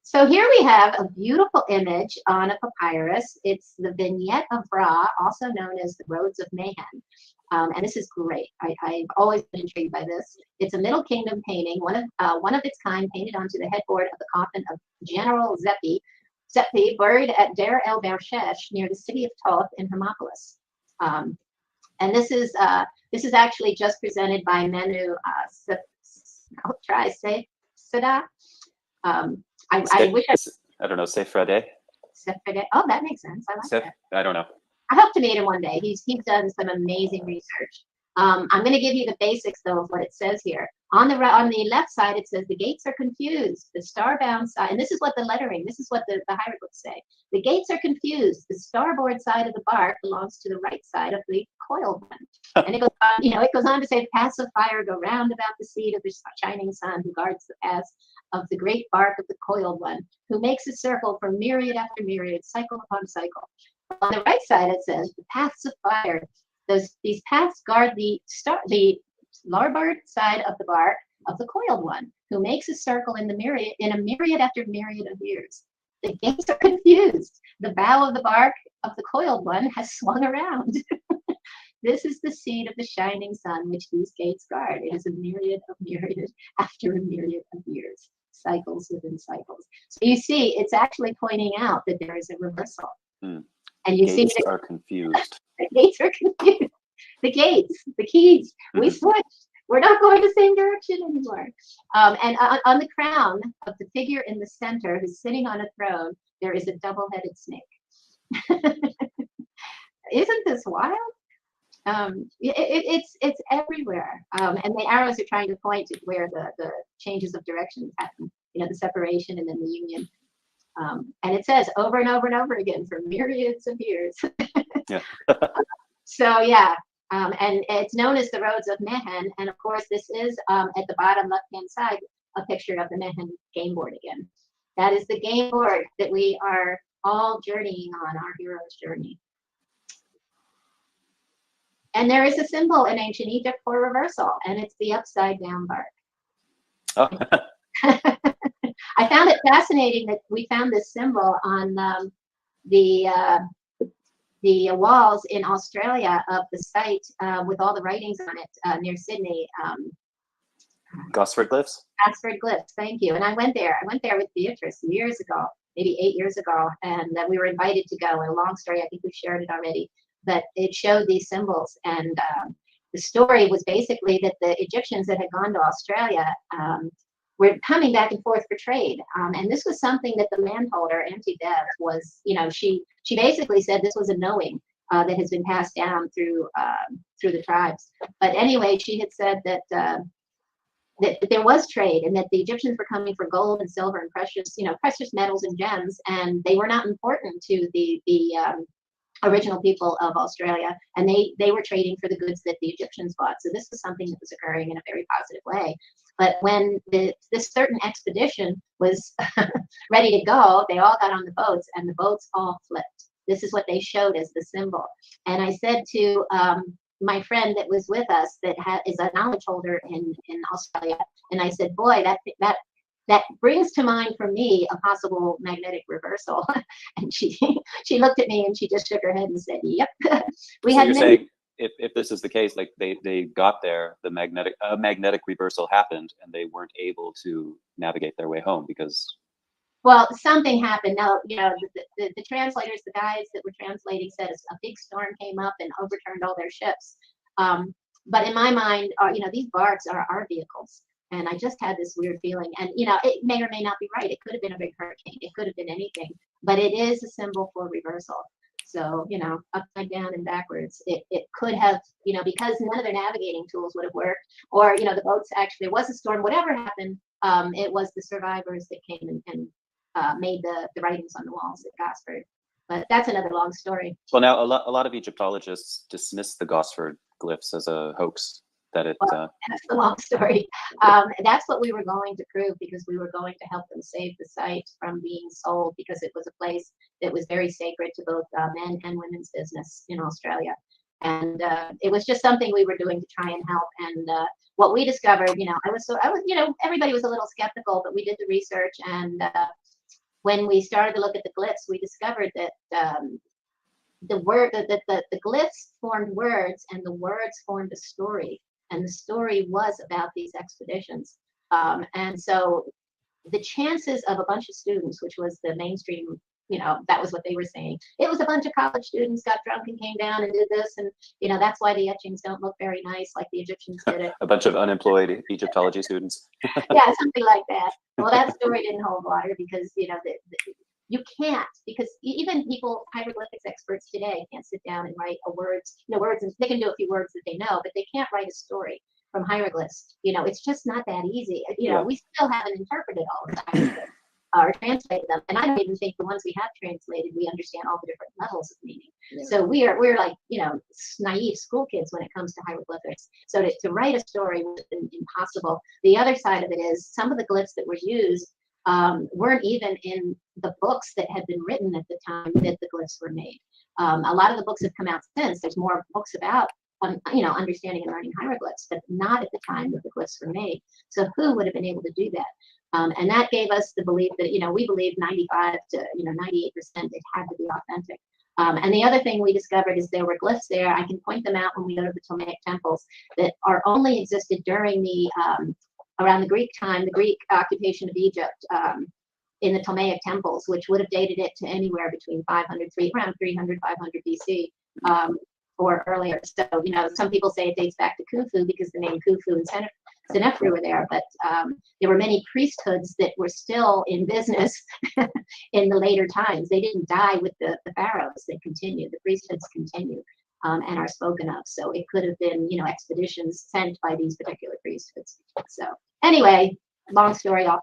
So here we have a beautiful image on a papyrus. It's the Vignette of Ra, also known as the Roads of Mayhem. And this is great. I've always been intrigued by this. It's a Middle Kingdom painting, one of its kind, painted onto the headboard of the coffin of General Zephi, buried at Deir el Bershesh near the city of Toth in Hermopolis. And this is actually just presented by Menu I'll try Seda. I wish I don't know, Sefrade? Sefrade. Oh, that makes sense. I like that. I don't know. I hope to meet him one day. He's done some amazing research. I'm going to give you the basics though of what it says here. On the left side, it says the gates are confused. The starbound side, and this is what the hieroglyphs say. The gates are confused. The starboard side of the bark belongs to the right side of the coiled one. And it goes on, it goes on to say the paths of fire go round about the seat of the shining sun, who guards the paths of the great bark of the coiled one, who makes a circle from myriad after myriad, cycle upon cycle. On the right side, it says the paths of fire. These paths guard the larboard side of the bark of the coiled one, who makes a circle in a myriad after myriad of years. The gates are confused. The bow of the bark of the coiled one has swung around. This is the seed of the shining sun, which these gates guard. It is a myriad after a myriad of years, cycles within cycles. So you see, it's actually pointing out that there is a reversal. And you gates see are confused. The gates are confused. The gates, the keys, we switched. We're not going the same direction anymore. And on the crown of the figure in the center who's sitting on a throne, there is a double-headed snake. Isn't this wild? It's everywhere. And the arrows are trying to point to where the changes of direction happen, the separation and then the union. And it says over and over and over again for myriads of years. Yeah. So yeah, and it's known as the Roads of Mehen. And of course, this is at the bottom left-hand side, a picture of the Mehen game board again. That is the game board that we are all journeying on, our hero's journey. And there is a symbol in ancient Egypt for reversal, and it's the upside down bark. Oh. I found it fascinating that we found this symbol on the walls in Australia of the site with all the writings on it near Sydney. Gosford glyphs? Gosford glyphs, thank you. And I went there with Beatrice years ago, maybe 8 years ago, and we were invited to go. And a long story, I think we've shared it already, but it showed these symbols. And the story was basically that the Egyptians that had gone to Australia were coming back and forth for trade. And this was something that the landholder, Auntie Bev, was, she basically said this was a knowing that has been passed down through the tribes. But anyway, she had said that there was trade and that the Egyptians were coming for gold and silver and precious metals and gems, and they were not important to the original people of Australia, and they were trading for the goods that the Egyptians bought. So this was something that was occurring in a very positive way. But when this certain expedition was ready to go, they all got on the boats, and the boats all flipped. This is what they showed as the symbol. And I said to my friend that was with us that is a knowledge holder in Australia, and I said, boy, that brings to mind for me a possible magnetic reversal. And she looked at me and she just shook her head and said, yep. So you're saying if this is the case, like they got there, the magnetic reversal happened, and they weren't able to navigate their way home because. Well, something happened. Now, you know, the translators, the guys that were translating said a big storm came up and overturned all their ships. But in my mind, you know, these barks are our vehicles. And I just had this weird feeling. And, you know, it may or may not be right. It could have been a big hurricane. It could have been anything. But it is a symbol for reversal. So, you know, upside down and backwards. It could have, you know, because none of their navigating tools would have worked. Or, you know, the boats actually, there was a storm. Whatever happened, it was the survivors that came and made the writings on the walls at Gosford. But that's another long story. Well, now a lot of Egyptologists dismiss the Gosford glyphs as a hoax. Well, that's the long story. That's what we were going to prove, because we were going to help them save the site from being sold, because it was a place that was very sacred to both men and women's business in Australia. And it was just something we were doing to try and help. And what we discovered, you know, I was, you know, everybody was a little skeptical, but we did the research. And when we started to look at the glyphs, we discovered that the glyphs formed words, and the words formed a story. And the story was about these expeditions. And so the chances of a bunch of students, which was the mainstream, you know, that was what they were saying. It was a bunch of college students got drunk and came down and did this. And, you know, that's why the etchings don't look very nice like the Egyptians did it. A bunch of unemployed Egyptology students. Yeah, something like that. Well, that story didn't hold water, because, you know, you can't, because even people, hieroglyphics experts today, can't sit down and write words, and they can do a few words that they know, but they can't write a story from hieroglyphs. You know, it's just not that easy. You know, we still haven't interpreted all of the hieroglyphs or translated them, and I don't even think the ones we have translated, we understand all the different levels of meaning. Yeah. So we're like, you know, naive school kids when it comes to hieroglyphics. So to write a story was impossible. The other side of it is some of the glyphs that were used weren't even in the books that had been written at the time that the glyphs were made. A lot of the books have come out since. There's more books about, you know, understanding and learning hieroglyphs, but not at the time that the glyphs were made. So who would have been able to do that? And that gave us the belief that, you know, we believe 95 to 98% it had to be authentic. And the other thing we discovered is there were glyphs there. I can point them out when we go to the Ptolemaic temples that are only existed during the around the Greek time, the Greek occupation of Egypt, in the Ptolemaic temples, which would have dated it to anywhere between around 300, 500 BC, or earlier. So, you know, some people say it dates back to Khufu because the name Khufu and Senefru were there, but there were many priesthoods that were still in business in the later times. They didn't die with the pharaohs. They continued. The priesthoods continued. And are spoken of. So it could have been, you know, expeditions sent by these particular priesthoods. So anyway, long story off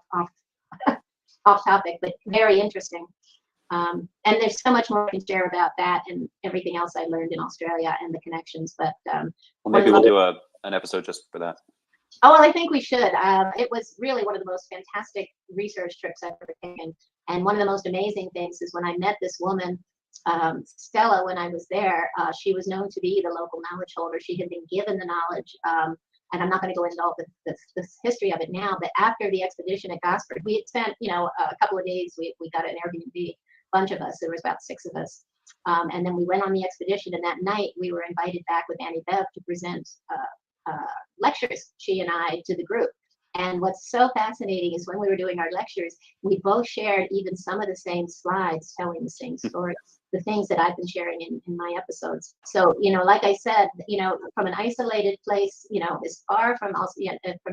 topic, but very interesting. And there's so much more I can share about that and everything else I learned in Australia and the connections. But well, maybe we'll do an episode just for that. Oh, well, I think we should. It was really one of the most fantastic research trips I've ever taken. And one of the most amazing things is when I met this woman, Stella, when I was there, she was known to be the local knowledge holder. She had been given the knowledge, and I'm not going to go into all the history of it now, but after the expedition at Gosford, we had spent, you know, a couple of days, we got an Airbnb, a bunch of us, there was about 6 of us, and then we went on the expedition, and that night we were invited back with Annie Bev to present lectures, she and I, to the group. And what's so fascinating is when we were doing our lectures, we both shared even some of the same slides telling the same stories, the things that I've been sharing in my episodes. So, you know, like I said, you know, from an isolated place, you know, as far from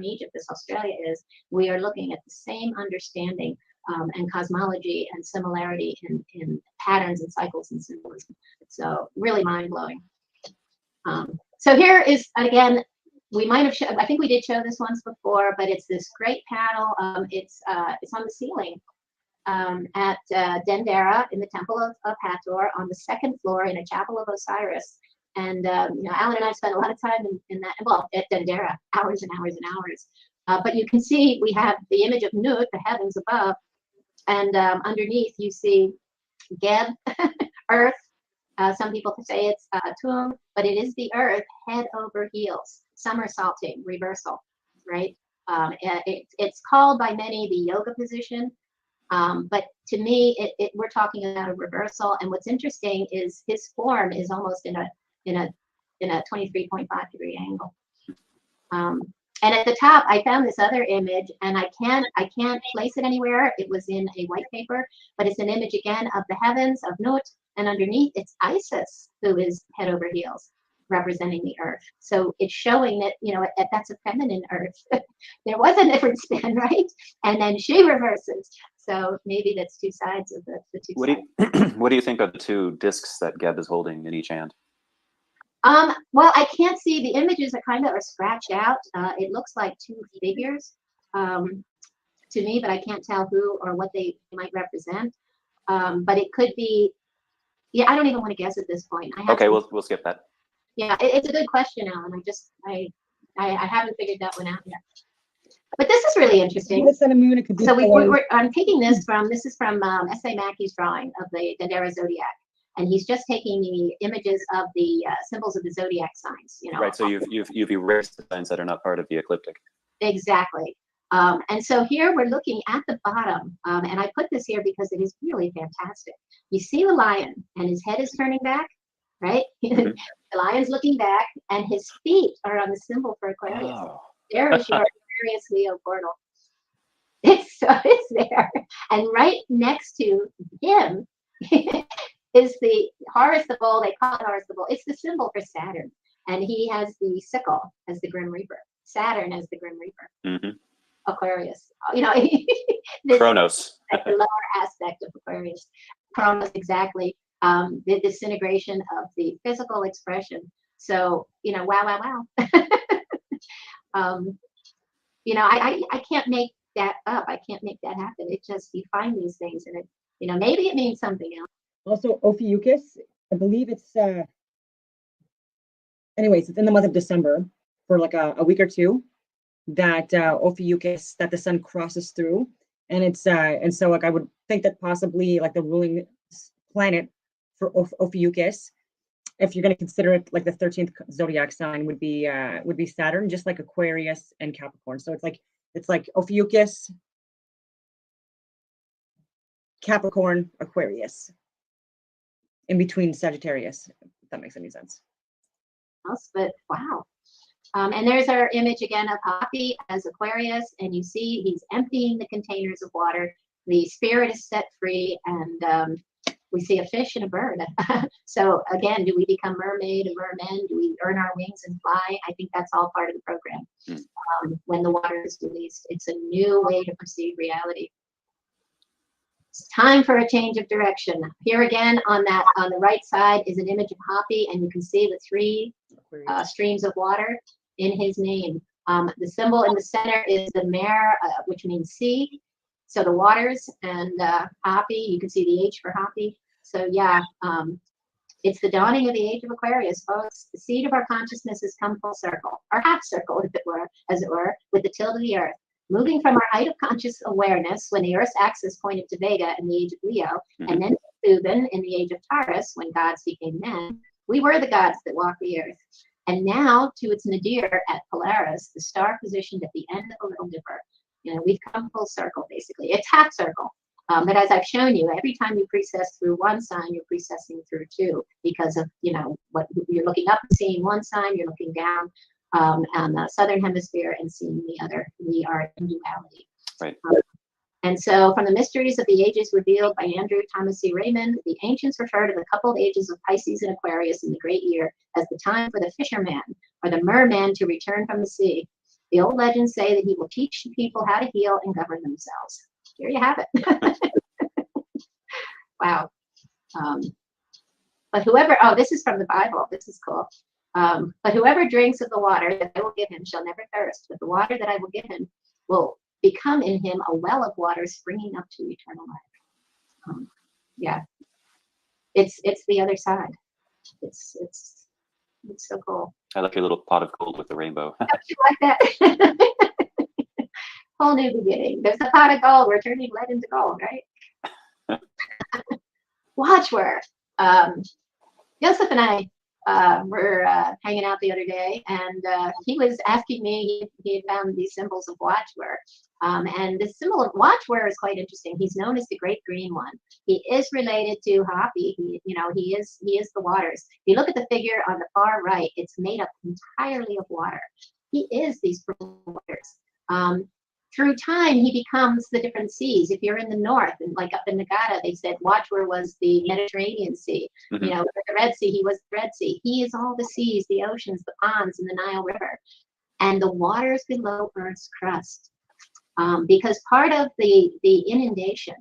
Egypt as Australia is, we are looking at the same understanding and cosmology and similarity in patterns and cycles and symbolism. So really mind-blowing. So here is, again, we might have I think we did show this once before, but it's this great panel. It's on the ceiling, at Dendera in the Temple of Hathor on the second floor in a chapel of Osiris. And Alan and I spent a lot of time in that, well, at Dendera, hours and hours and hours. But you can see we have the image of Nut, the heavens above, and underneath you see Geb, earth. Some people say it's Tum, but it is the earth head over heels, somersaulting, reversal, right? It's called by many the yoga position, but to me, we're talking about a reversal. And what's interesting is his form is almost in a 23.5 degree angle. And at the top, I found this other image, and I can't place it anywhere. It was in a white paper, but it's an image again of the heavens of Nut, and underneath it's Isis, who is head over heels, representing the earth. So it's showing that that's a feminine earth. There was a different spin, right? And then she reverses. So maybe that's two sides of the two sides. What do you think of the two discs that Geb is holding in each hand? Well, I can't see, the images are scratched out. It looks like two figures to me, but I can't tell who or what they might represent. But it could be, I don't even want to guess at this point. Okay, we'll skip that. Yeah, it's a good question, Alan. I haven't figured that one out yet. But this is really interesting. So I'm taking this is from S.A. Mackey's drawing of the Dendera zodiac. And he's just taking the images of the symbols of the zodiac signs. Right. So you've erased the signs that are not part of the ecliptic. Exactly. And so here we're looking at the bottom, and I put this here because it is really fantastic. You see the lion, and his head is turning back, right? Mm-hmm. The lion's looking back, and his feet are on the symbol for Aquarius. Oh. There is your Aquarius Leo portal. It's there, and right next to him. Is the Horus the Bull, they call it Horus the Bull. It's the symbol for Saturn. And he has the sickle as the Grim Reaper. Saturn as the Grim Reaper. Mm-hmm. Aquarius. Kronos. The lower aspect of Aquarius. Kronos, exactly. The disintegration of the physical expression. So, wow. I can't make that up. I can't make that happen. It just, you find these things and it, maybe it means something else. Also, Ophiuchus, I believe it's, anyways, it's in the month of December for like a week or two that Ophiuchus, that the sun crosses through. And it's, and so like I would think that possibly like the ruling planet for Ophiuchus, if you're going to consider it like the 13th zodiac sign would be Saturn, just like Aquarius and Capricorn. So it's like Ophiuchus, Capricorn, Aquarius. In between Sagittarius, if that makes any sense. But wow. And there's our image again of Hapi as Aquarius, and you see he's emptying the containers of water. The spirit is set free, and we see a fish and a bird. So again, do we become mermaid and mermen? Do we earn our wings and fly? I think that's all part of the program. When the water is released, it's a new way to perceive reality. It's time for a change of direction. Here again on the right side is an image of Hapi, and you can see the three streams of water in his name. The symbol in the center is the mare, which means sea. So the waters, and Hapi, you can see the H for Hapi. So yeah, it's the dawning of the age of Aquarius, folks. The seed of our consciousess has come full circle, or half circle, as it were, with the tilt of the earth. Moving from our height of conscious awareness when the Earth's axis pointed to Vega in the age of Leo, and then to Thuban in the age of Taurus when gods became men, we were the gods that walked the Earth. And now to its nadir at Polaris, the star positioned at the end of the Little Dipper. We've come full circle, basically. It's half circle. But as I've shown you, every time you precess through one sign, you're precessing through two because of, what you're looking up and seeing one sign, you're looking down on the southern hemisphere and seeing the other. We are in duality. Right. And so from the mysteries of the ages revealed by Andrew Thomas C. Raymond, the ancients refer to the coupled ages of Pisces and Aquarius in the great year as the time for the fisherman or the merman to return from the sea. The old legends say that he will teach the people how to heal and govern themselves. Here you have it. Wow. But whoever, this is from the Bible. This is cool. But whoever drinks of the water that I will give him shall never thirst, but the water that I will give him will become in him a well of water springing up to eternal life. Yeah, it's the other side. It's so cool. I like your little pot of gold with the rainbow. Don't you like that? Whole new beginning. There's a pot of gold. We're turning lead into gold, right? Watchware. Joseph and I were hanging out the other day, and he was asking me, he had found these symbols of watchware. And the symbol of watchware is quite interesting. He's known as the Great Green One. He is related to Hapi. He is the waters. If you look at the figure on the far right, it's made up entirely of water. He is these purple waters. Through time, he becomes the different seas. If you're in the north, and like up in Nagata, they said watchware was the Mediterranean Sea. Mm-hmm. You know, the Red Sea, he was the Red Sea. He is all the seas, the oceans, the ponds, and the Nile River, and the waters below Earth's crust. Because part of the inundation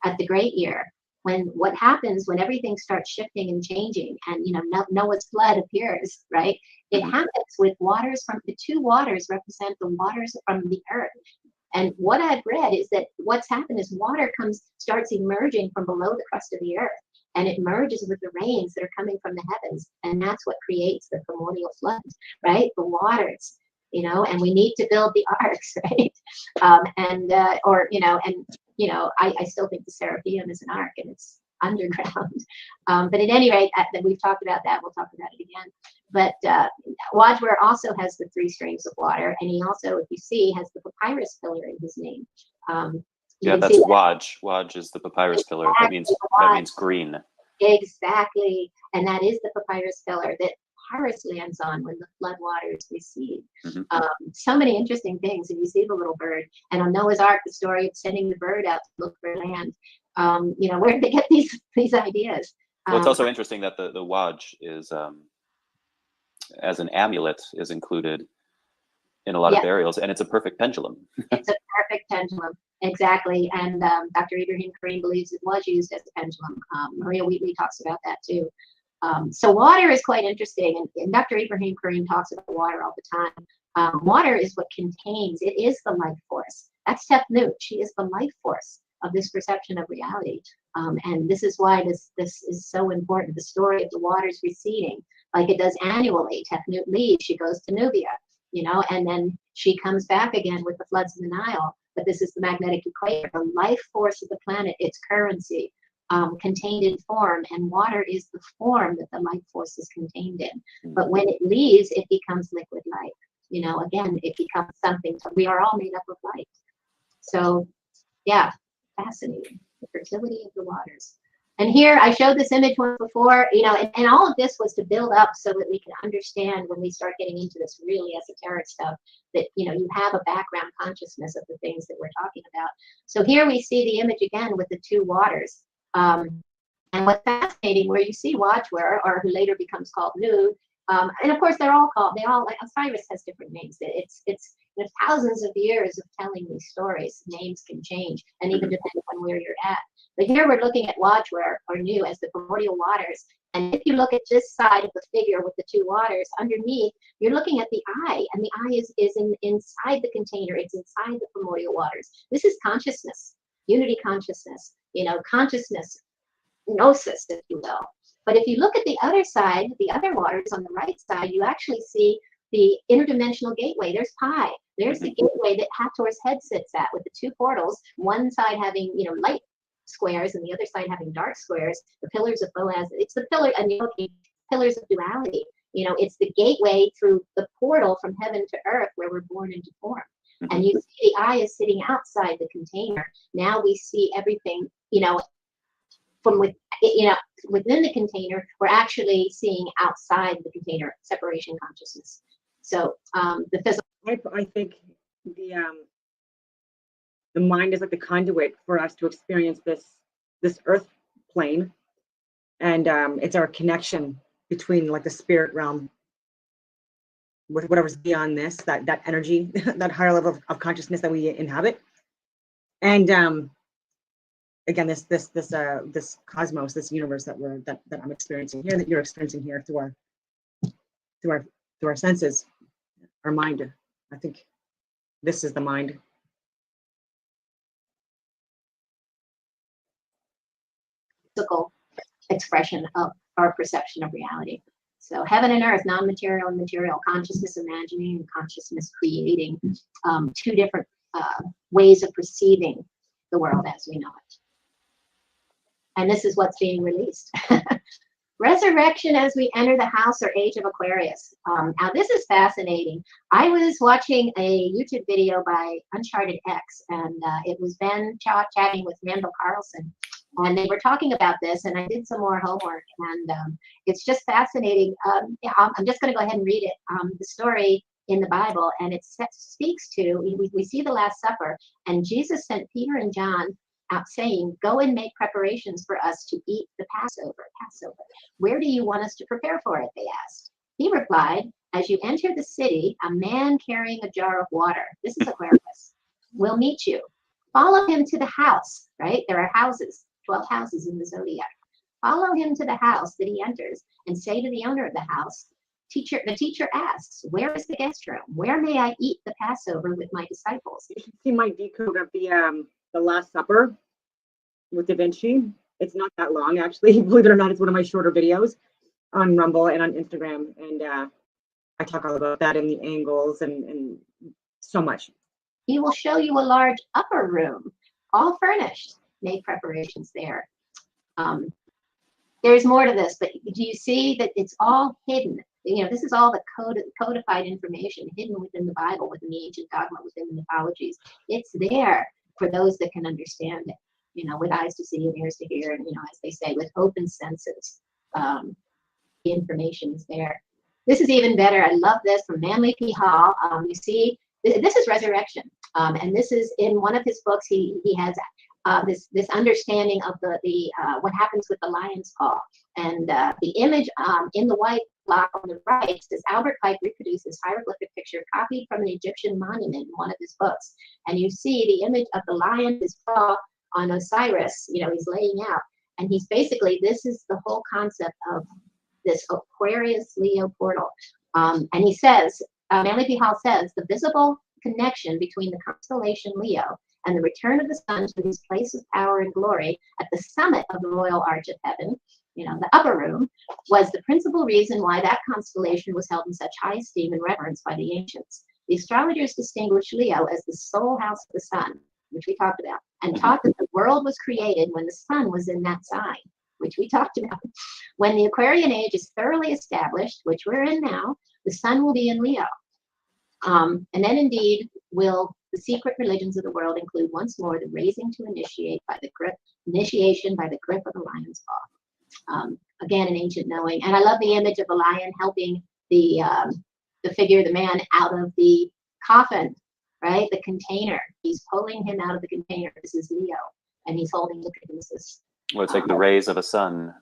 at the Great Year, what happens when everything starts shifting and changing, and Noah's flood appears, right? It happens with waters from the two waters represent the waters from the earth. And what I've read is that what's happened is water starts emerging from below the crust of the earth, and it merges with the rains that are coming from the heavens, and that's what creates the primordial flood, right? The waters, and we need to build the arks, right? I still think the Seraphim is an ark, and it's underground. But at any rate, we've talked about that. We'll talk about it again. But watchware also has the 3 streams of water, and he also, if you see, has the papyrus pillar in his name. Yeah, that's Waj. Waj is the papyrus pillar. Exactly, That means green. Exactly, and that is the papyrus pillar that Horus lands on when the flood waters recede. Mm-hmm. So many interesting things. And you see the little bird, and on Noah's Ark, the story of sending the bird out to look for land. Where did they get these ideas? Well, it's also interesting that the Waj is, as an amulet, is included in a lot of burials, and it's a perfect pendulum. It's a perfect pendulum, exactly. And Dr. Ibrahim Karim believes it was used as a pendulum. Maria Wheatley talks about that too. So water is quite interesting, and Dr. Ibrahim Karim talks about water all the time. Water is what contains, it is the life force. That's Tefnut. She is the life force of this perception of reality. And this is why this is so important. The story of the waters receding, like it does annually. Tefnut leaves, she goes to Nubia, and then she comes back again with the floods in the Nile. But this is the magnetic equator, the life force of the planet, its currency. Contained in form, and water is the form that the life force is contained in. But when it leaves, it becomes liquid light. Again, it becomes something. We are all made up of light. So, yeah, fascinating. The fertility of the waters. And here, I showed this image once before, and all of this was to build up so that we can understand when we start getting into this really esoteric stuff that, you have a background consciousness of the things that we're talking about. So here we see the image again with the 2 waters. And what's fascinating, where you see watchware, or who later becomes called Nude, and of course like Osiris has different names. It's thousands of years of telling these stories. Names can change, and even depending on where you're at. But here we're looking at watchware, or Nu, as the primordial waters. And if you look at this side of the figure with the 2 waters, underneath, you're looking at the eye, and the eye is inside the container. It's inside the primordial waters. This is consciousness, unity consciousness. Consciousness, gnosis, if you will. But if you look at the other side, the other waters on the right side, you actually see the interdimensional gateway. There's Pi. There's the gateway that Hathor's head sits at, with the 2 portals, one side having, light squares and the other side having dark squares. The pillars of Boaz. It's the pillar and the pillars of duality. It's the gateway through the portal from heaven to earth where we're born into form. And you see the eye is sitting outside the container. Now we see everything, from within the container. We're actually seeing outside the container, separation consciousness. So the physical. I think the mind is like the conduit for us to experience this earth plane, and it's our connection between like the spirit realm with whatever's beyond this, that energy, that higher level of consciousness that we inhabit. And again, this cosmos, this universe that I'm experiencing here, that you're experiencing here through our senses, our mind. I think this is the mind. physical expression of our perception of reality. So heaven and earth, non-material and material, consciousness imagining and consciousness creating, two different ways of perceiving the world as we know it. And this is what's being released. Resurrection as we enter the house or age of Aquarius. Now this is fascinating. I was watching a YouTube video by Uncharted X, and it was Ben chatting with Randall Carlson, and they were talking about this, and I did some more homework, and it's just fascinating. Yeah, I'm just going to go ahead and read it. The story in the Bible, and it speaks to, we see the Last Supper, and Jesus sent Peter and John out saying, go and make preparations for us to eat the Passover. Where do you want us to prepare for it? They asked. He replied, as you enter the city, a man carrying a jar of water, this is Aquarius, will meet you. Follow him to the house, right? There are houses, 12 houses in the zodiac. Follow him to the house that he enters and say to the owner of the house, the teacher asks, where is the guest room? Where may I eat the Passover with my disciples? You should see my decode of the Last Supper with Da Vinci. It's not that long, actually. Believe it or not, it's one of my shorter videos on Rumble and on Instagram. And I talk all about that and the angles and so much. He will show you a large upper room, all furnished. Make preparations there. There's more to this, but do you see that it's all hidden? You know, this is all the codified information hidden within the Bible, within the ancient dogma, within the mythologies. It's there for those that can understand it, you know, with eyes to see and ears to hear, and, you know, as they say, with open senses. The information is there. This is even better. I love this from Manly P. Hall. You see, this is resurrection. And this is in one of his books. He has this understanding of the what happens with the lion's paw. And the image in the white block on the right says Albert Pike reproduces hieroglyphic picture copied from an Egyptian monument in one of his books. And you see the image of the lion, his paw on Osiris, you know, he's laying out. And he's basically, this is the whole concept of this Aquarius Leo portal. And he says, Manly P. Hall says, the visible connection between the constellation Leo and the return of the sun to his place of power and glory at the summit of the royal arch of heaven, you know, the upper room, was the principal reason why that constellation was held in such high esteem and reverence by the ancients. The astrologers distinguished Leo as the sole house of the sun, which we talked about, and taught that the world was created when the sun was in that sign, which we talked about. When the Aquarian age is thoroughly established, which we're in now, the sun will be in Leo. And then indeed will the secret religions of the world include once more the raising to initiation by the grip of the lion's paw. Again, an ancient knowing. And I love the image of the lion helping the figure, the man, out of the coffin, right? The container. He's pulling him out of the container. This is Leo. And he's holding, look at this. Well, it's like the rays of a sun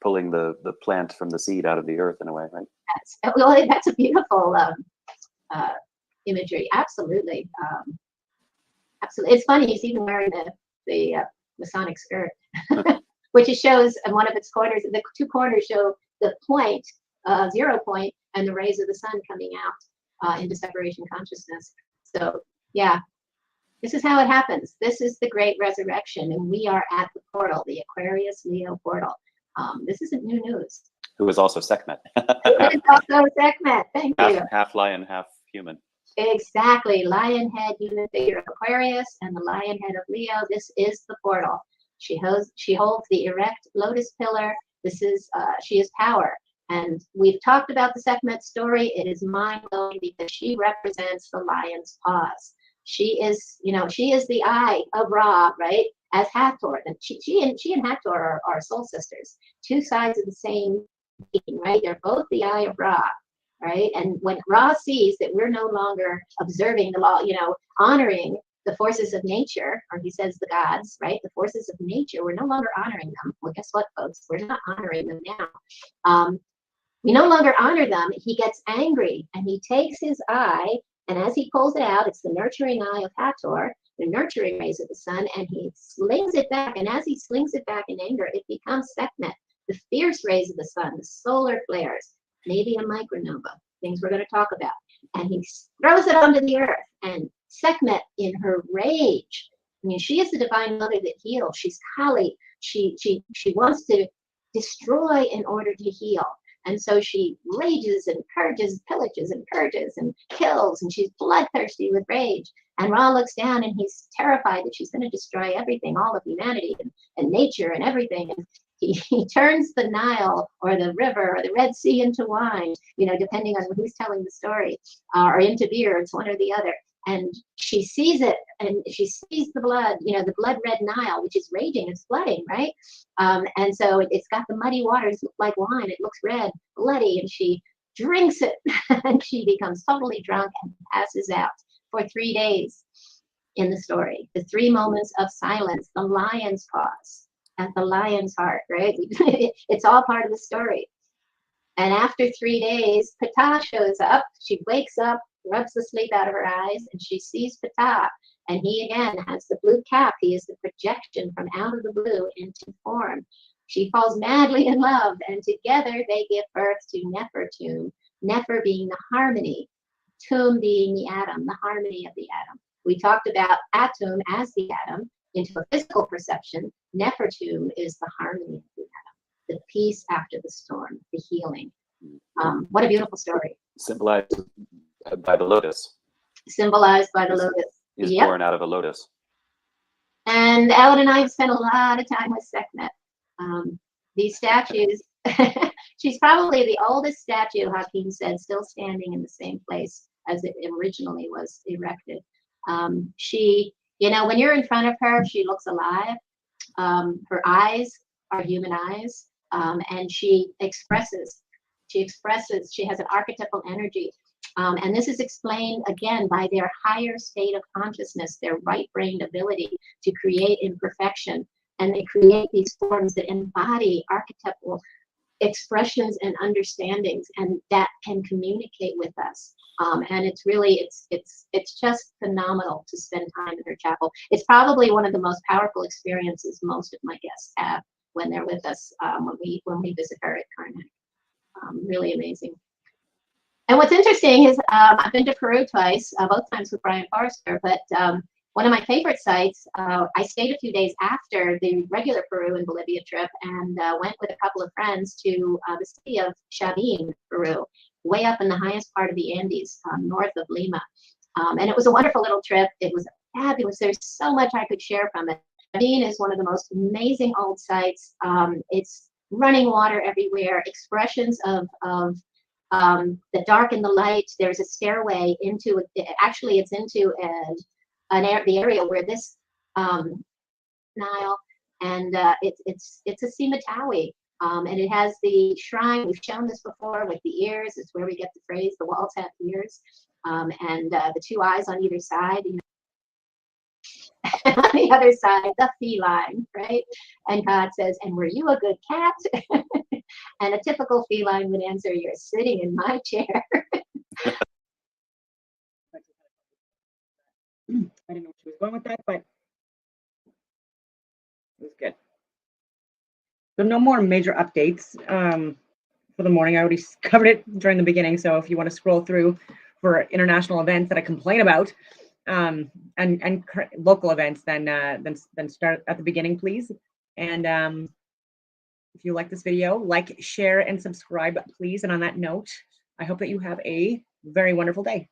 pulling the plant from the seed out of the earth in a way, right? That's a beautiful imagery. Absolutely. Absolutely. It's funny, he's even wearing the Masonic skirt, which it shows in one of its corners. The two corners show the point, 0 point, and the rays of the sun coming out into separation consciousness. So, yeah, this is how it happens. This is the great resurrection, and we are at the portal, the Aquarius Leo portal. This isn't new news. Who is also Sekhmet. It is also Sekhmet. Thank you. Half lion, half human. Exactly. Lion head, human figure of Aquarius, and the lion head of Leo. This is the portal. She holds the erect lotus pillar. She is power. And we've talked about the Sekhmet story. It is mind-blowing because she represents the lion's paws. She is the eye of Ra, right? As Hathor. And she and Hathor are soul sisters, two sides of the same being, right? They're both the eye of Ra, right? And when Ra sees that we're no longer observing the law, honoring the forces of nature, or he says the gods, right? The forces of nature, we're no longer honoring them. Well, guess what, folks? We're not honoring them now. We no longer honor them. He gets angry and he takes his eye, and as he pulls it out, it's the nurturing eye of Hathor, the nurturing rays of the sun, and he slings it back. And as he slings it back in anger, it becomes Sekhmet, the fierce rays of the sun, the solar flares, maybe a micronova, things we're going to talk about. And he throws it onto the earth. And Sekhmet, in her rage, I mean, she is the divine mother that heals. She's Kali. She wants to destroy in order to heal. And so she rages and purges, pillages and purges and kills, and she's bloodthirsty with rage. And Ra looks down and he's terrified that she's going to destroy everything, all of humanity and nature and everything. And he turns the Nile or the river or the Red Sea into wine, you know, depending on who's telling the story, or into beer. It's one or the other. And she sees it, and she sees the blood, you know, the blood red Nile, which is raging, it's flooding, right? And so it's got the muddy waters, look like wine, it looks red, bloody, and she drinks it, and she becomes totally drunk and passes out for 3 days in the story. The 3 moments of silence, the lion's pause at the lion's heart, right? It's all part of the story. And after 3 days, Ptah shows up, she wakes up, rubs the sleep out of her eyes, and she sees Ptah. And he again has the blue cap. He is the projection from out of the blue into form. She falls madly in love, and together they give birth to Nefertum. Nefer being the harmony, Tum being the atom, the harmony of the atom. We talked about Atum as the atom into a physical perception. Nefertum is the harmony of the atom, the peace after the storm, the healing. What a beautiful story. Symbolized by the lotus. Symbolized by the lotus. He's Yep. born out of a lotus. And Alan and I have spent a lot of time with Sekhmet. These statues, she's probably the oldest statue, Hakeem said, still standing in the same place as it originally was erected. She, you know, when you're in front of her, she looks alive. Her eyes are human eyes, and she expresses, she has an archetypal energy. And this is explained again by their higher state of consciousness, their right-brained ability to create imperfection. And they create these forms that embody archetypal expressions and understandings, and that can communicate with us. And it's really, it's just phenomenal to spend time in her chapel. It's probably one of the most powerful experiences most of my guests have when they're with us, when we visit her at Karnak. Really amazing. And what's interesting is I've been to Peru twice, both times with Brian Forrester, but one of my favorite sites, I stayed a few days after the regular Peru and Bolivia trip and went with a couple of friends to the city of Chavin, Peru, way up in the highest part of the Andes, north of Lima. And it was a wonderful little trip. It was fabulous. There's so much I could share from it. Chavin is one of the most amazing old sites. It's running water everywhere, expressions of the dark and the light. There's a stairway into it. Actually, it's into the area where this Nile, and it's a Simatawi, and it has the shrine. We've shown this before with the ears. It's where we get the phrase, the walls have ears, and the 2 eyes on either side. You know. On the other side, the feline, right? And God says, "And were you a good cat?" And a typical feline would answer, "You're sitting in my chair." I didn't know where she was going with that, but it was good. So no more major updates for the morning. I already covered it during the beginning. So if you want to scroll through for international events that I complain about, and local events, then start at the beginning, please. And if you like this video, like, share, and subscribe, please. And on that note, I hope that you have a very wonderful day.